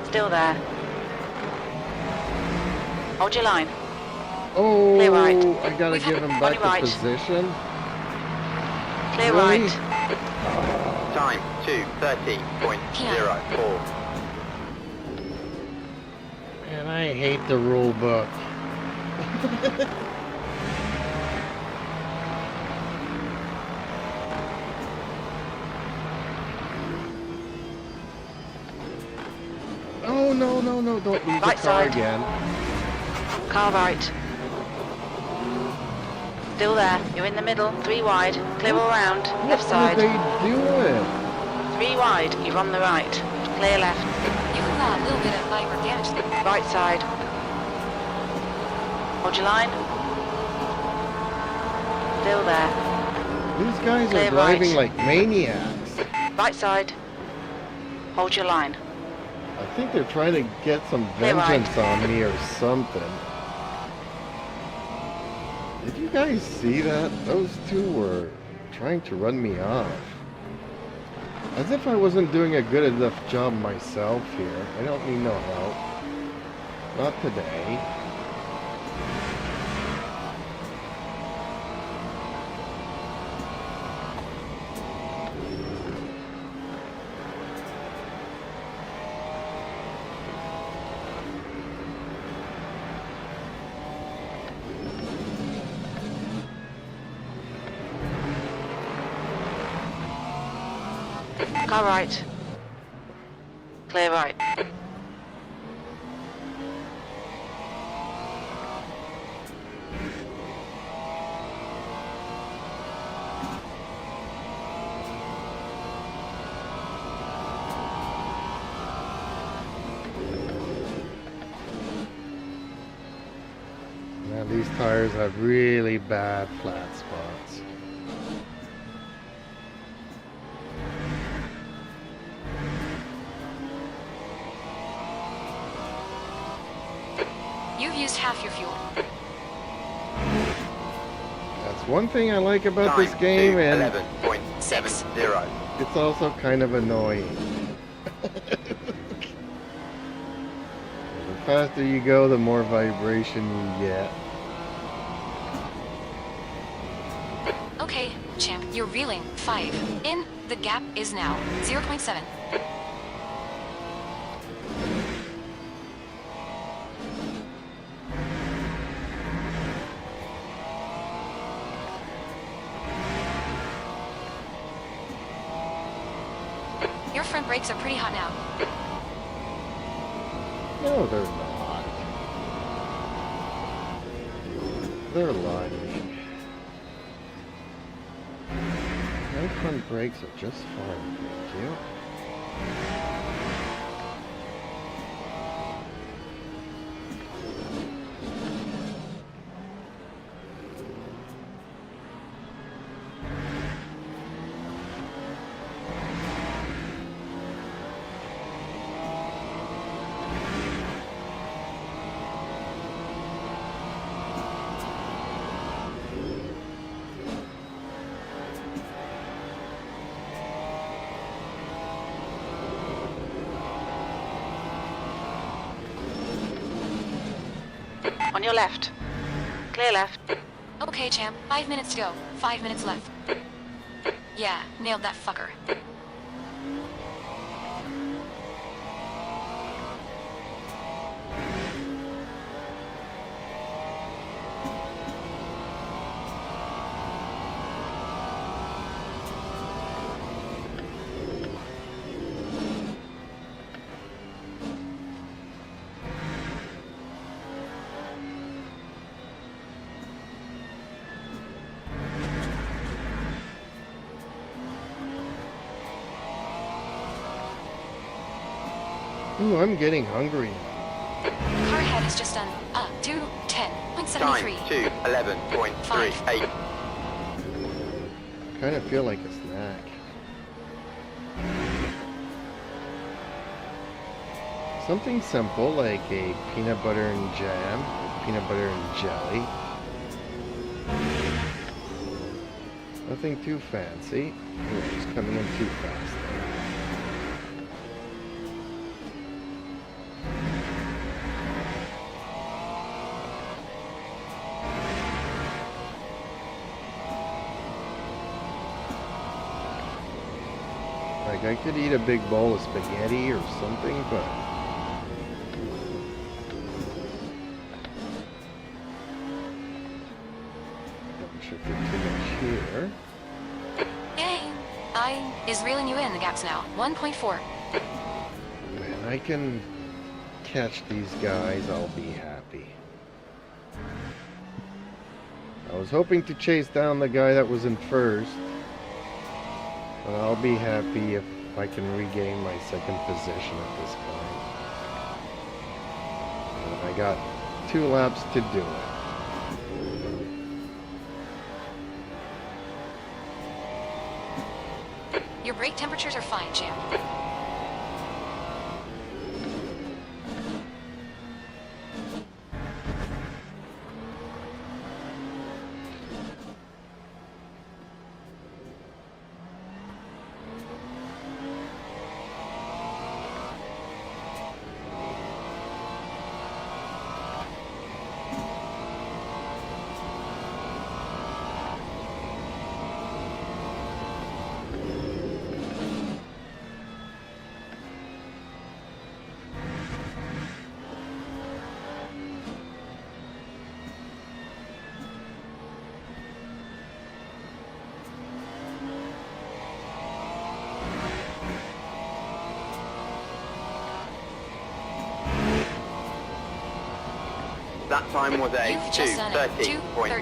Still there. Hold your line. Oh, Clear right. I gotta We've give had- him on back your the right. position. Clear Really? right. Time 2:30.04. Man, I hate the rule book. Oh, no, don't lose Right the car side. again. Car right. Still there. You're in the middle. 3 wide. Clear all round. Left What are side. they doing? 3 wide. You're on the right. Clear left. You can allow a little bit of fiber damage. Right side. Hold your line. Still there. These guys are Clear driving right. like maniacs. Right side. Hold your line. I think they're trying to get some Clear right. vengeance on me or something. Did you guys see that? Those two were trying to run me off. As if I wasn't doing a good enough job myself here. I don't need no help. Not today. Car right. Clear right. Now these tires have really bad flat spots. You've used half your fuel. That's one thing I like about Time this game, to and 11.70. it's also kind of annoying. The faster you go, the more vibration you get. Okay, champ, you're reeling. 5. In. The gap is now 0.7. Your front brakes are pretty hot now. No, they're not. They're lying. My front brakes are just fine, thank you. On your left. Clear left. Okay, champ, 5 minutes to go. 5 minutes left. Yeah, nailed that fucker. Ooh, I'm getting hungry. Car head is just done. 2:10.73. Time to 11.38. Kind of feel like a snack. Something simple like a peanut butter and jam, peanut butter and jelly. Nothing too fancy. Ooh, it's coming in too fast. Like, I could eat a big bowl of spaghetti or something, but don't should get too much here. Yay! I is reeling you in the gaps now. 1.4. When I can catch these guys, I'll be happy. I was hoping to chase down the guy that was in first, but I'll be happy if I can regain my second position at this point. And I got 2 laps to do it. Your brake temperatures are fine, champ. That time was a You've just done it. 2:13.73.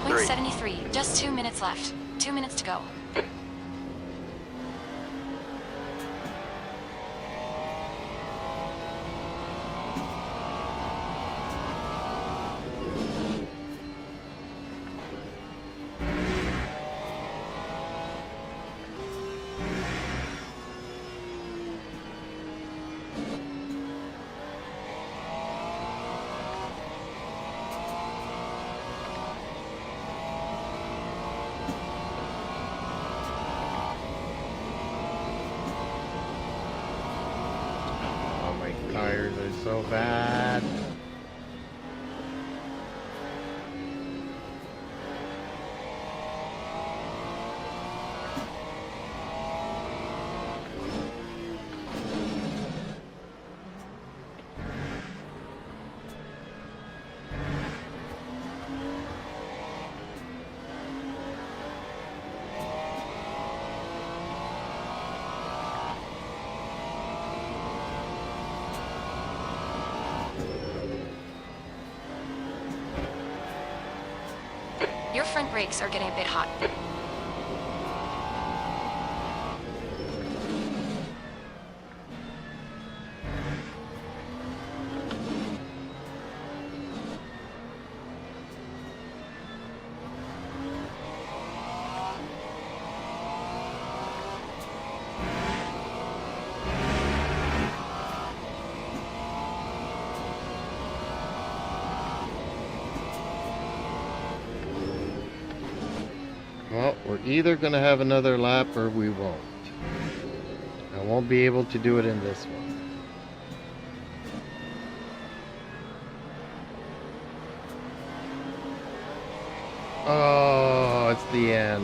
2:13.73. Just 2 minutes left. 2 minutes to go. So bad. Your front brakes are getting a bit hot. Well, we're either going to have another lap or we won't. I won't be able to do it in this one. Oh, it's the end.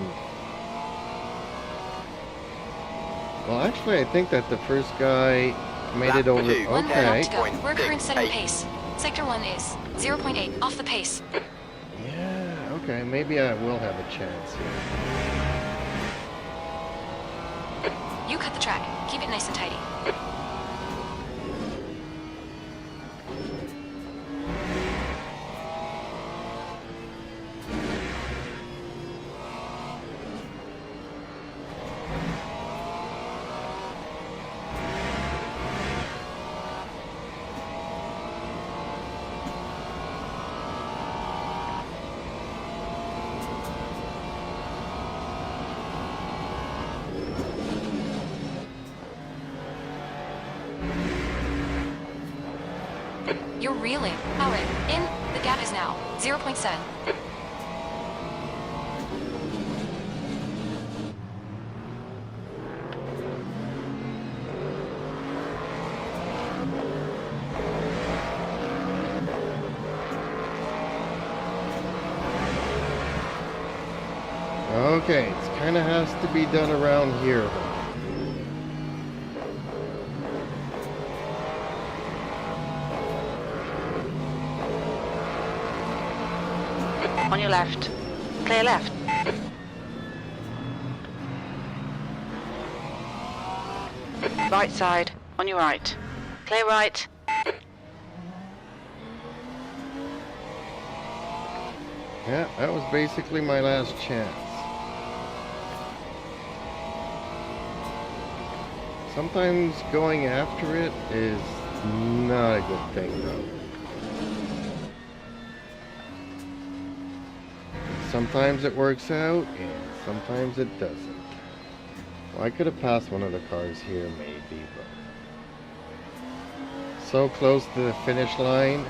Well, actually, I think that the first guy made Lap it over. two. One more Okay. lap to go. We're current setting 0.68. pace. Sector 1 is 0.8 off the pace. Yeah, okay. Maybe I will have a chance here. You cut the track. Keep it nice and tidy. You're reeling. Power in. The gap is now 0.7. Okay, it kind of has to be done around here, though. On your left. Clear left. Right side. On your right. Clear right. Yeah, that was basically my last chance. Sometimes going after it is not a good thing, though. Sometimes it works out, and sometimes it doesn't. Well, I could have passed one of the cars here, maybe, but... So close to the finish line.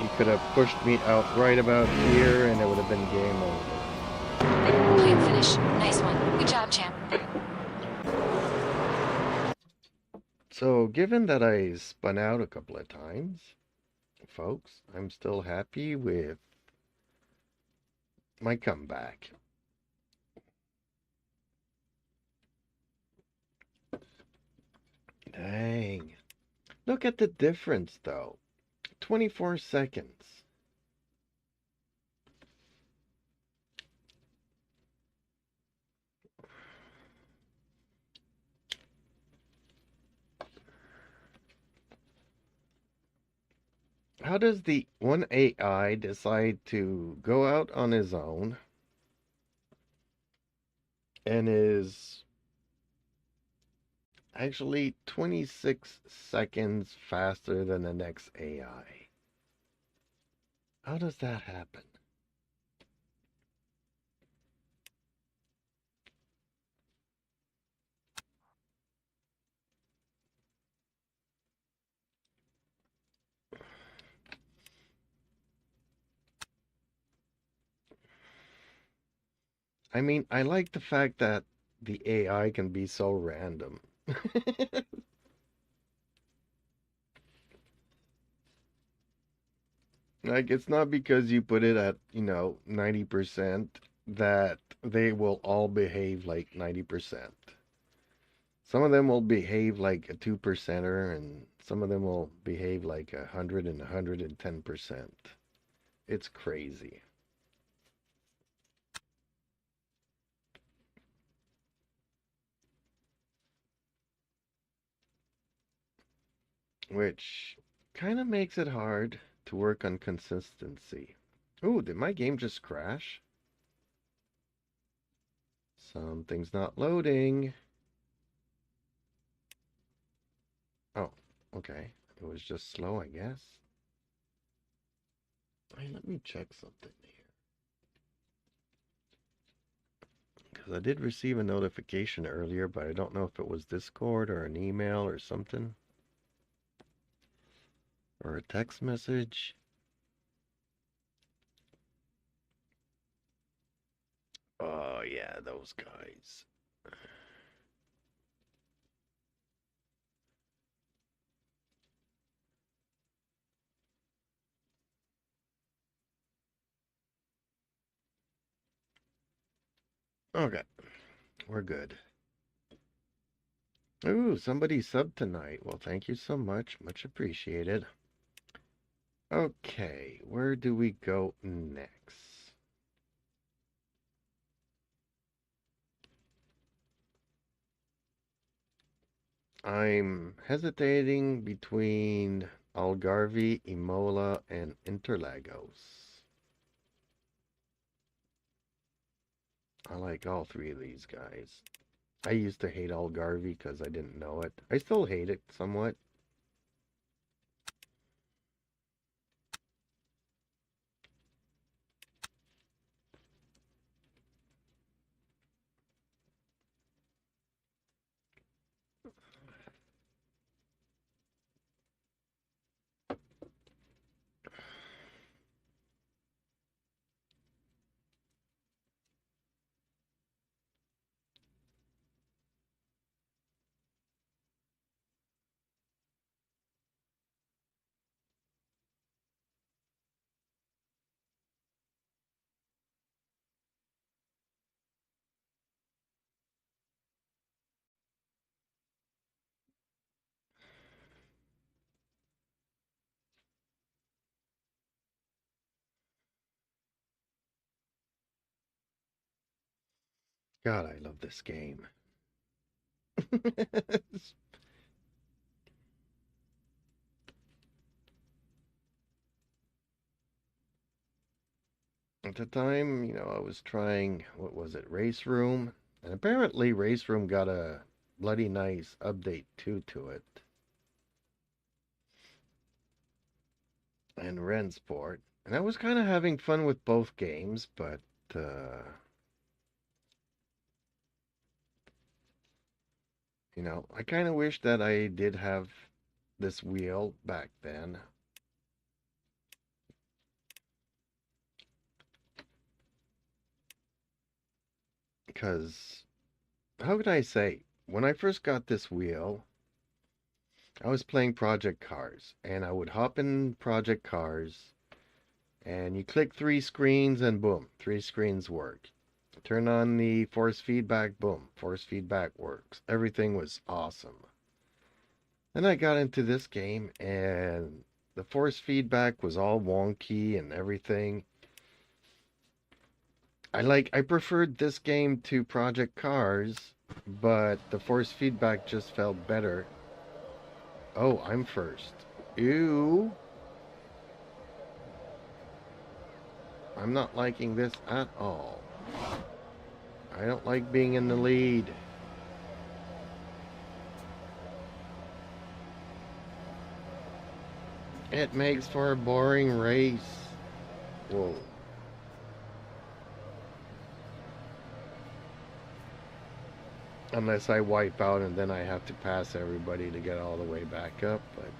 You could have pushed me out right about here, and it would have been game over. Clean finish. Nice one. Good job, champ. So, given that I spun out a couple of times, folks, I'm still happy with my comeback. Dang. Look at the difference, though. 24 seconds. How does the one AI decide to go out on his own and is actually 26 seconds faster than the next AI? How does that happen? I mean, I like the fact that the AI can be so random. Like, it's not because you put it at, 90% that they will all behave like 90%. Some of them will behave like a 2%er, and some of them will behave like 100 and 110%. It's crazy. Which kind of makes it hard to work on consistency. Ooh, did my game just crash? Something's not loading. Oh, okay. It was just slow, I guess. Hey, let me check something here. Because I did receive a notification earlier, but I don't know if it was Discord or an email or something. Or a text message. Oh, yeah, those guys. Okay, we're good. Ooh, somebody subbed tonight. Well, thank you so much. Much appreciated. Okay, where do we go next? I'm hesitating between Algarve, Imola, and Interlagos. I like all three of these guys. I used to hate Algarve because I didn't know it. I still hate it somewhat. God, I love this game. At the time, I was trying, what was it, Race Room? And apparently Race Room got a bloody nice update too to it. And Rensport. And I was kind of having fun with both games, but I kind of wish that I did have this wheel back then. Because, how could I say, when I first got this wheel, I was playing Project Cars, and I would hop in Project Cars, and you click 3 screens, and boom, 3 screens work. Turn on the force feedback, boom, force feedback works. Everything was awesome. Then I got into this game, and the force feedback was all wonky and everything. I preferred this game to Project Cars, but the force feedback just felt better. Oh, I'm first. Ew. I'm not liking this at all. I don't like being in the lead. It makes for a boring race. Whoa. Unless I wipe out and then I have to pass everybody to get all the way back up, but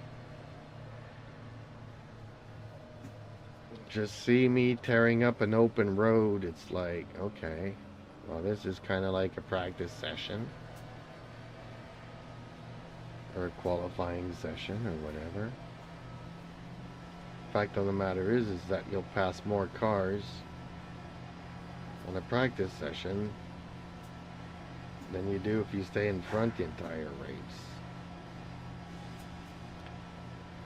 just see me tearing up an open road, it's like, okay, well, this is kind of like a practice session or a qualifying session or whatever. fact of the matter is that you'll pass more cars on a practice session than you do if you stay in front the entire race.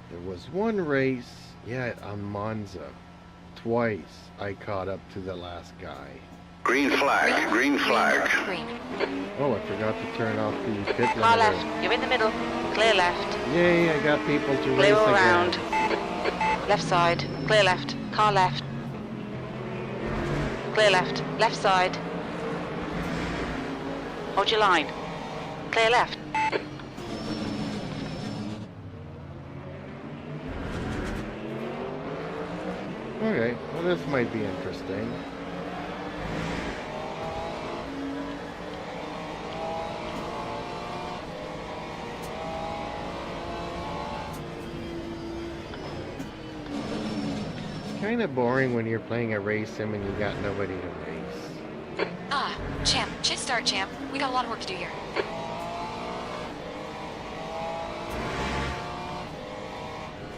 There was one race, yeah, on Monza. Twice I caught up to the last guy. Green flag, green flag. Green. Oh, I forgot to turn off the pit Car limiter. left. You're in the middle. Clear left. Yay, I got people to Clear race all again. round. Left side. Clear left. Car left. Clear left. Left side. Hold your line. Clear left. Okay, well this might be interesting. Kind of boring when you're playing a race sim and you got nobody to race. Ah, champ. Chit start, champ. We got a lot of work to do here.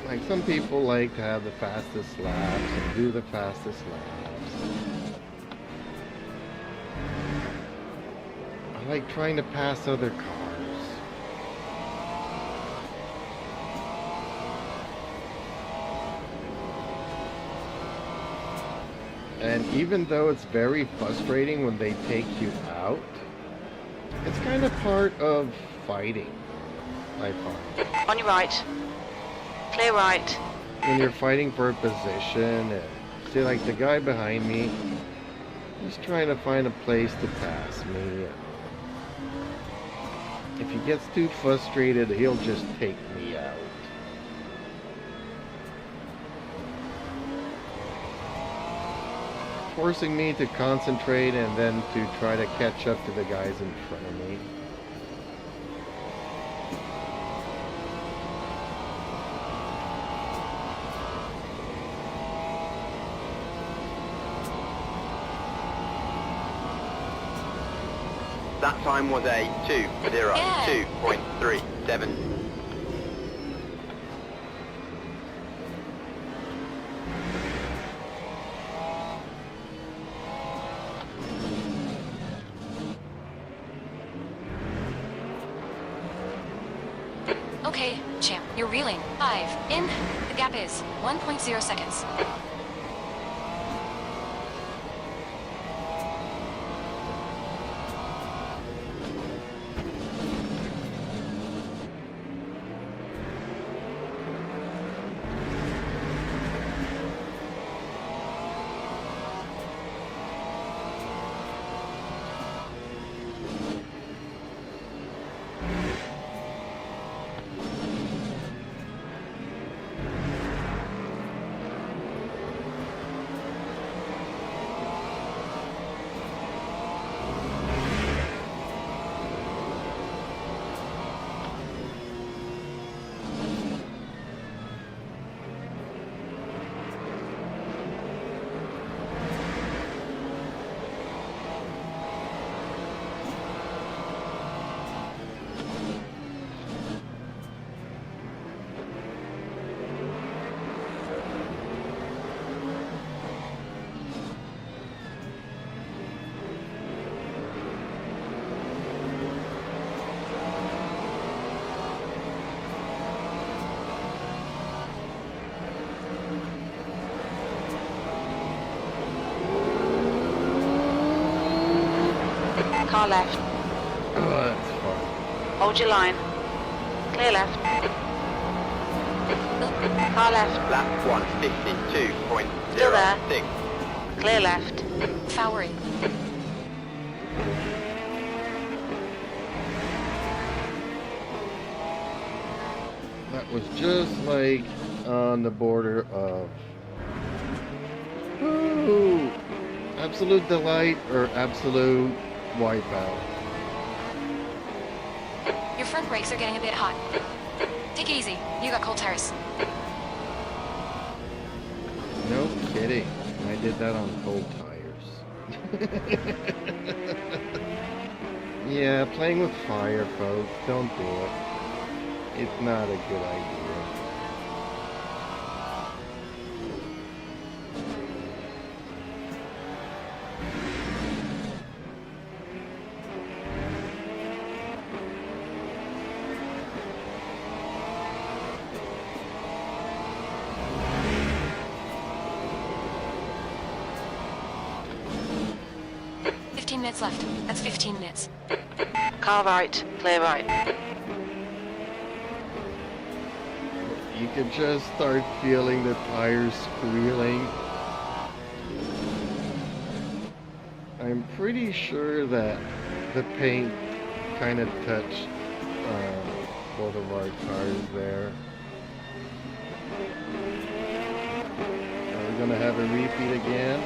Like some people like to have the fastest laps and do the fastest laps. I like trying to pass other cars. And even though it's very frustrating when they take you out, it's kind of part of fighting, I find. On your right. Clear right. When you're fighting for a position, and see, like the guy behind me, he's trying to find a place to pass me. If he gets too frustrated, he'll just take me out. Forcing me to concentrate and then to try to catch up to the guys in front of me. That time was a 2:02.37. Okay, champ. You're reeling. 5. In. The gap is 1.0 seconds. Car left. Oh, that's fun. Hold your line. Clear left. Car left. Lap 1:52.06. Still there. Clear left. Fouring. That was just like on the border of ooh, absolute delight or absolute wipeout. Your front brakes are getting a bit hot. Take it easy. You got cold tires. No kidding. I did that on cold tires. Yeah, playing with fire, folks. Don't do it. It's not a good idea. 15 minutes left. That's 15 minutes. Car right, clear right. You could just start feeling the tires squealing. I'm pretty sure that the paint kind of touched both of our cars there. Are we gonna have a repeat again?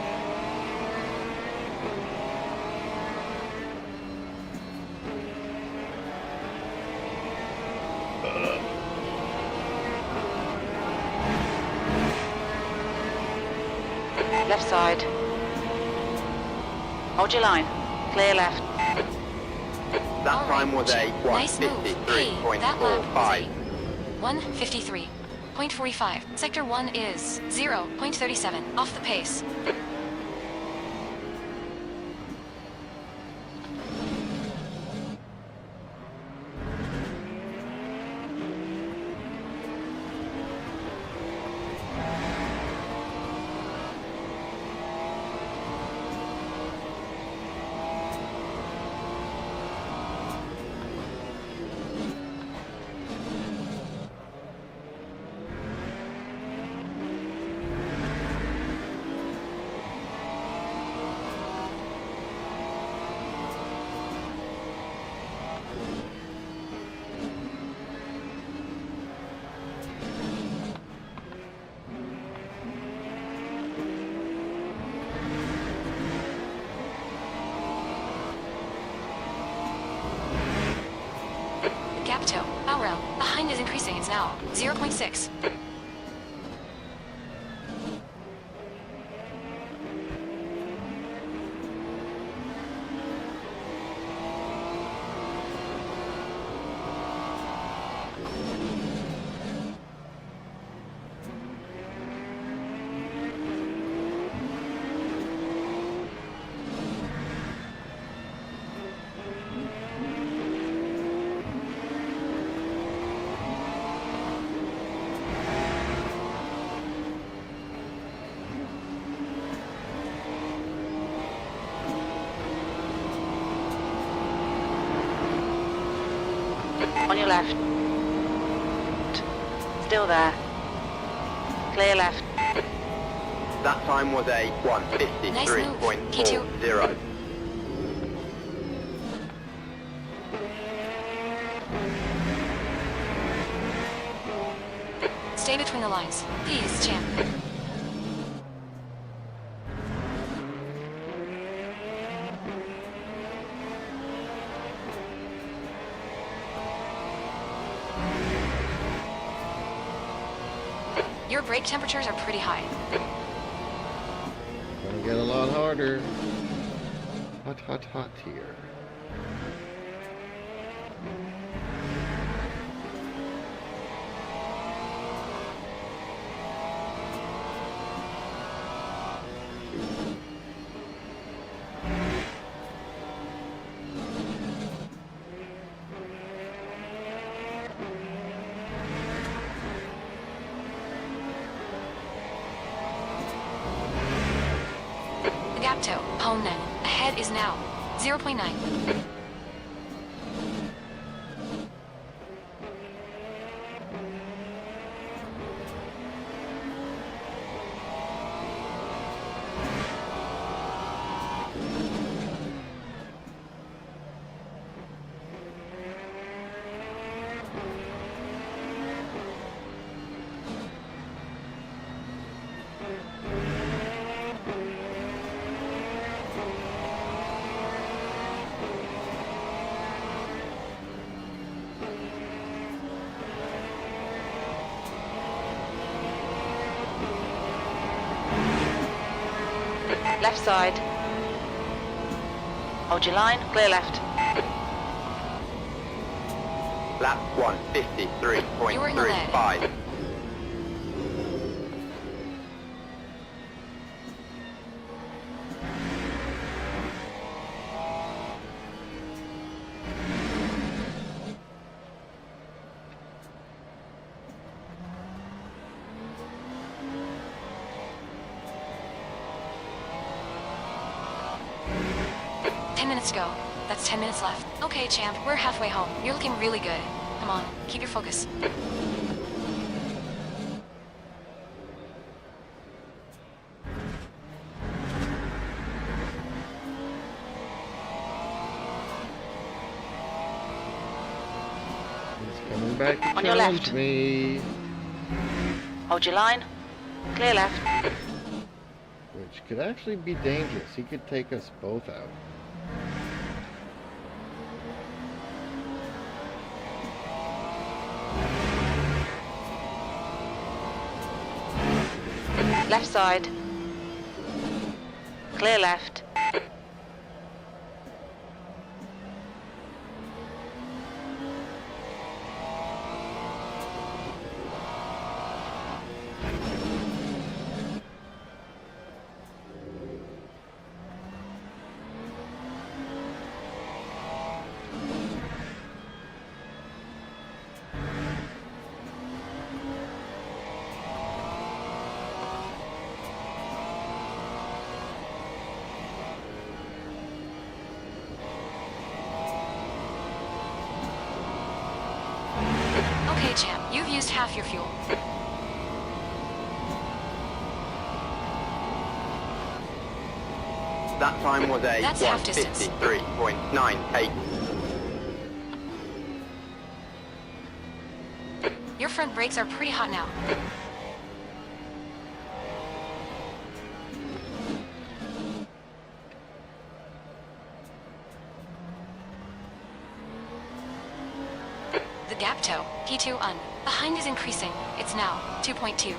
Left side. Hold your line. Clear left. That All time right, was a Chip. Nice move. Hey, that lap was 153.45. a 1:53.45. Sector 1 is 0.37 off the pace. Gap toe. Around. Behind is increasing. It's now 0.6. On your left. Still there. Clear left. That time was a Nice move. P2. 153.40. Stay between the lines. Peace, champ. Your brake temperatures are pretty high. Gonna get a lot harder. Hot, hot, hot here. The gap toe. Home net. Ahead is now 0.9. Left side. Hold your line. Clear left. Lap You were in the lead. 153.35. 10 minutes to go. That's 10 minutes left. Okay, champ, we're halfway home. You're looking really good. Come on, keep your focus. He's coming back to On your challenge left. me. Hold your line. Clear left. Which could actually be dangerous. He could take us both out. Left side. Clear left. Okay, champ, you've used half your fuel. That time was a That's half distance. 1:53.98. Your front brakes are pretty hot now. The gap toe, P2 un. Behind is increasing. It's now 2.2.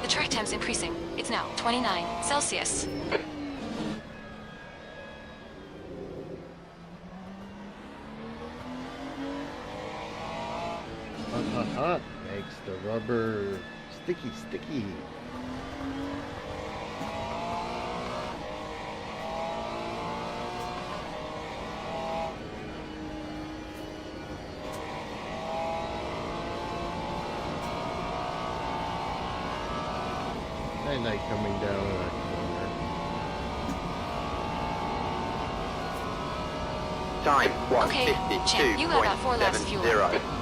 The track time's increasing. It's now 29 Celsius. Hot, hot, hot makes the rubber sticky, sticky. Night night coming down that corner. Time Okay, champ, you got about 4 laps fuel. 1:52.70.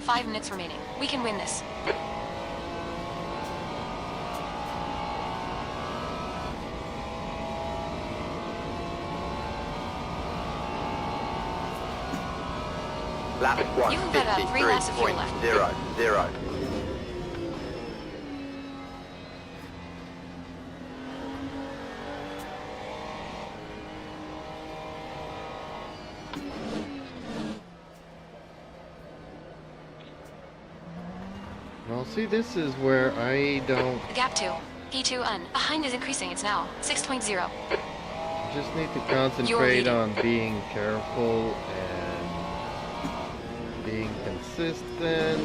5 minutes remaining. We can win this. Lap You've got 3 laps of fuel left. 153.00. Well, see, this is where I don't... Gap 2. P2 un. Behind is increasing. It's now 6.0. Just need to concentrate on being careful and being consistent.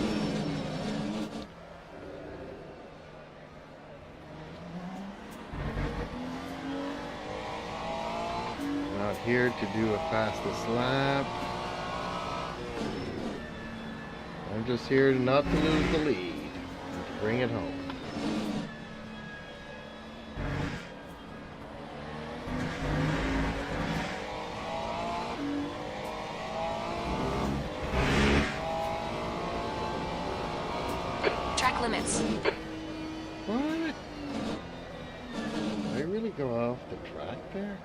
Not here to do a fastest lap. I'm just here not to lose the lead and to bring it home. Track limits. What? Did I really go off the track there?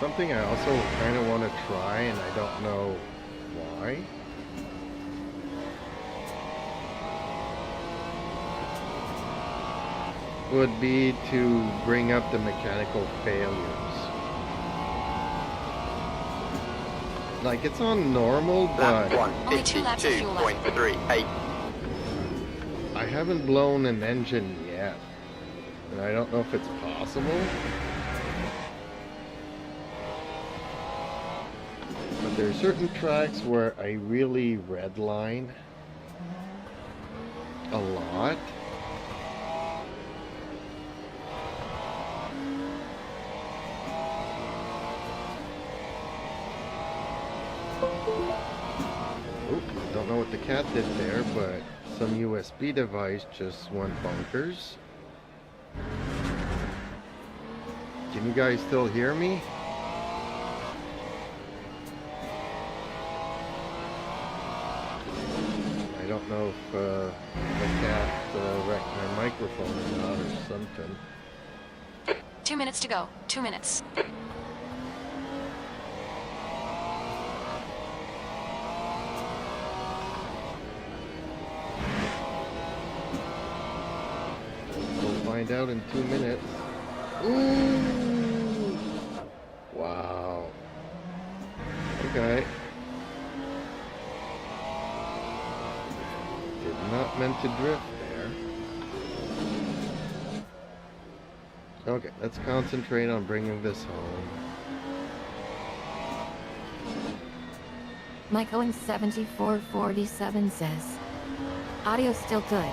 Something I also kind of want to try, and I don't know why. Would be to bring up the mechanical failures. Like, it's on normal, but Lap Only 2 laps of fuel left. 152.38. I haven't blown an engine yet. And I don't know if it's possible. But there are certain tracks where I really redline a lot. Oop, don't know what the cat did there, but some USB device just went bonkers. Can you guys still hear me? I don't know if the cat wrecked my microphone or not or something. 2 minutes to go. 2 minutes. We'll find out in 2 minutes. Ooh! Wow. Okay. Did not meant to drift there. Okay, let's concentrate on bringing this home. Mike Owens 7447 says, audio's still good.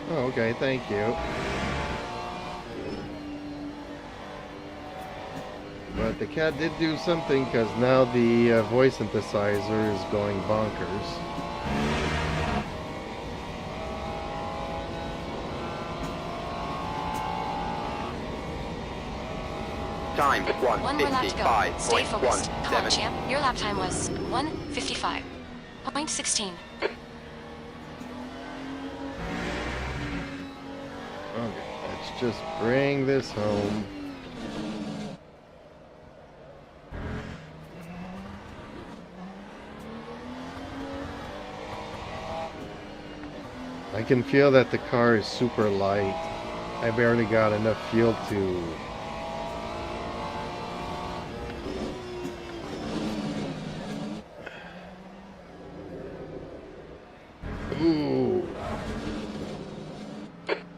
Oh, okay, thank you. But the cat did do something, because now the voice synthesizer is going bonkers. Time 1 more lap to go. Stay focused. Come on, 155.17. champ. Your lap time was 1:55.16. Okay, let's just bring this home. I can feel that the car is super light. I barely got enough fuel to... Ooh.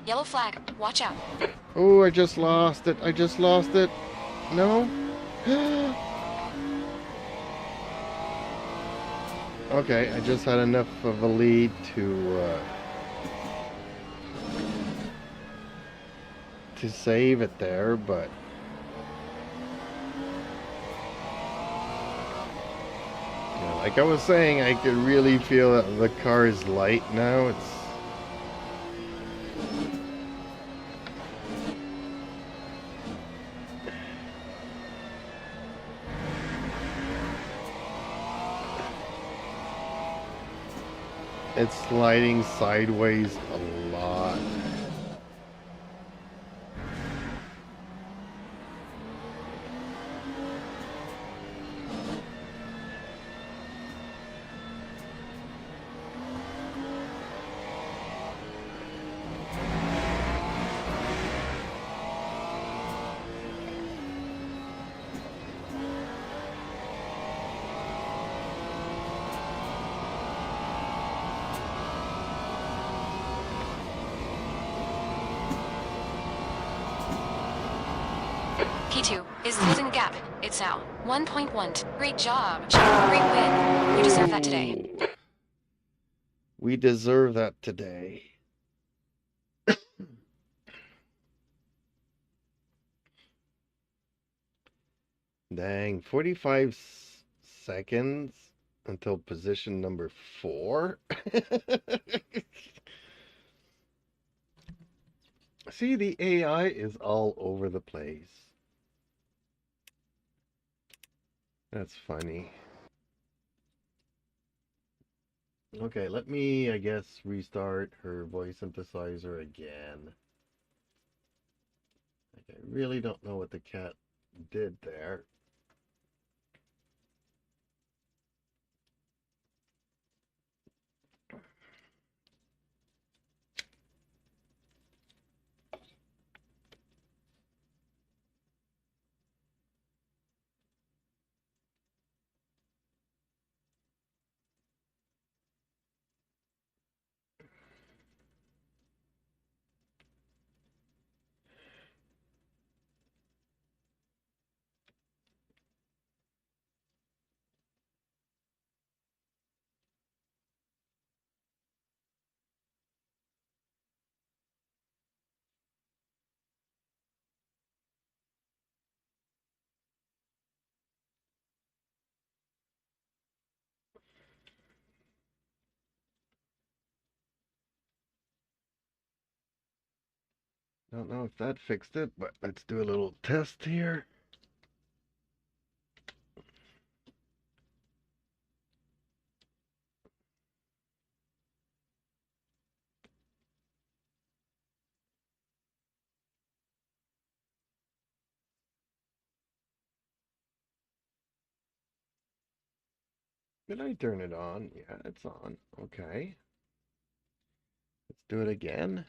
Yellow flag. Watch out. Oh, I just lost it. I just lost it. No? Okay, I just had enough of a lead to to save it there, but yeah, like I was saying, I could really feel that the car is light now. It's sliding sideways a lot. P2 is closing the gap. It's now 1.1. Great job. Great win. You deserve that today. We deserve that today. Dang, 45 seconds until position number 4. See, the AI is all over the place. That's funny. Okay, let me, I guess, restart her voice synthesizer again. Like, I really don't know what the cat did there. Don't know if that fixed it, but let's do a little test here. Did I turn it on? Yeah, it's on. Okay. Let's do it again.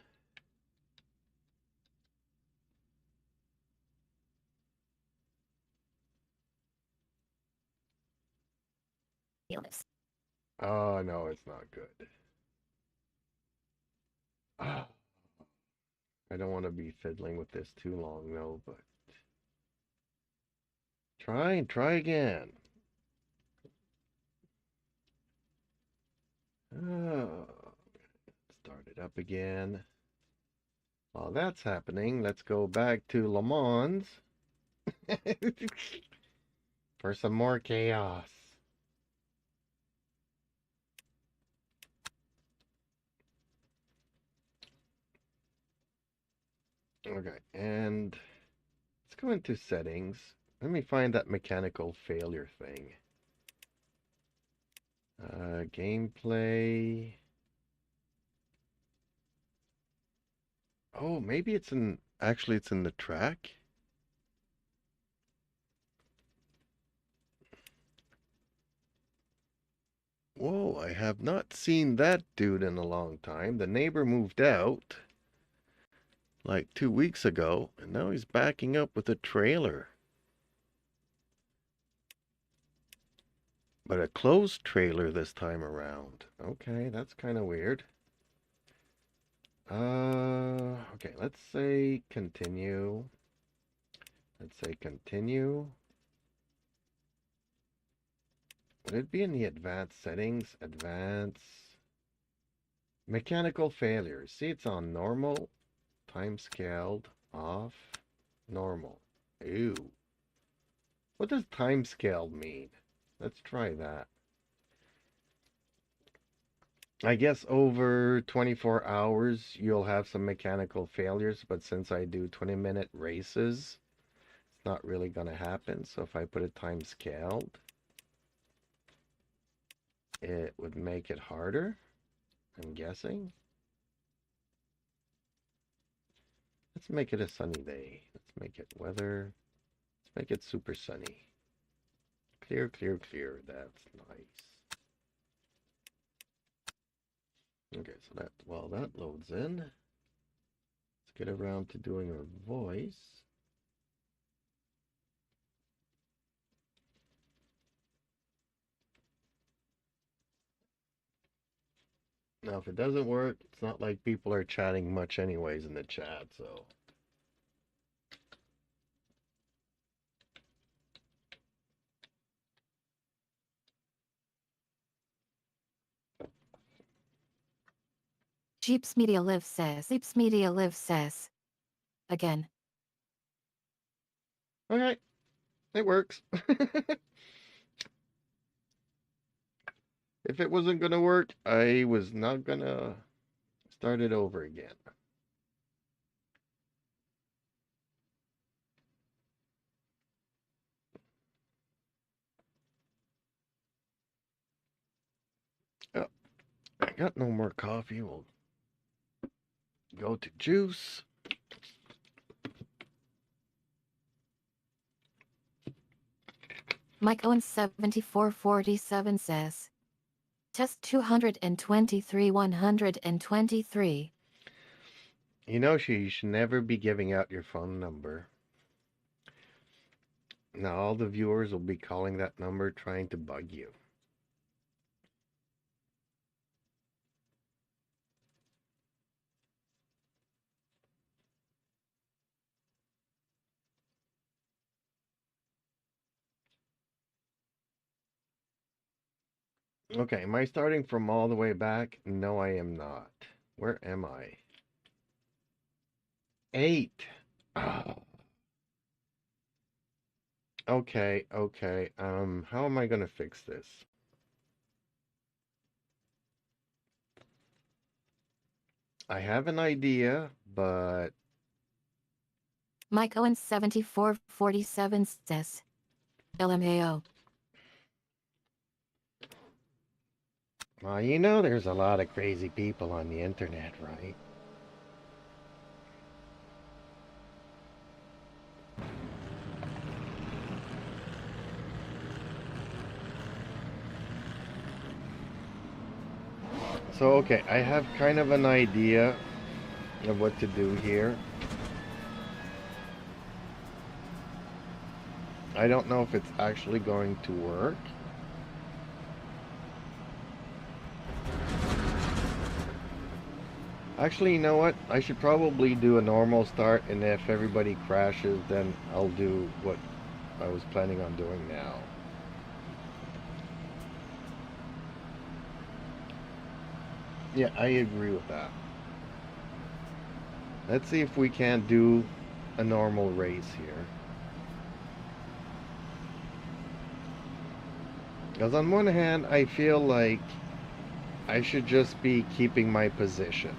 Oh, no, it's not good. Ah, I don't want to be fiddling with this too long, though, but try again. Oh, start it up again. While that's happening, let's go back to Le Mans for some more chaos. Okay, and let's go into settings. Let me find that mechanical failure thing. Gameplay. Oh, maybe it's in, actually it's in the track. Whoa, I have not seen that dude in a long time. The neighbor moved out like 2 weeks ago, and now he's backing up with a trailer. But a closed trailer this time around. Okay, that's kind of weird. Okay, let's say continue. Let's say continue. Would it be in the advanced settings? Advanced. Mechanical failures. See, it's on normal, time scaled. Off. Normal. Ew. What does time scale mean? Let's try that. I guess over 24 hours you'll have some mechanical failures, but since I do 20-minute races, it's not really going to happen. So if I put it time scaled, it would make it harder, I'm guessing. Let's make it a sunny day. Let's make it weather. Let's make it super sunny. Clear, clear, clear. That's nice. Okay, so that, while that loads in, let's get around to doing our voice. Now, if it doesn't work, it's not like people are chatting much anyways in the chat, so. Jeeps Media Live says. Jeeps Media Live says. Again. Okay, it works. If it wasn't going to work, I was not going to start it over again. Oh, I got no more coffee. We'll go to juice. Mike Owens 7447 says. Test 223 123. You know, you should never be giving out your phone number. Now all the viewers will be calling that number trying to bug you. Okay, am I starting from all the way back? No, I am not. Where am I? 8. Oh. Okay, okay. How am I gonna fix this? I have an idea, but Mike Owens 7447 says. LMAO. well, you know there's a lot of crazy people on the internet, right? So, okay, I have kind of an idea of what to do here. I don't know if it's actually going to work. Actually, you know what? I should probably do a normal start, and if everybody crashes, then I'll do what I was planning on doing now. Yeah, I agree with that. Let's see if we can't do a normal race here. Because on one hand, I feel like I should just be keeping my position.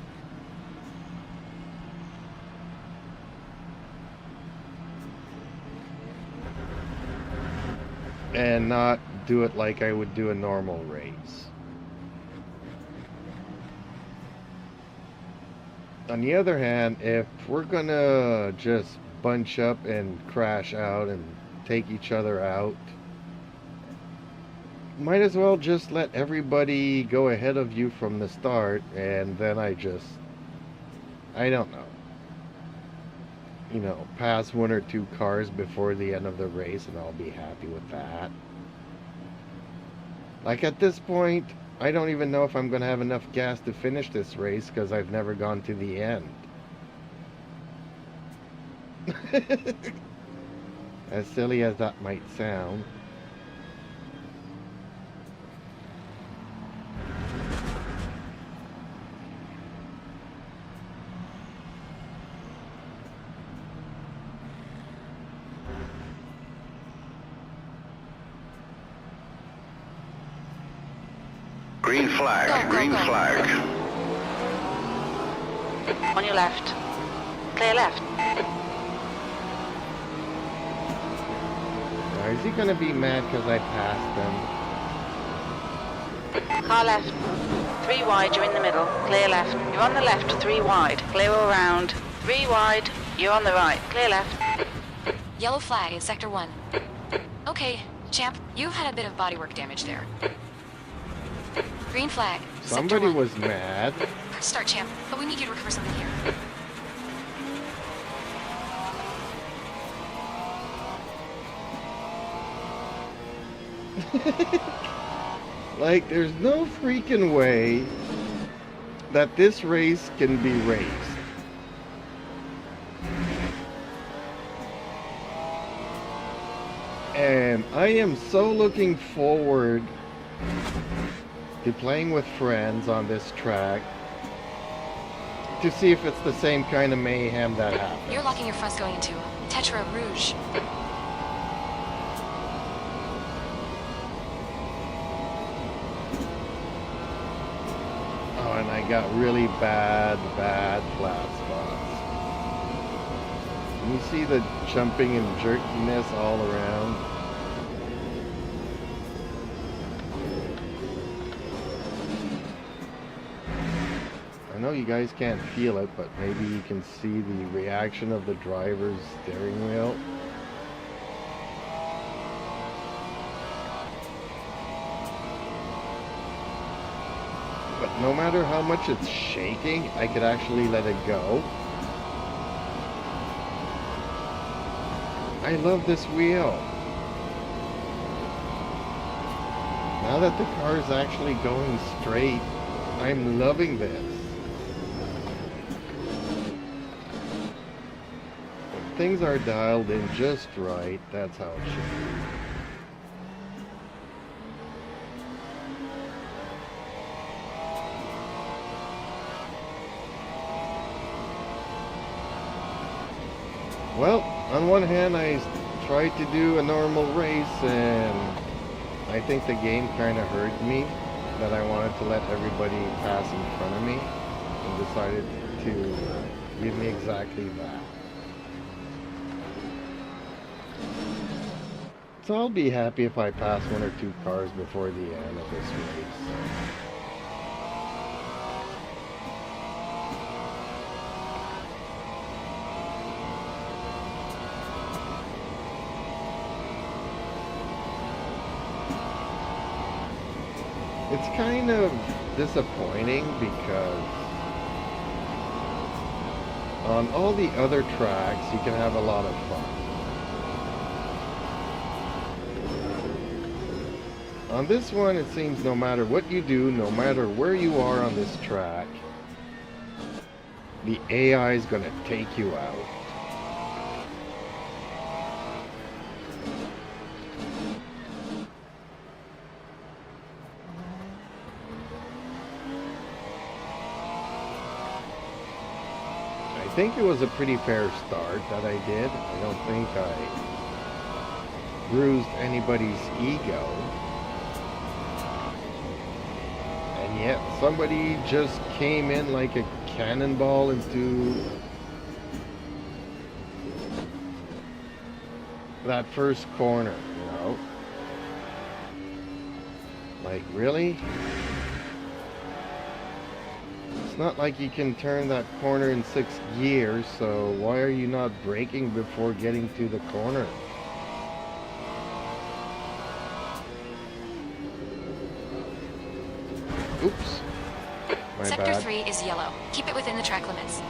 And not do it like I would do a normal race. On the other hand, if we're gonna just bunch up and crash out and take each other out, might as well just let everybody go ahead of you from the start, and then I don't know, you know, pass 1 or 2 cars before the end of the race, and I'll be happy with that. Like at this point, I don't even know if I'm going to have enough gas to finish this race because I've never gone to the end. As silly as that might sound. Green flag. Go, go, Green go. flag. On your left. Clear left. Now, is he gonna be mad because I passed him? Car left. 3 wide, you're in the middle. Clear left. You're on the left, 3 wide. Clear all round. 3 wide, you're on the right. Clear left. Yellow flag in Sector 1. Okay, champ, you've had a bit of bodywork damage there. Green flag, Sector Somebody 1. was mad. Start, champ, but we need you to recover something here. Like, there's no freaking way that this race can be raced. And I am so looking forward to playing with friends on this track to see if it's the same kind of mayhem that happens. You're locking your fronts going into Tetra Rouge. Oh, and I got really bad flat spots. Can you see the jumping and jerkiness all around? I know you guys can't feel it, but maybe you can see the reaction of the driver's steering wheel. But no matter how much it's shaking, I could actually let it go. I love this wheel. Now that the car is actually going straight, I'm loving this. When things are dialed in just right, that's how it should be. Well, on one hand, I tried to do a normal race, and I think the game kind of heard me, that I wanted to let everybody pass in front of me, and decided to give me exactly that. So I'll be happy if I pass 1 or 2 cars before the end of this race. It's kind of disappointing because on all the other tracks you can have a lot of fun. On this one, it seems no matter what you do, no matter where you are on this track, the AI is going to take you out. I think it was a pretty fair start that I did. I don't think I bruised anybody's ego. And yet somebody just came in like a cannonball into that first corner, you know? Like, really? It's not like you can turn that corner in 6 gears, so why are you not braking before getting to the corner? Oops. My Sector bad. 3 is yellow. Keep it within the track limits.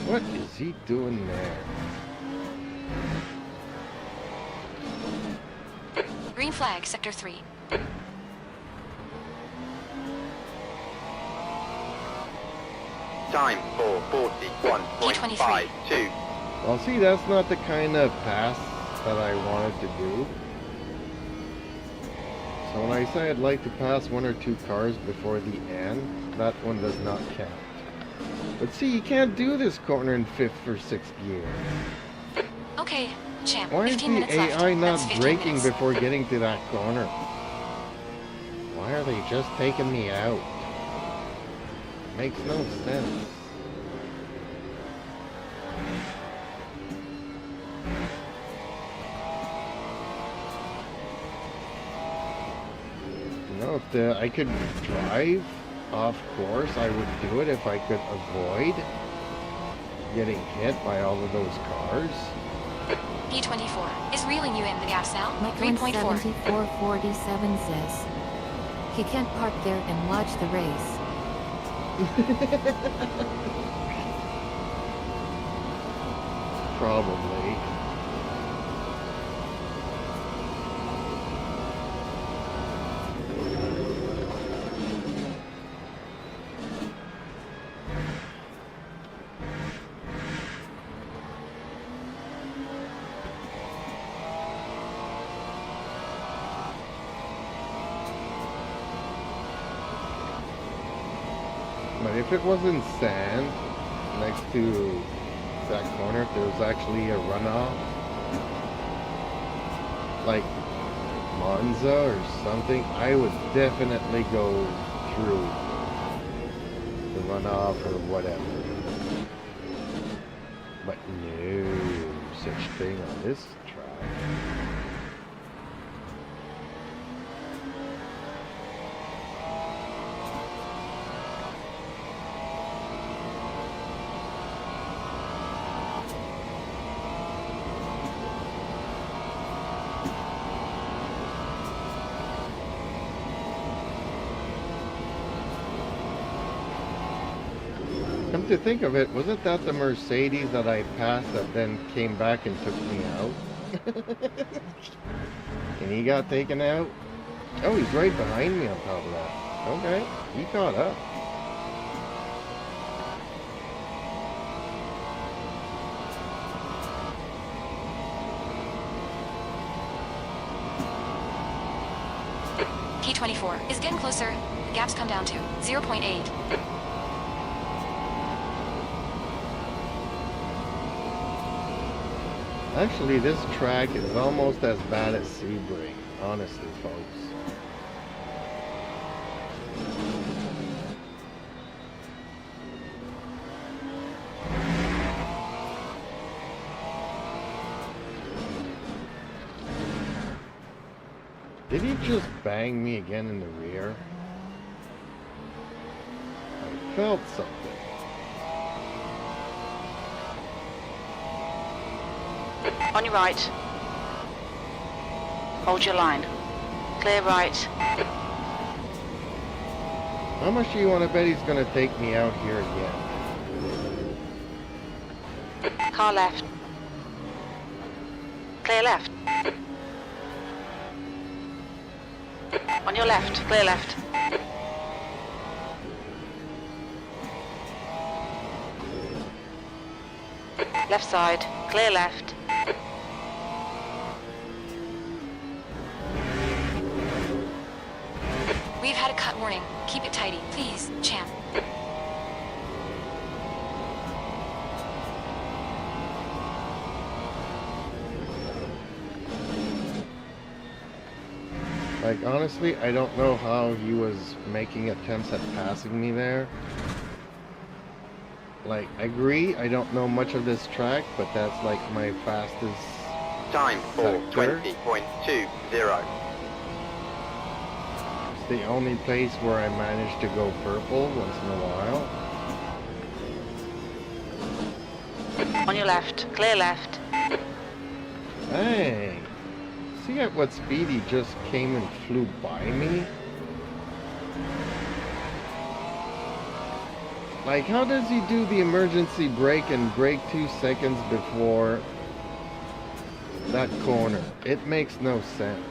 What is he doing there? Green flag, Sector 3. Time for 41.52. Well, see, that's not the kind of pass that I wanted to do. So when I say I'd like to pass 1 or 2 cars before the end, that one does not count. But see, you can't do this corner in 5th or 6th gear. Okay, champ. Why is 15 the minutes left. AI not That's 15 braking minutes. before getting to that corner? Why are they just taking me out? Makes no sense. You know, if I could drive off course, I would do it if I could avoid getting hit by all of those cars. P24 is reeling you in the gaps now. Mike 3.4. 7447 says he can't park there and watch the race. Probably. But if it wasn't sand next to that corner, if there was actually a runoff, like Monza or something, I would definitely go through the runoff or whatever. But no such thing on this track. Come to think of it, wasn't that the Mercedes that I passed that then came back and took me out? And he got taken out? Oh, he's right behind me on top of that. Okay, he caught up. P24 is getting closer. The gaps come down to 0.8. Actually, this track is almost as bad as Sebring, honestly, folks. Did he just bang me again in the rear? I felt something. On your right. Hold your line. Clear right. How much do you want to bet he's going to take me out here again? Car left. Clear left. On your left. Clear left. Left side. Clear left. We've had a cut warning. Keep it tidy, please, champ. Like, honestly, I don't know how he was making attempts at passing me there. Like, I agree, I don't know much of this track, but that's like my fastest Time for sector. 20.20. It's the only place where I manage to go purple once in a while. On your left. Clear left. Hey! See at what speed he just came and flew by me? Like, how does he do the emergency brake and brake 2 seconds before that corner? It makes no sense.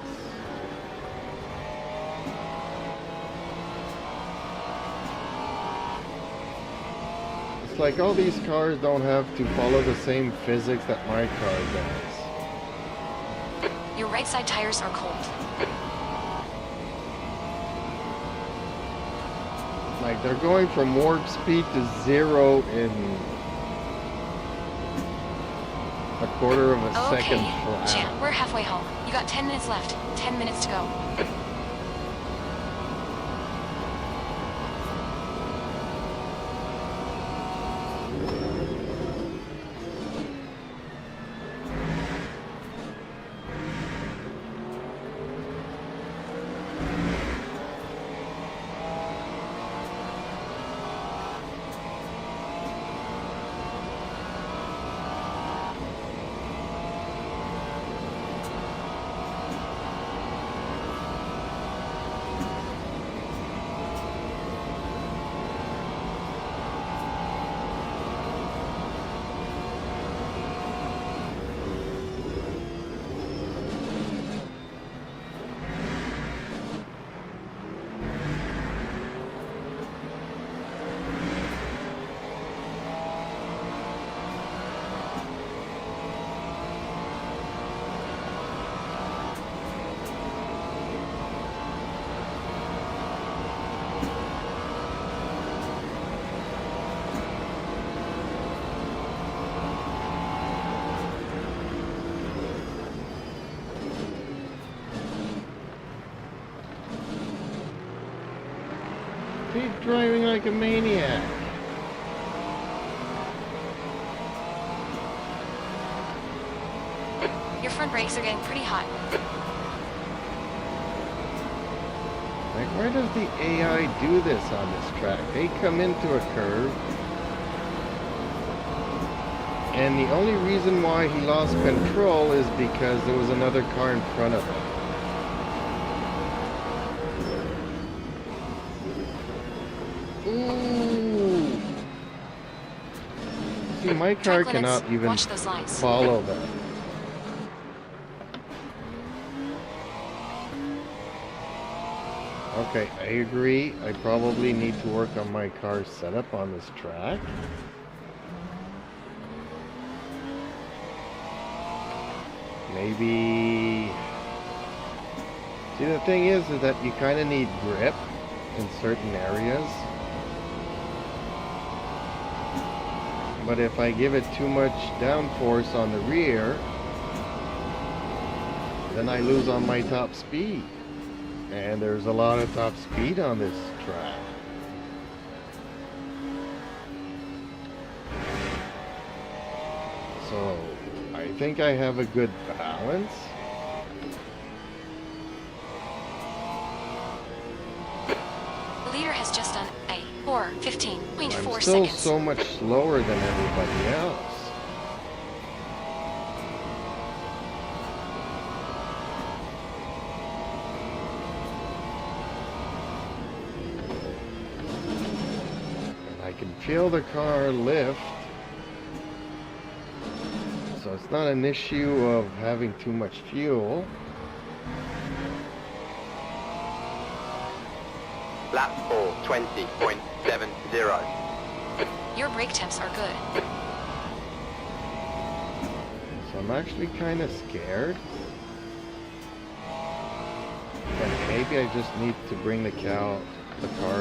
It's like all these cars don't have to follow the same physics that my car does. Your right side tires are cold. Like, Like they're going from warp speed to 0 in a quarter of a second flat. Champ, we're halfway home. You got 10 minutes left. 10 minutes to go. Keep driving like a maniac. Your front brakes are getting pretty hot. Like, where does the AI do this on this track? They come into a curve, and the only reason why he lost control is because there was another car in front of him. Ooh. See, my car Track limits. cannot even Watch those lines. follow that. Okay, I agree. I probably need to work on my car's setup on this track. Maybe... See, the thing is that you kind of need grip in certain areas. But if I give it too much downforce on the rear, then I lose on my top speed. And there's a lot of top speed on this track. So, I think I have a good balance. The leader has just done a 4:15.4 I'm still seconds. so much slower than everybody else. And I can feel the car lift. So it's not an issue of having too much fuel. Lap 4, 20.70. Your brake temps are good. So I'm actually kind of scared. But maybe I just need to bring the car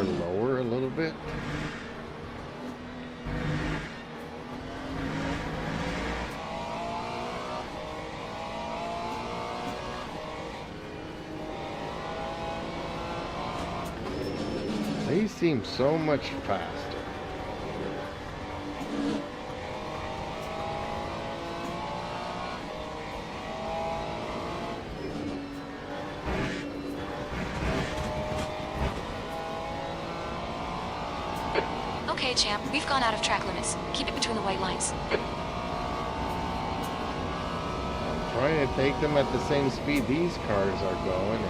lower a little bit. They seem so much faster. Okay, champ, we've gone out of track limits. Keep it between the white lines. I'm trying to take them at the same speed these cars are going.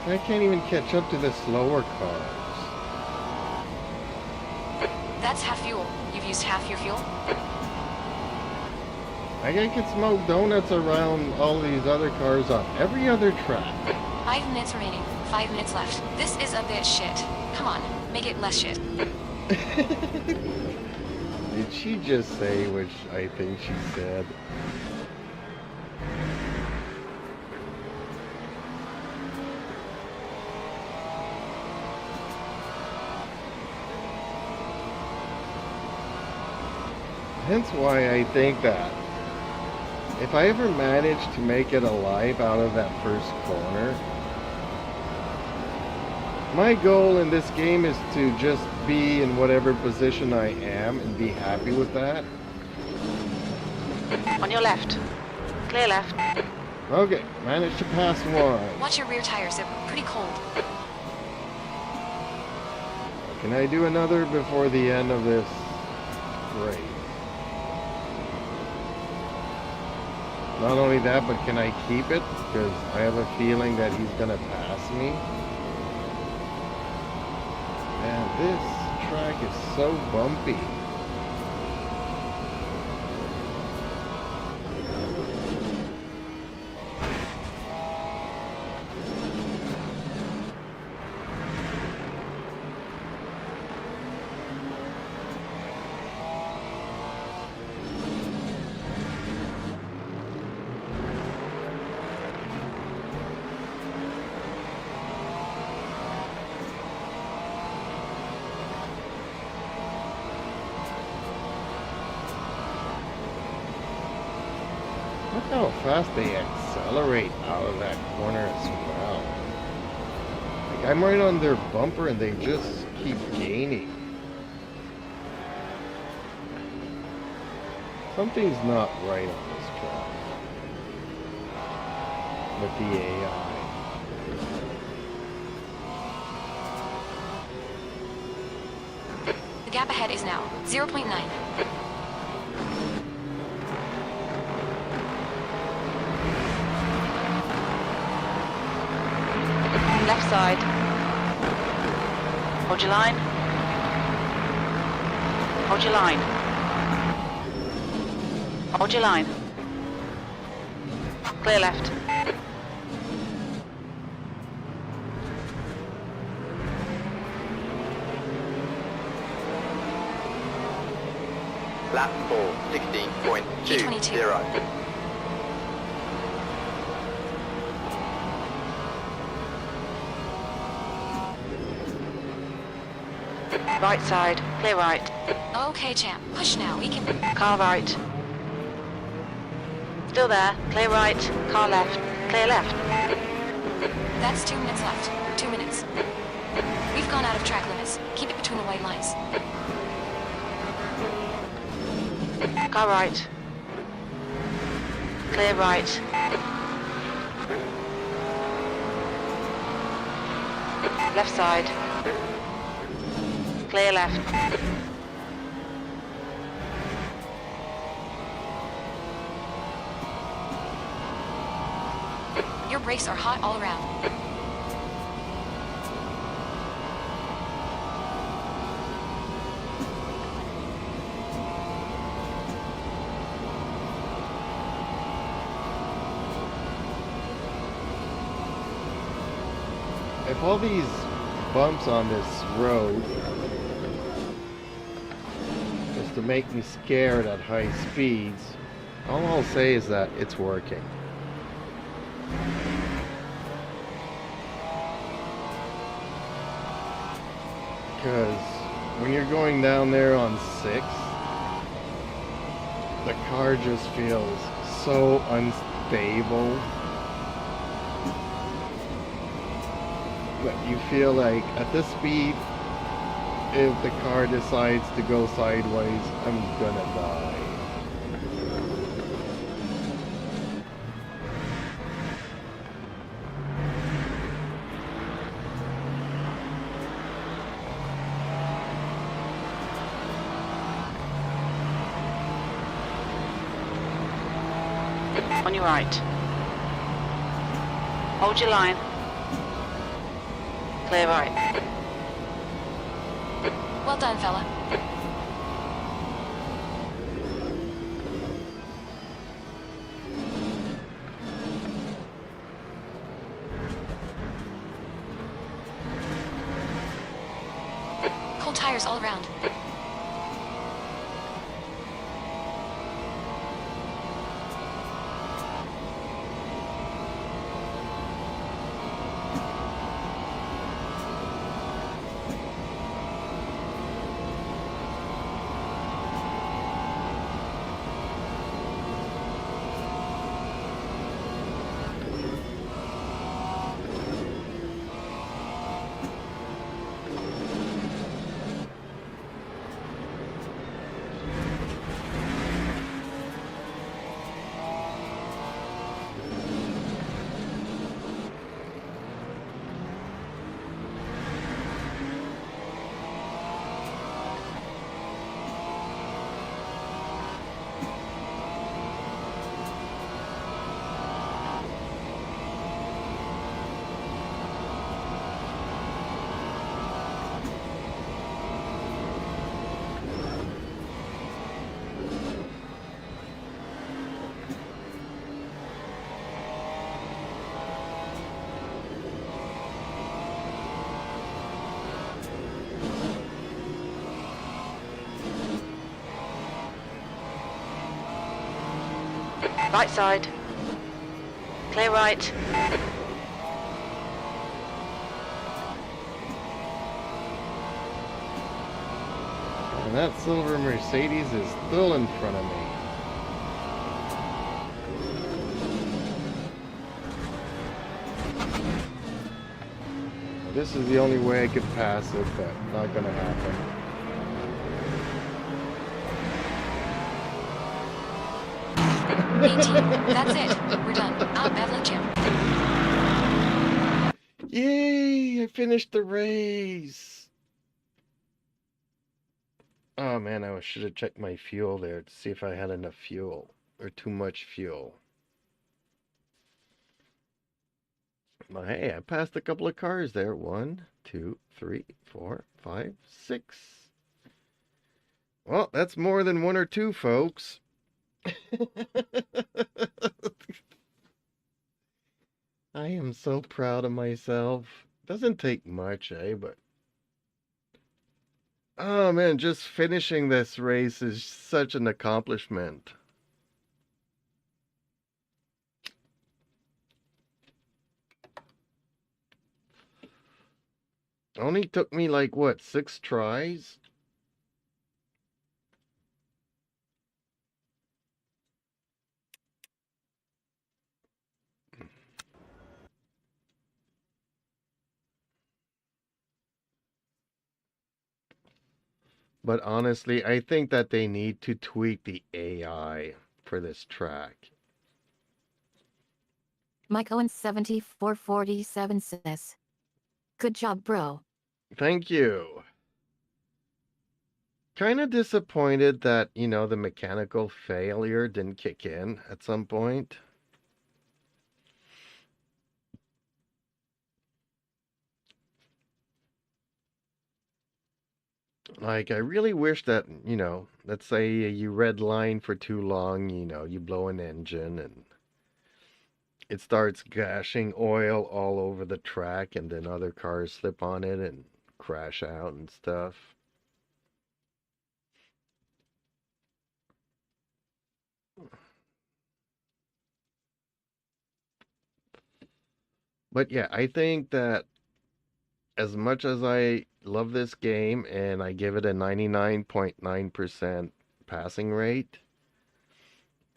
I can't even catch up to the slower cars. That's half fuel. You've you've used half your fuel? I can smoke donuts around all these other cars on every other track. 5 minutes remaining. 5 minutes left. This is a bit shit. Come on, make it less shit. Did she just say which I think she said? Hence why I think that if I ever manage to make it alive out of that first corner, my goal in this game is to just be in whatever position I am and be happy with that. On your left. Clear left. Okay, managed to pass one. Watch your rear tires, they're pretty cold. Can I do another before the end of this race? Not only that, but can I keep it? Because I have a feeling that he's gonna pass me. Man, this track is so bumpy. Look how fast they accelerate out of that corner as well. Like I'm right on their bumper and they just keep gaining. Something's not right on this track with the AI. The gap ahead is now 0.9. Left side. Hold your line. Hold your line. Hold your line. Clear left. Lap 4, 16.20. Right side. Clear right. Okay, champ, push now, we can... Car right. Still there. Clear right. Car left. Clear left. That's 2 minutes left. 2 minutes. We've gone out of track limits. Keep it between the white lines. Car right. Clear right. Left side. Clear left. Your brakes are hot all around. If all these bumps on this road is to make me scared at high speeds, all I'll say is that it's working. Because when you're going down there on 6, the car just feels so unstable that you feel like at this speed, if the car decides to go sideways, I'm gonna die. On your right. Hold your line. Clear right. Well done, fella. Cold tires all around. Right side. Clear right. And that silver Mercedes is still in front of me. This is the only way I could pass it, but not gonna happen. That's it. We're done. Bad luck, champ. Yay! I finished the race! Oh man, I should have checked my fuel there to see if I had enough fuel or too much fuel. But hey, I passed a couple of cars there. 1, 2, 3, 4, 5, 6. Well, that's more than 1 or 2, folks. I am so proud of myself. Doesn't take much, but oh man, just finishing this race is such an accomplishment. Only took me like what, 6 tries? But honestly, I think that they need to tweak the AI for this track. Mike Owen 7447 says, "Good job, bro." Thank you. Kind of disappointed that, the mechanical failure didn't kick in at some point. Like, I really wish that, let's say you red line for too long, you blow an engine and it starts gashing oil all over the track, and then other cars slip on it and crash out and stuff. But yeah, I think that as much as I love this game and I give it a 99.9% passing rate,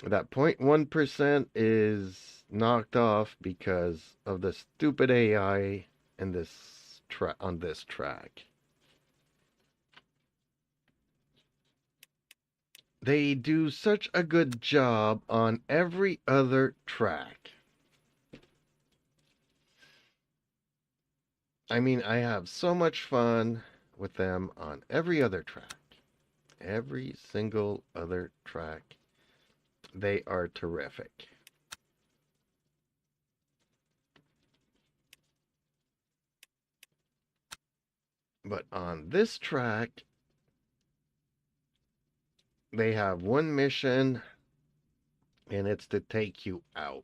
that 0.1% is knocked off because of the stupid AI in on this track. They do such a good job on every other track. I mean, I have so much fun with them on every other track. Every single other track. They are terrific. But on this track, they have one mission, and it's to take you out.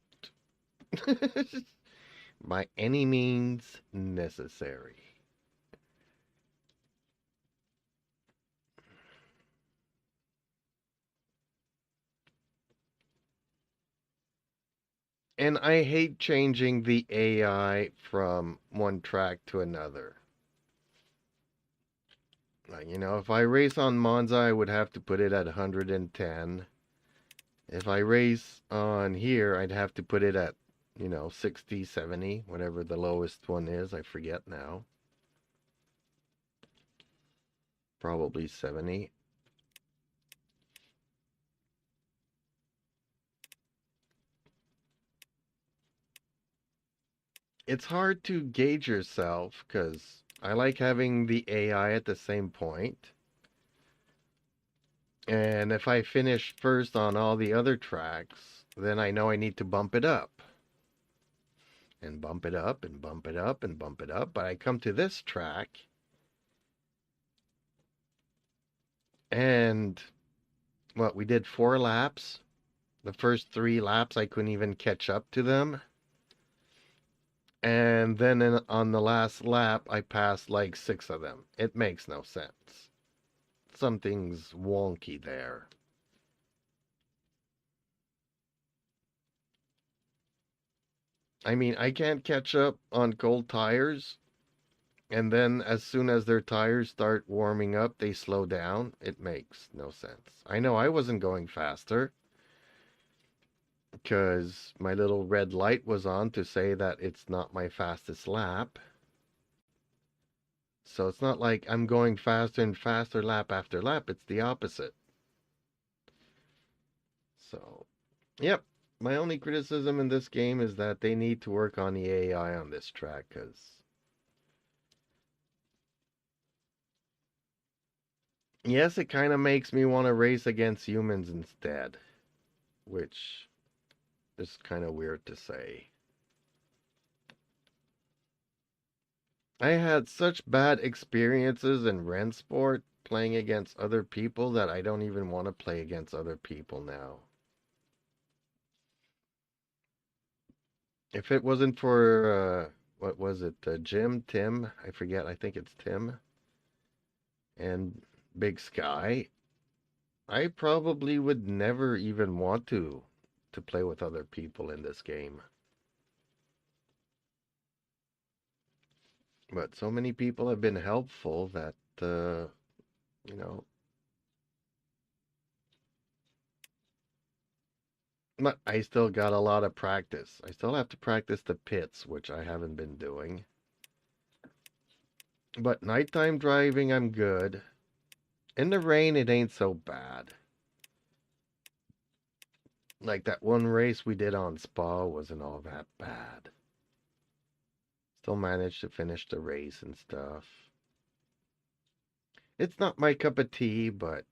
By any means necessary. And I hate changing the AI from one track to another. Like, if I race on Monza, I would have to put it at 110. If I race on here, I'd have to put it at, 60, 70, whatever the lowest one is. I forget now. Probably 70. It's hard to gauge yourself because I like having the AI at the same point. And if I finish first on all the other tracks, then I know I need to bump it up. And bump it up and bump it up and bump it up. But I come to this track and we did 4 laps. The first 3 laps I couldn't even catch up to them. And then on the last lap I passed like 6 of them. It makes no sense. Something's wonky there. I mean, I can't catch up on cold tires. And then as soon as their tires start warming up, they slow down. It makes no sense. I know I wasn't going faster because my little red light was on to say that it's not my fastest lap. So it's not like I'm going faster and faster lap after lap. It's the opposite. So, yep. My only criticism in this game is that they need to work on the AI on this track because yes, it kind of makes me want to race against humans instead, which is kind of weird to say. I had such bad experiences in Rensport playing against other people that I don't even want to play against other people now. If it wasn't for, what was it, Tim, I forget, I think it's Tim, and Big Sky, I probably would never even want to play with other people in this game. But so many people have been helpful that, you know, but I still got a lot of practice. I still have to practice the pits, which I haven't been doing. But nighttime driving, I'm good. In the rain, it ain't so bad. Like that one race we did on Spa wasn't all that bad. Still managed to finish the race and stuff. It's not my cup of tea, but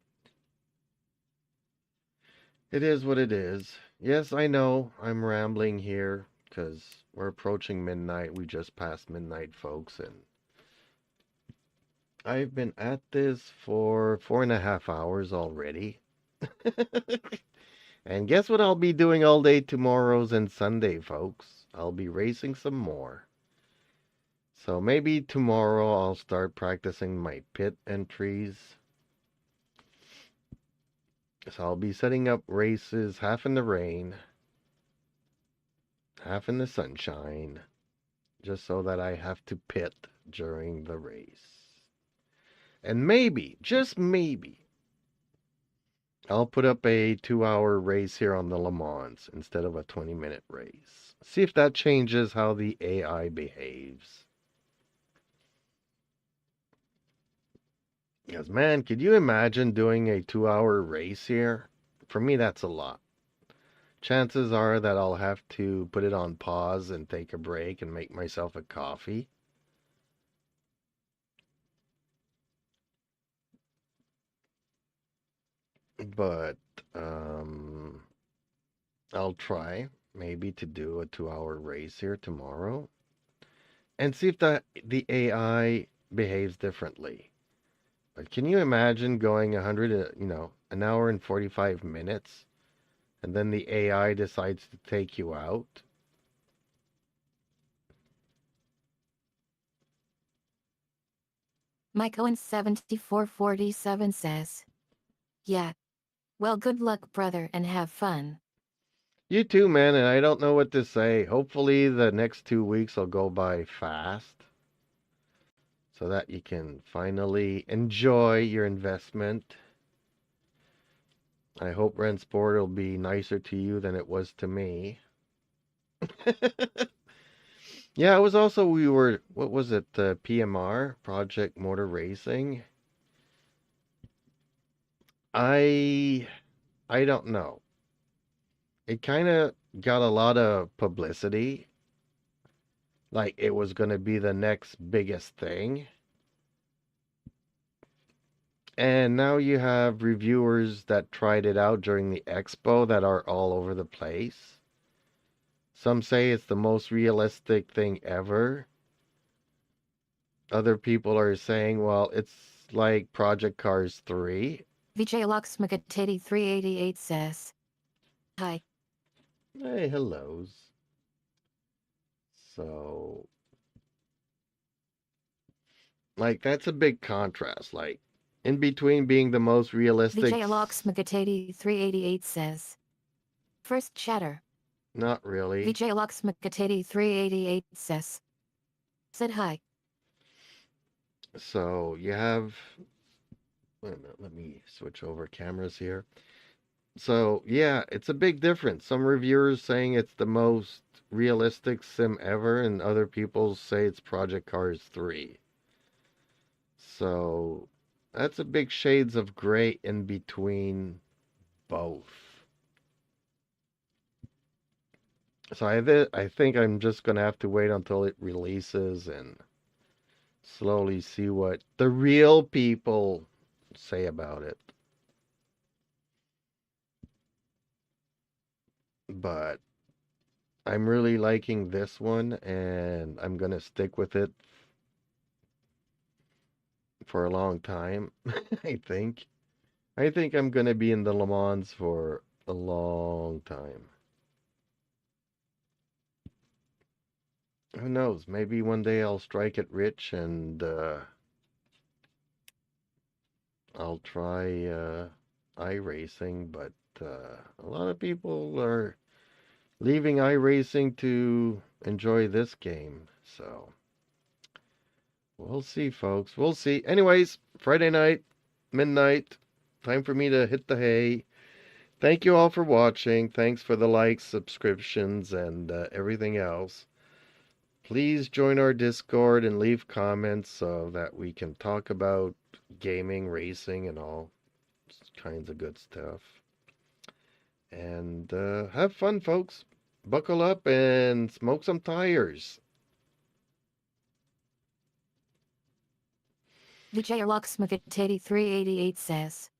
it is what it is. Yes, I know I'm rambling here because we're approaching midnight. We just passed midnight, folks, and I've been at this for 4.5 hours already. And guess what I'll be doing all day tomorrow's and Sunday, folks? I'll be racing some more. So maybe tomorrow I'll start practicing my pit entries. So I'll be setting up races half in the rain, half in the sunshine, just so that I have to pit during the race. And maybe, just maybe, I'll put up a 2-hour race here on the Le Mans instead of a 20-minute race. See if that changes how the AI behaves. Because, man, could you imagine doing a 2-hour race here? For me, that's a lot. Chances are that I'll have to put it on pause and take a break and make myself a coffee. But I'll try maybe to do a 2-hour race here tomorrow and see if the AI behaves differently. But can you imagine going 100, an hour and 45 minutes, and then the AI decides to take you out? Mike Owen 7447 says, yeah. Well, good luck, brother, and have fun. You too, man, and I don't know what to say. Hopefully the next 2 weeks will go by fast so that you can finally enjoy your investment. I hope Rensport will be nicer to you than it was to me. Yeah, it was also, what was it, PMR, Project Motor Racing? I don't know. It kind of got a lot of publicity, like it was going to be the next biggest thing. And now you have reviewers that tried it out during the expo that are all over the place. Some say it's the most realistic thing ever. Other people are saying, well, it's like Project Cars 3. Vijay Lakshmagatati 388 says, hi. Hey, hellos. So, like, that's a big contrast. Like, in between being the most realistic. Vijay Lakshmagatati 388 says, first chatter. Not really. Vijay Lakshmagatati 388 said hi. So, you have. Wait a minute, let me switch over cameras here. So, yeah, it's a big difference. Some reviewers saying it's the most realistic sim ever, and other people say it's Project Cars 3. So, that's a big shades of gray in between both. So I think I'm just going to have to wait until it releases and slowly see what the real people say about it. But I'm really liking this one, and I'm going to stick with it for a long time, I think. I think I'm going to be in the Le Mans for a long time. Who knows? Maybe one day I'll strike it rich and I'll try iRacing, but a lot of people are leaving iRacing to enjoy this game, so we'll see, folks. We'll see. Anyways, Friday night, midnight, time for me to hit the hay. Thank you all for watching. Thanks for the likes, subscriptions, and everything else. Please join our Discord and leave comments so that we can talk about gaming, racing, and all kinds of good stuff. And have fun, folks. Buckle up and smoke some tires. Vijay Lakshmagatati 388 says,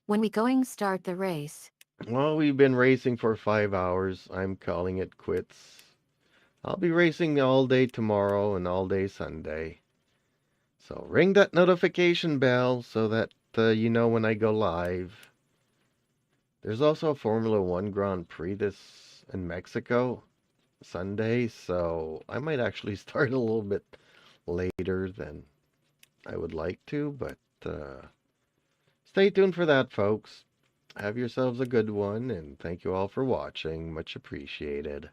when we going start the race? Well, we've been racing for 5 hours. I'm calling it quits. I'll be racing all day tomorrow and all day Sunday. So ring that notification bell so that you know when I go live. There's also a Formula 1 Grand Prix this in Mexico Sunday, so I might actually start a little bit later than I would like to, but stay tuned for that, folks. Have yourselves a good one, and thank you all for watching. Much appreciated.